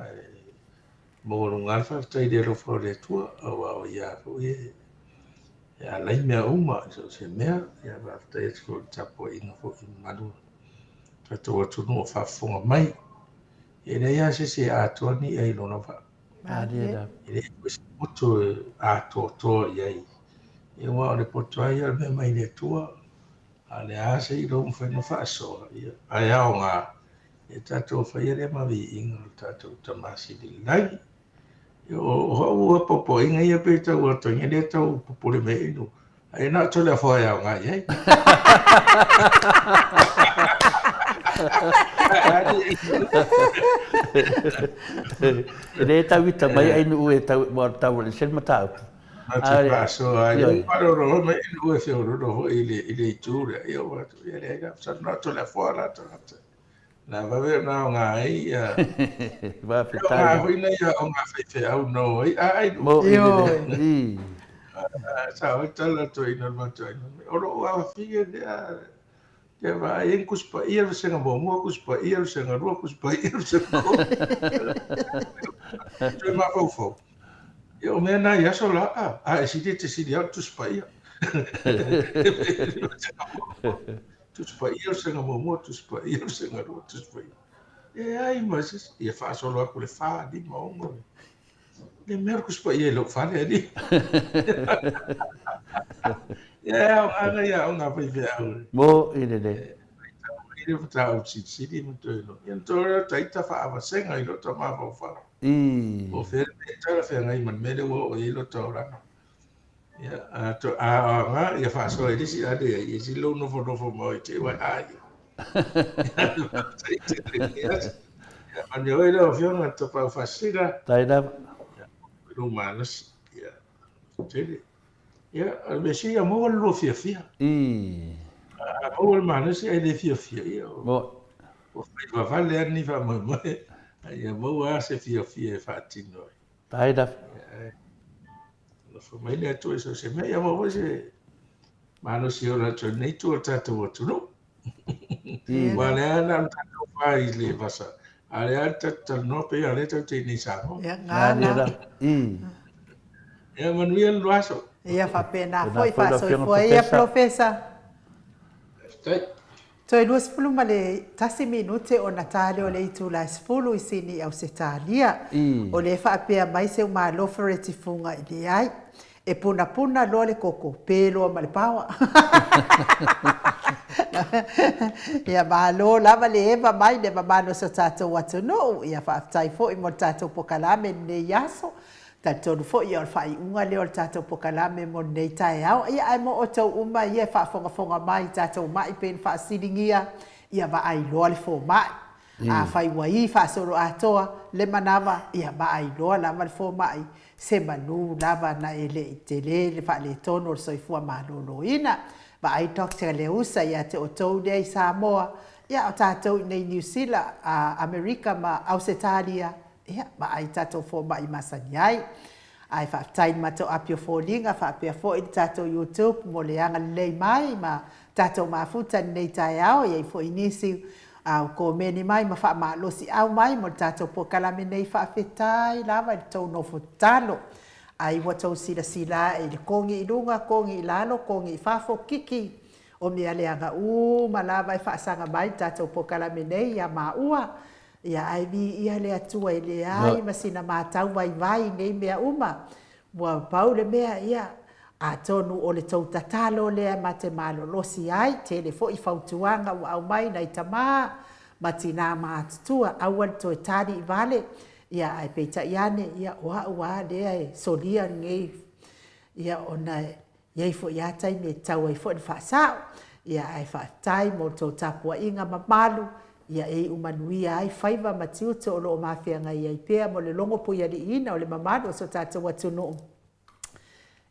mo lo ngal fa taida lo fo le tua o ia o ia la mea uma so se mea ia va taida ko tapo ina fo in madu tato tu no fa fo mai e le ia se a toni e lo no fa Ele poto a to iai. E wa le poto ai me mai le tua. Ale a se i lo mfe no fa so. Ai a nga e tato fa ile ma vi ingo tato tamasi di lai. Yo ho popo inga ia pe ta wa to ngele ta popo le me inu. Ai na to le fo ya nga iai. Ele tau ita mai ai nu e tau le sel matau. So ai paro ro me nu e fe ro ile ture io va tu ile ga sa no to le fora to na va ver na nga ai va fitar. Na ina ia nga fe au no ai mo sa o tala to ina ma to oro a fie Ia va e kuspa ia senga mo kuspa ia senga ro kuspa ia senga ko. Tu ma fo. Io me na ia so la e si te tu spa ia. Tu spa ia senga mo tu spa ia senga ro tu spa ia. E ai mas ia fa so lo ko le fa di mo mo. Le mer kuspa ia lo fa le di. Ia ia nga pe mo ile Ele tá o sidi muito no. Então tá ita fa avasenga i lo to ma fa. O fer ta fa ngai man me o i lo to ra. Ya to nga ia fa so ele si ade i si lo no fo mo te wa ai. Ya man yo ele o fiona to fa sida. Taida Romanos. Ya. Tele. Ya, me si mo lo fia. O mana si ai le fia mo o fa vale ni fa mo ai mo a se fia fa tino taida lo fa mai le to eso se me ya mo se mano si ora to nei to tato tu no vale ana tato fa ile basa ale alta no pe ale to te ni sa no ya manuel loaso ia fa pena foi ia professor Toi lua sepulu ma le tasi minute o na tale o le itu la sepulu I sini au se talia. O le whaapea mai se uma lofere tifunga I le ai. E puna puna lo le koko, pelo ma le pawa. Ia malo lava le eva mai le mamano sa tatou atu no. Ia whaatai fo I mo tatou pokalame ne yaso. Tatou fo I o whai unga leo tatou pokalame mo nei tae au. Ia ai mo o tau uma ia whaafonga mai tatou mai pen whaasiringia. Ia wa ai loa le fo mai. A whai wai whaasoro atoa le manawa. Ia wa ai loa lava le fo mai. Se manu lava na ele I te le wha le tono soifua malolo ina. Wa ai Dr. Leusa ia te o tau nei Samoa. Ia o tatou nei New Zealand, Amerika ma Australia. Ia, ma ai tatou fo mai masani ai. Ai whaatai matou apio fōlinga, whaapea fō I tatou YouTube, mo le anga lei mai, ma tatou mafuta nei tae ao, iai fō inisi ko meni mai, ma wha maalosi au mai, mo tatou po kalame nei whaafetai, lava I tau no talo. Ai watou sila sila, e le kongi I lunga, kongi I lalo, kongi I whafo kiki, o mea le anga ma lava I whaasanga mai, tatou po kalame nei, ia maua. Ia ai vi ia le atua I le ai masina mātau vai nei mea uma. Mua pau le mea ia a tonu o le tau tatalo lea ma te malolosi ai. Te le fo I fautuanga o au mai na I tamā. Ma tina mātutua awal to e tari I vale. Ia ai peita iane ia ua lea e solia ngei. Ia ona iei fo iatai me tau ai fo ni whaasau. Ia ai whaatai mo tau tapua inga mamalu. Ia e umanuia ai whaiva matiuto o loo mawhianga I pea mo le longo pui ali ina o le mamado o so tātou atuno.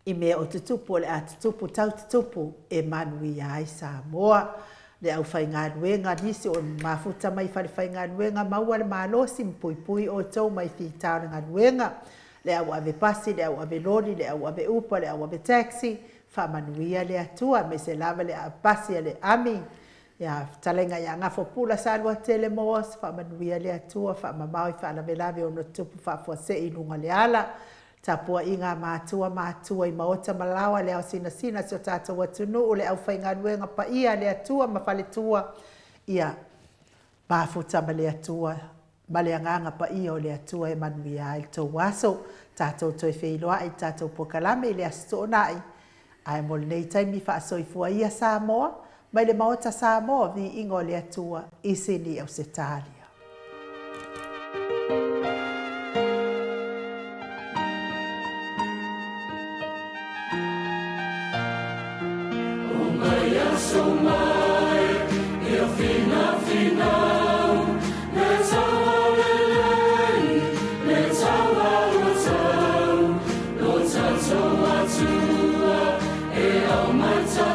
I mea o tutupu o le a tutupu tau tutupu e manuia ai Samoa. Le au whainga nuenga nisi o mafuta mai whainga nuenga maua le malosi mpui pui o tau mai whitao ngā nuenga. Le au ave pasi, le au ave lori, le au ave upa, le au ave taxi. Whamanuia le atua me se lava le a pasi le ami. Ia talenga ia ngafo pula sa lua tele moas, whamanuia le atua, whamamau I whaalavelave o no tupu whaafua I lunga le ala. Tapua inga mātua I maota malawa le au sina so tātou atunu o le au whainga nuenga pa ia le atua ma whaletua. Ia mafuta ma le atua, ma le anganga pa ia o le atua e manuia I tau waso. Tātou toi wheiloa I tātou pokalame I le astonai. Ai mo nei taimi whaasoifua ia Samoa. Mai le maota Samoa vi ingo le atua I sini au se talia.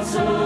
So